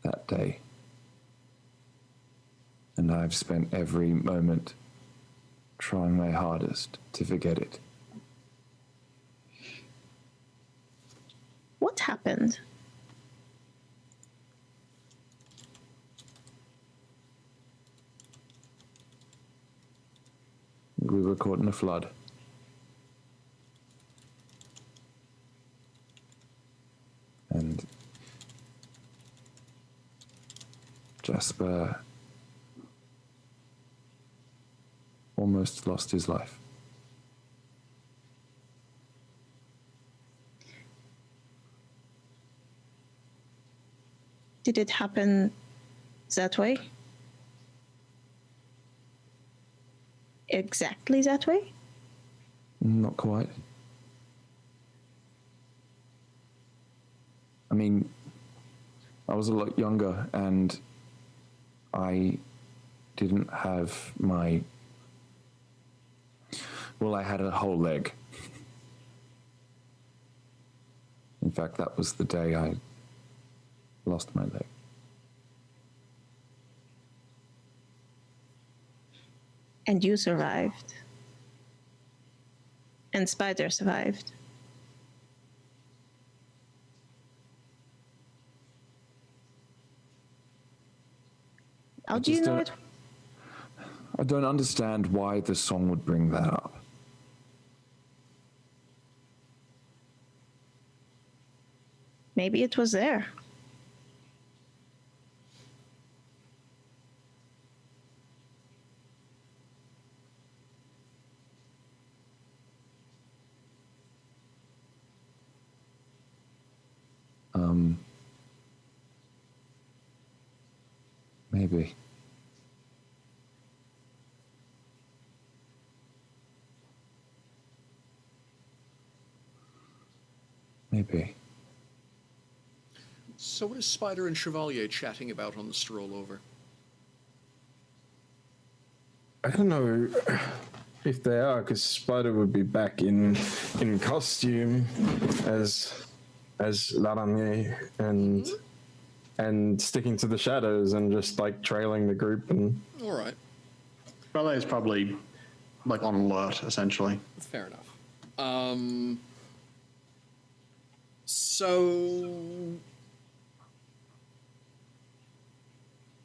that day. And I've spent every moment trying my hardest to forget it. What happened? We were caught in a flood. And Jasper almost lost his life. Did it happen that way? Exactly that way? Not quite. I mean, I was a lot younger and I didn't have my... Well, I had a whole leg. In fact, that was the day I lost my leg. And you survived. And Spider survived. How do you know it? I don't understand why the song would bring that up. Maybe it was there. Maybe. Maybe. So what is Spider and Chevalier chatting about on the stroll over? I don't know if they are, because Spider would be back in costume as Lanogiianes and sticking to the shadows and just like trailing the group. And All right. Ballet is probably like on alert, essentially. Fair enough. So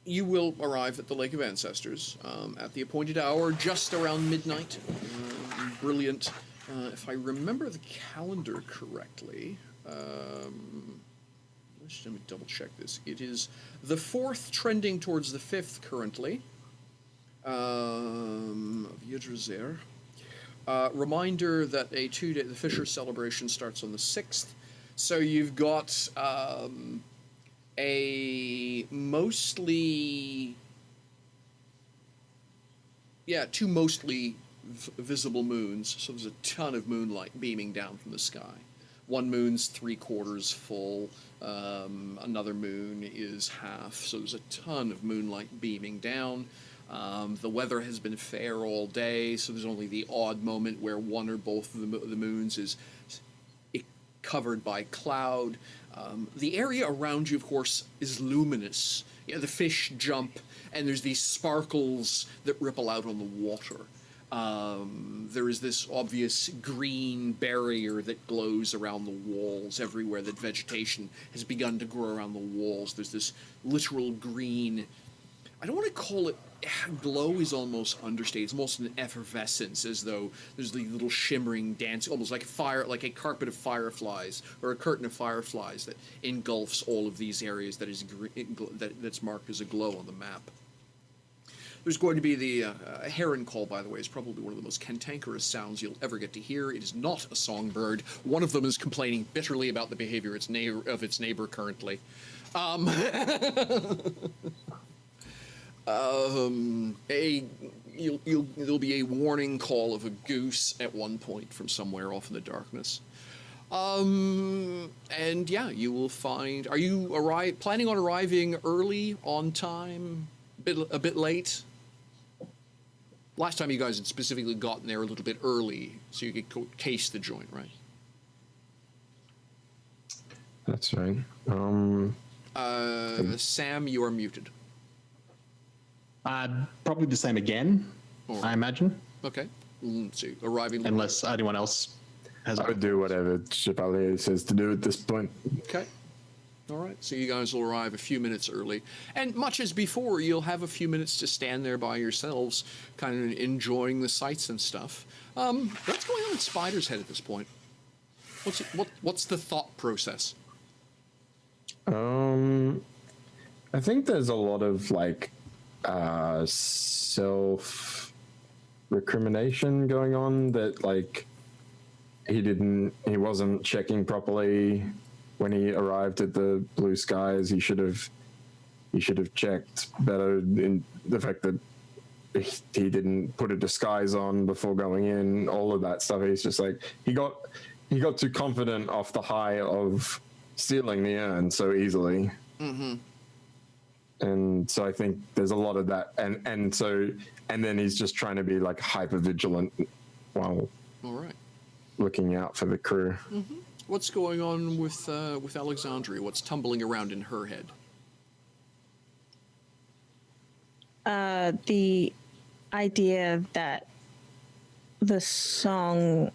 you will arrive at the Lake of Ancestors at the appointed hour, just around midnight. Brilliant. If I remember the calendar correctly, let me double check this. It is the 4th, trending towards the 5th currently. Of Yggdrasil. Reminder that the Fisher celebration starts on the 6th. So you've got a mostly, two mostly visible moons. So there's a ton of moonlight beaming down from the sky. One moon's 3/4 full. Another moon is half. So there's a ton of moonlight beaming down. The weather has been fair all day, so there's only the odd moment where one or both of the moons is covered by cloud. The area around you, of course, is luminous. The fish jump, and there's these sparkles that ripple out on the water. There is this obvious green barrier that glows around the walls everywhere that vegetation has begun to grow around the walls. There's this literal green, I don't want to call it glow, is almost understated. It's almost an effervescence, as though there's the little shimmering dance, almost like fire, like a carpet of fireflies or a curtain of fireflies that engulfs all of these areas that is that's marked as a glow on the map. There's going to be the heron call, by the way, is probably one of the most cantankerous sounds you'll ever get to hear. It is not a songbird. One of them is complaining bitterly about the behavior of its neighbor currently. There'll be a warning call of a goose at one point from somewhere off in the darkness. And yeah, you will find. Are you planning on arriving early, on time, a bit late? Last time you guys had specifically gotten there a little bit early, so you could case the joint, right? That's right. Sam, you are muted. Probably the same again, I imagine. Okay. So arriving. Unless anyone else has. I would do whatever Chevalier says to do at this point. Okay. All right. So you guys will arrive a few minutes early. And much as before, you'll have a few minutes to stand there by yourselves, kind of enjoying the sights and stuff. What's going on in Spider's head at this point? What's the thought process? I think there's a lot of like self recrimination going on, that like he wasn't checking properly when he arrived at the Blue Skies. He should have checked better, in the fact that he didn't put a disguise on before going in, all of that stuff. He's just like, he got too confident off the high of stealing the urn so easily. Mm-hmm. And so I think there's a lot of that, and then he's just trying to be like hyper vigilant while looking out for the crew. Mm-hmm. What's going on with Alexandria? What's tumbling around in her head? The idea that the song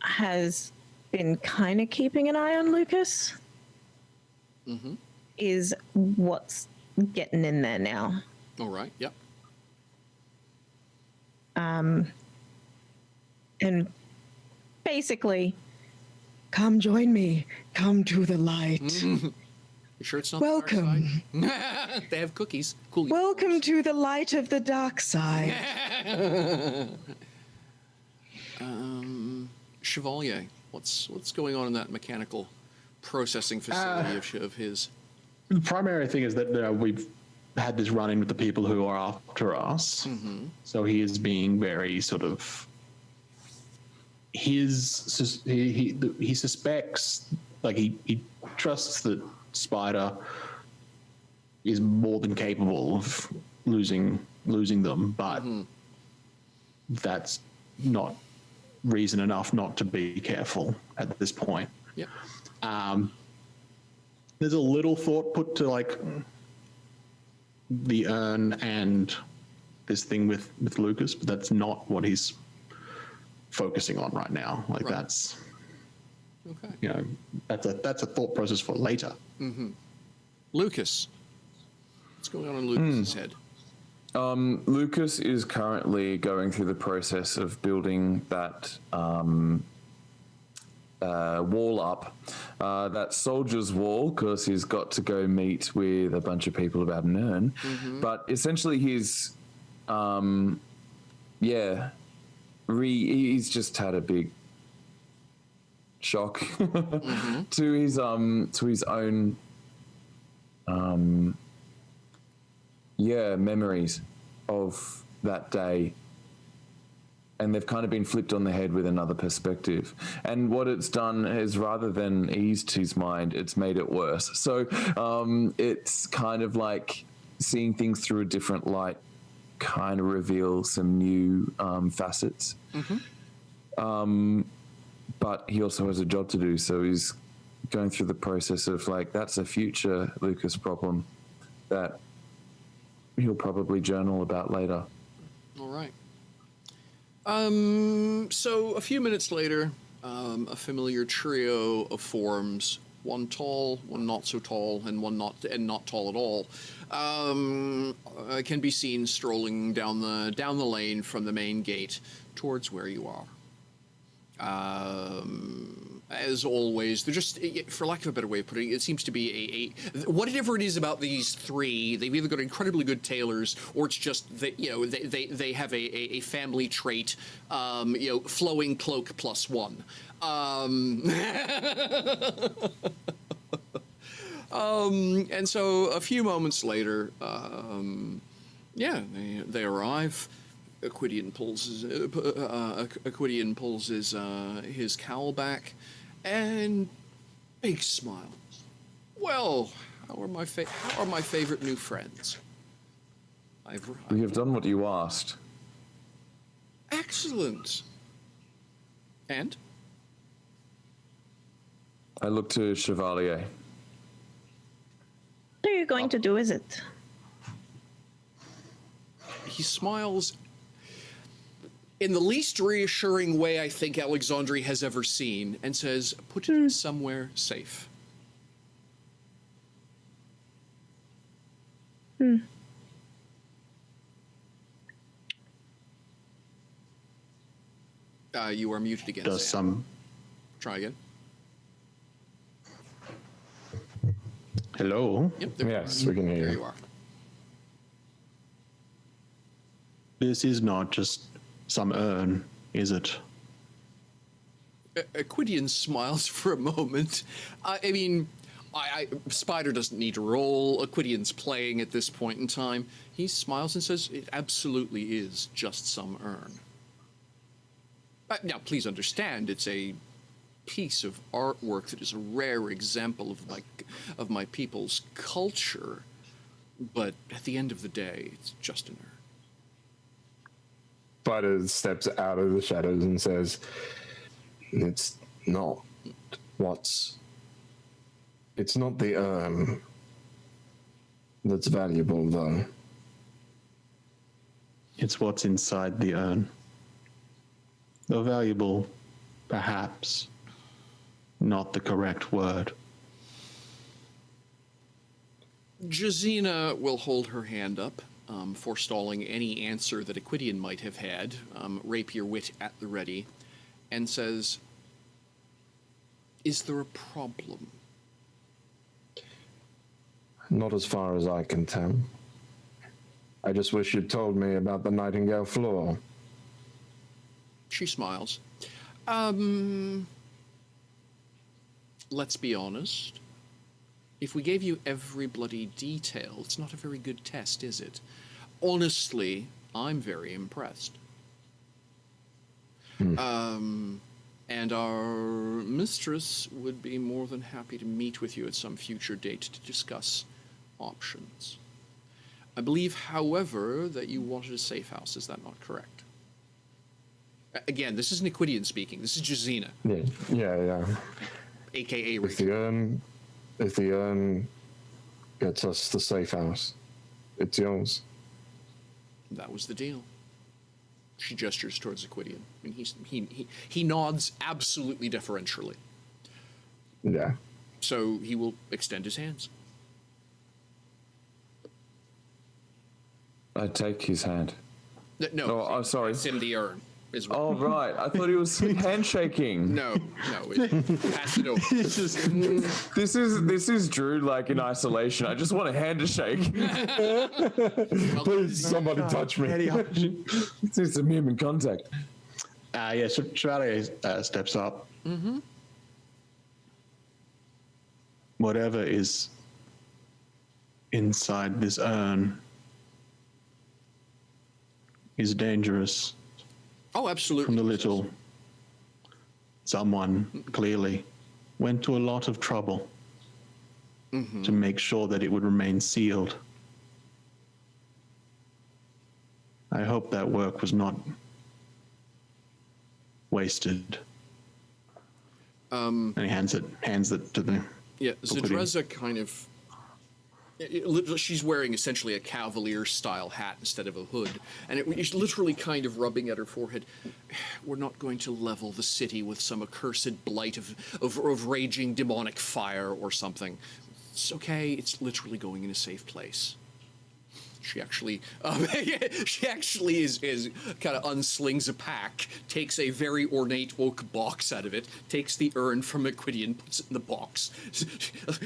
has been kind of keeping an eye on Lucas is what's getting in there now. All right. Yep. And basically, come join me. Come to the light. You sure it's not Welcome. the dark side? They have cookies. Cool. Welcome to the light of the dark side. Chevalier, what's going on in that mechanical processing facility of his? The primary thing is that we've had this run-in with the people who are after us. Mm-hmm. So he is being very sort of. He suspects, like he trusts that Spider is more than capable of losing them, but that's not reason enough not to be careful at this point. Yeah. There's a little thought put to like the urn and this thing with Lucas, but that's not what he's focusing on right now. Like that's okay. You know, that's a thought process for later. Mm-hmm. Lucas, what's going on in Lucas's head? Lucas is currently going through the process of building that wall up, that soldier's wall, because he's got to go meet with a bunch of people about an urn. Mm-hmm. But essentially, he's he's just had a big shock to his own memories of that day, and they've kind of been flipped on the head with another perspective. And what it's done is, rather than eased his mind, it's made it worse. So it's kind of like seeing things through a different light kind of reveals some new facets. But he also has a job to do, so he's going through the process of like, that's a future Lucas problem that he'll probably journal about later. All right. So a few minutes later, a familiar trio of forms, one tall, one not so tall, and one not tall at all, can be seen strolling down the lane from the main gate towards where you are. As always, they're just, for lack of a better way of putting it, it seems to be whatever it is about these three. They've either got incredibly good tailors, or it's just that they have a family trait, flowing cloak +1. And so a few moments later, they arrive. Aquidian pulls his cowl back, and big smile. Well, how are my favorite new friends? We have done what you asked. Excellent. And I look to Chevalier. What are you going to do with it? he smiles in the least reassuring way I think Alexandre has ever seen, and says, "Put it somewhere safe." You are muted again. Does Sam. Try again. Hello? Yep. Yes, we can hear There you. you are. This is not just some urn, is it? Aquidian smiles for a moment. I mean, Spider doesn't need to roll. Aquidian's playing at this point in time. He smiles and says, "It absolutely is just some urn." Now, please understand, it's a piece of artwork that is a rare example of my people's culture. But at the end of the day, it's just an urn. Spider steps out of the shadows and says, It's not the urn that's valuable, though. It's what's inside the urn. Though valuable, perhaps not the correct word. Jazina will hold her hand up, forestalling any answer that Aquidian might have had, rapier wit at the ready, and says, "Is there a problem?" Not as far as I can tell. I just wish you'd told me about the Nightingale floor. She smiles. Let's be honest. If we gave you every bloody detail, it's not a very good test, is it? Honestly, I'm very impressed. And our mistress would be more than happy to meet with you at some future date to discuss options. I believe, however, that you wanted a safe house. Is that not correct? Again, this isn't Aquidian speaking. This is Jazina, Yeah. a.k.a. If Rachel. the urn gets us the safe house, it's yours. That was the deal. She gestures towards Aquidian, and he nods absolutely deferentially. Yeah. So he will extend his hands. I take his hand. No, Oh, sorry. it's him the urn. Is what, Oh, right. I thought he was handshaking. no, pass it over. This is Drew, like, in isolation. I just want a hand to shake. Please, somebody touch me. It's some human contact. So Chevalier steps up. Mm-hmm. Whatever is inside this urn is dangerous. Oh, absolutely. From the little, someone clearly went to a lot of trouble to make sure that it would remain sealed. I hope that work was not wasted. And he hands it to the. Yeah, Zadreza kind of. She's wearing essentially a cavalier-style hat instead of a hood, and it's literally kind of rubbing at her forehead. "We're not going to level the city with some accursed blight of raging demonic fire or something. It's okay. It's literally going in a safe place." She actually, she actually is kind of unslings a pack, takes a very ornate oak box out of it, takes the urn from Equidian, puts it in the box,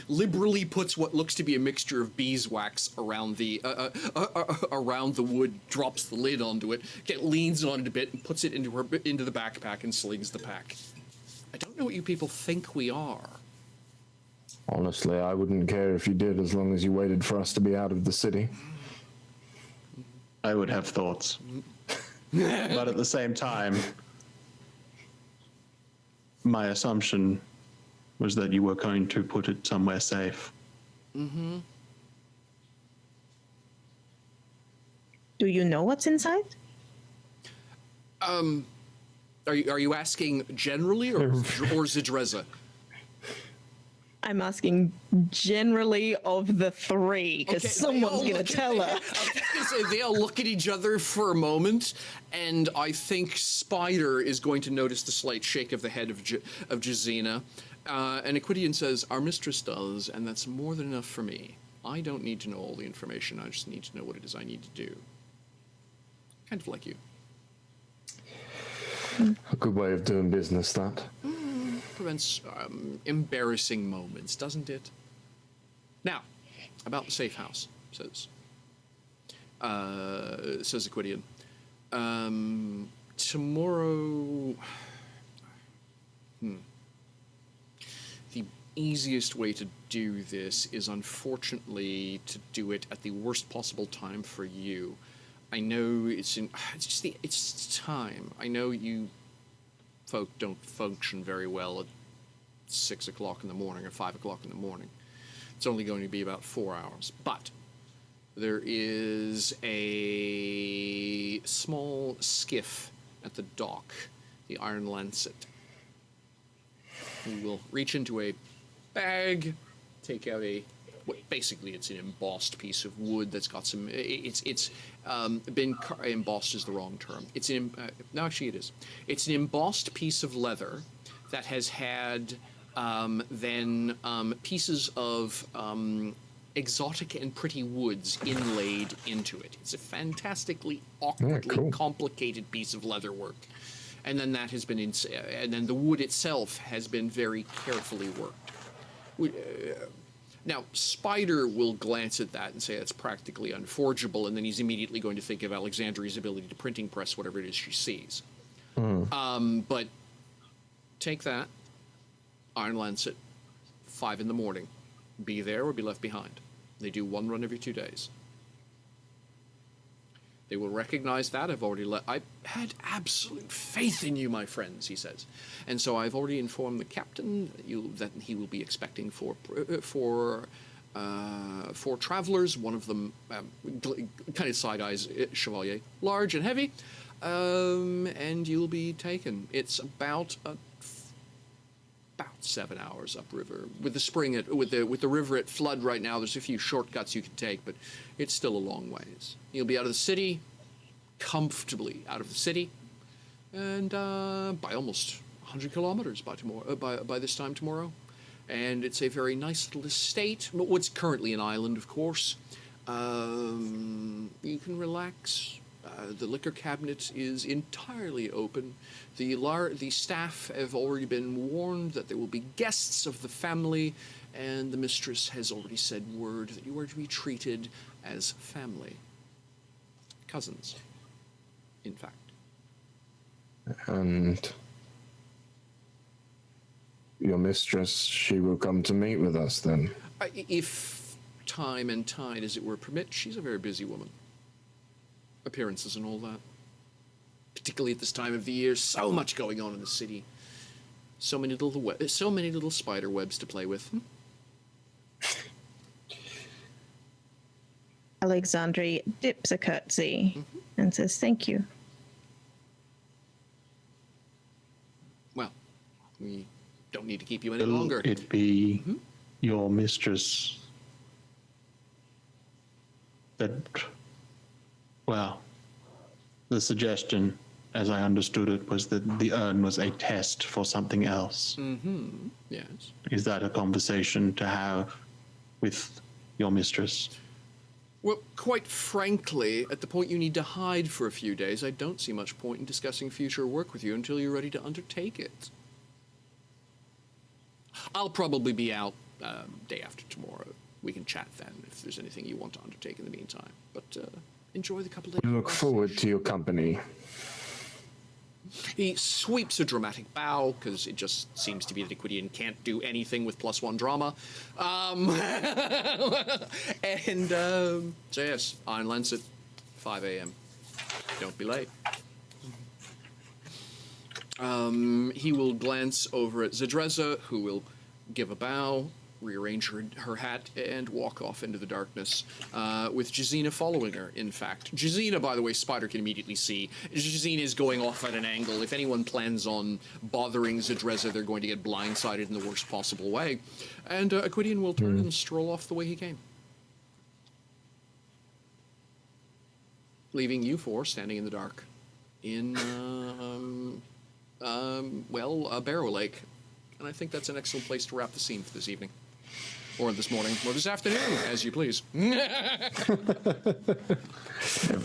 liberally puts what looks to be a mixture of beeswax around the wood, drops the lid onto it, leans on it a bit, and puts it into the backpack and slings the pack. I don't know what you people think we are. Honestly, I wouldn't care if you did, as long as you waited for us to be out of the city. I would have thoughts. But at the same time, my assumption was that you were going to put it somewhere safe. Do you know what's inside? Are you asking generally or Zidreza? I'm asking generally of the three, because someone's going to tell her. They all look at each other for a moment, and I think Spider is going to notice the slight shake of the head of Jazina. And Equidian says, our mistress does, and that's more than enough for me. I don't need to know all the information, I just need to know what it is I need to do. Kind of like you. A good way of doing business, that. Prevents embarrassing moments, doesn't it? Now, about the safe house, says Equidian. Tomorrow, the easiest way to do this is, unfortunately, to do it at the worst possible time for you. I know it's time. I know you folk don't function very well at 6 o'clock in the morning or 5 o'clock in the morning. It's only going to be about 4 hours. But there is a small skiff at the dock, the Iron Lancet. We will reach into a bag, take out basically it's an embossed piece of wood that's got some, embossed is the wrong term. No, actually it is. It's an embossed piece of leather that has had pieces of exotic and pretty woods inlaid into it. It's a fantastically awkwardly complicated piece of leather work. And then that has been, and then the wood itself has been very carefully worked. Now, Spider will glance at that and say it's practically unforgeable, and then he's immediately going to think of Alexandria's ability to printing press whatever it is she sees. But take that, Iron Lancet, 5 in the morning. Be there or be left behind. They do one run every 2 days. They will recognize that. I had absolute faith in you, my friends, he says. And so I've already informed the captain that he will be expecting four travelers. One of them, kind of side-eyes Chevalier, large and heavy, and you'll be taken. It's about 7 hours upriver. With the spring with the river at flood right now, there's a few shortcuts you can take, but it's still a long ways. You'll be out of the city, comfortably out of the city, and by almost 100 kilometers by tomorrow. By this time tomorrow, and it's a very nice little estate. What's currently an island, of course. You can relax. The liquor cabinet is entirely open. The staff have already been warned that there will be guests of the family, and the mistress has already said word that you are to be treated as family. Cousins, in fact. And your mistress, she will come to meet with us then? If time and tide, as it were, permit, she's a very busy woman. Appearances and all that. Particularly at this time of the year, so much going on in the city. So many little spider webs to play with. Alexandri dips a curtsy and says, "Thank you." Well, we don't need to keep you any Will longer. it be your mistress that, well, the suggestion, as I understood it, was that the urn was a test for something else. Yes. Is that a conversation to have with your mistress? Well, quite frankly, at the point you need to hide for a few days, I don't see much point in discussing future work with you until you're ready to undertake it. I'll probably be out day after tomorrow. We can chat then if there's anything you want to undertake in the meantime. But enjoy the couple days. We look forward to your company. He sweeps a dramatic bow, because it just seems to be that Equidian can't do anything with +1 drama. So yes, Iron Lance at 5 a.m. Don't be late. He will glance over at Zedreza, who will give a bow, rearrange her hat, and walk off into the darkness, with Jazina following her, in fact. Jazina, by the way, Spider can immediately see. Jazina is going off at an angle. If anyone plans on bothering Zedreza, they're going to get blindsided in the worst possible way. And Equidian will turn and stroll off the way he came. Leaving you four standing in the dark in, Barrow Lake. And I think that's an excellent place to wrap the scene for this evening. Or this morning, or this afternoon, as you please.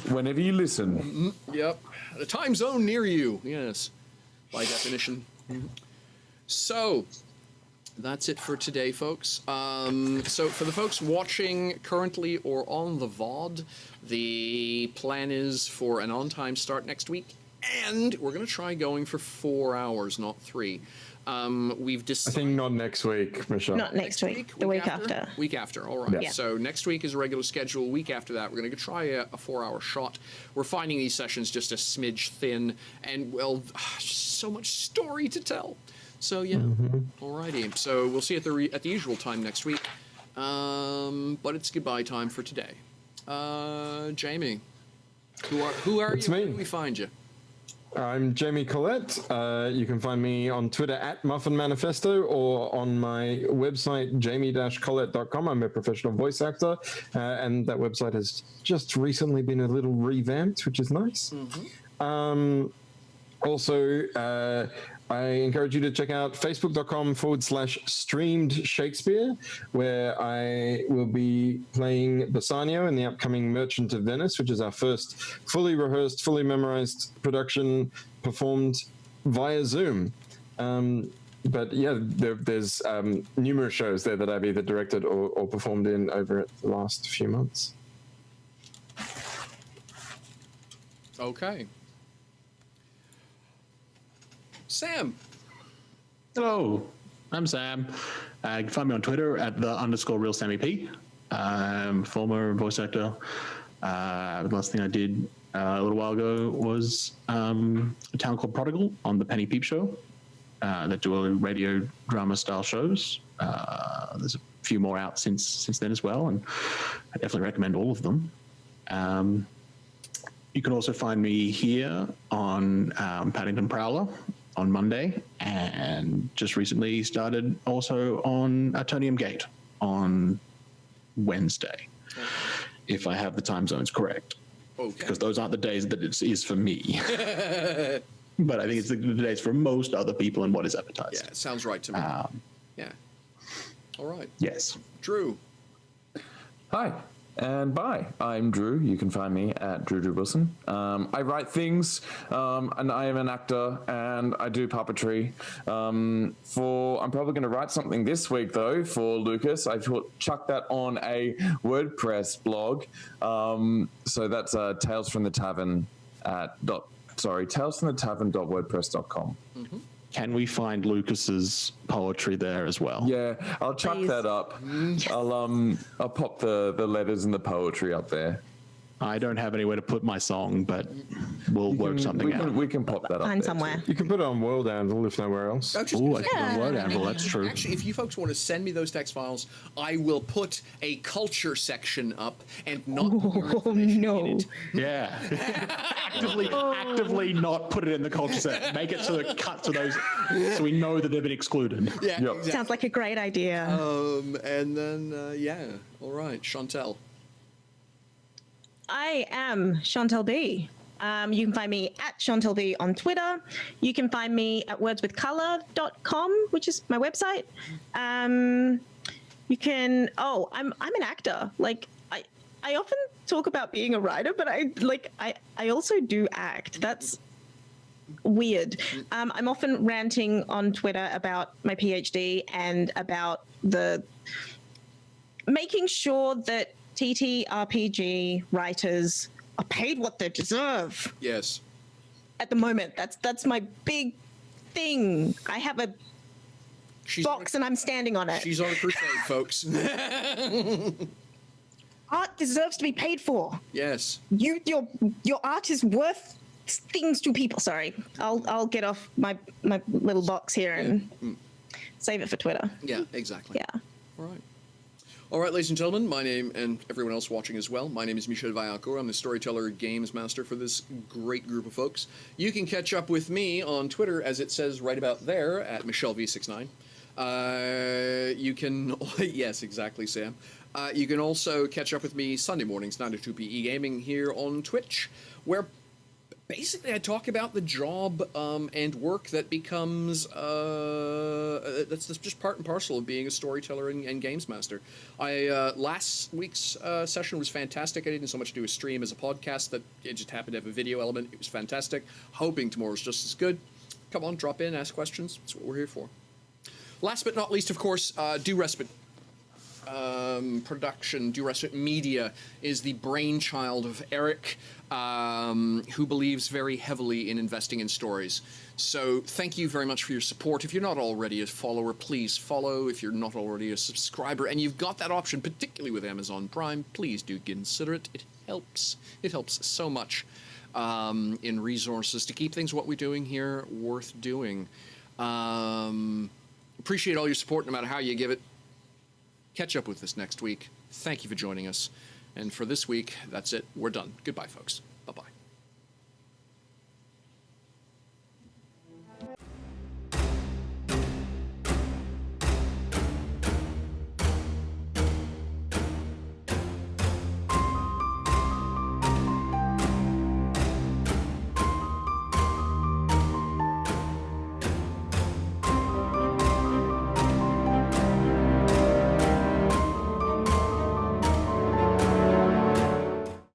Whenever you listen. Yep. A time zone near you, yes, by definition. So, that's it for today, folks. So for the folks watching currently or on the VOD, the plan is for an on-time start next week, and we're going to try going for 4 hours, not 3. We've I decided... think not next week, Michelle. Not next week. The week after. Week after, all right. Yeah. So next week is a regular schedule. Week after that, we're going to try a 4-hour shot. We're finding these sessions just a smidge thin, and, well, just so much story to tell. So, yeah, alrighty. So we'll see you at the usual time next week. But it's goodbye time for today. Jamie, who are It's you? me. Where do we find you? I'm Jamie Collette. You can find me on Twitter at Muffin Manifesto or on my website, jamie-collette.com. I'm a professional voice actor, and that website has just recently been a little revamped, which is nice. Also, I encourage you to check out facebook.com/streamed Shakespeare, where I will be playing Bassanio in the upcoming Merchant of Venice, which is our first fully rehearsed, fully memorized production performed via Zoom. But yeah, there's numerous shows there that I've either directed or performed in over the last few months. Okay. Sam. Hello, I'm Sam. You can find me on Twitter at @the_realSammyP. Former voice actor. The last thing I did a little while ago was a town called Prodigal on the Penny Peep Show. That do a radio drama style shows. There's a few more out since then as well, and I definitely recommend all of them. You can also find me here on Paddington Prowler on Monday, and just recently started also on Atonium Gate on Wednesday, if I have the time zones correct. Okay. Because those aren't the days that it is for me. But I think it's the days for most other people and what is advertised. Yeah, it sounds right to me. Yeah. All right. Yes. Drew. Hi and bye. I'm Drew. You can find me at Drew Wilson. I write things, and I am an actor, and I do puppetry. I'm probably going to write something this week though for Lucas. I chucked that on a WordPress blog. So that's Tales from the Tavern talesfromthetavern.wordpress.com. Can we find Lucas's poetry there as well? Yeah, I'll chuck Please. that up. I'll pop the letters and the poetry up there. I don't have anywhere to put my song, but we'll work something out. We can pop that up Find there somewhere. You can put it on World Anvil if nowhere else. I was just Oh, gonna I say- can put a word anvil. That's true. Actually, if you folks want to send me those text files, I will put a culture section up and not put your information in it. Yeah. actively not put it in the culture set. Make it so it cut to those, so we know that they've been excluded. Yeah, Yep. exactly. Sounds like a great idea. And then, all right, Chantel. I am Chantel B. You can find me at Chantel B on Twitter. You can find me at wordswithcolor.com, which is my website. You can. Oh, I'm an actor. Like I often talk about being a writer, but I also do act. That's weird. I'm often ranting on Twitter about my PhD and about the making sure that TTRPG writers are paid what they deserve. Yes. At the moment, that's my big thing. I have a box and I'm standing on it. She's on a crusade, folks. Art deserves to be paid for. Yes. Your art is worth things to people. Sorry, I'll get off my little box here and save it for Twitter. Yeah, exactly. Yeah. All right, ladies and gentlemen, my name, and everyone else watching as well, my name is Michel Vaillancourt. I'm the storyteller games master for this great group of folks. You can catch up with me on Twitter, as it says right about there, at MichelV69. You can, yes, exactly, Sam. You can also catch up with me Sunday mornings, 9 to 2 p.m. gaming here on Twitch, where basically I talk about the job and work that becomes, that's just part and parcel of being a storyteller and games master. Last week's session was fantastic. I didn't so much do a stream as a podcast, that it just happened to have a video element. It was fantastic. Hoping tomorrow's just as good. Come on, drop in, ask questions. That's what we're here for. Last but not least, of course, Do Respite production, Do Respite Media, is the brainchild of Eric, who believes very heavily in investing in stories. So thank you very much for your support. If you're not already a follower, please follow. If you're not already a subscriber, and you've got that option, particularly with Amazon Prime, please do consider it. It helps. It helps so much in resources to keep things what we're doing here worth doing. Appreciate all your support, no matter how you give it. Catch up with us next week. Thank you for joining us. And for this week, that's it. We're done. Goodbye, folks.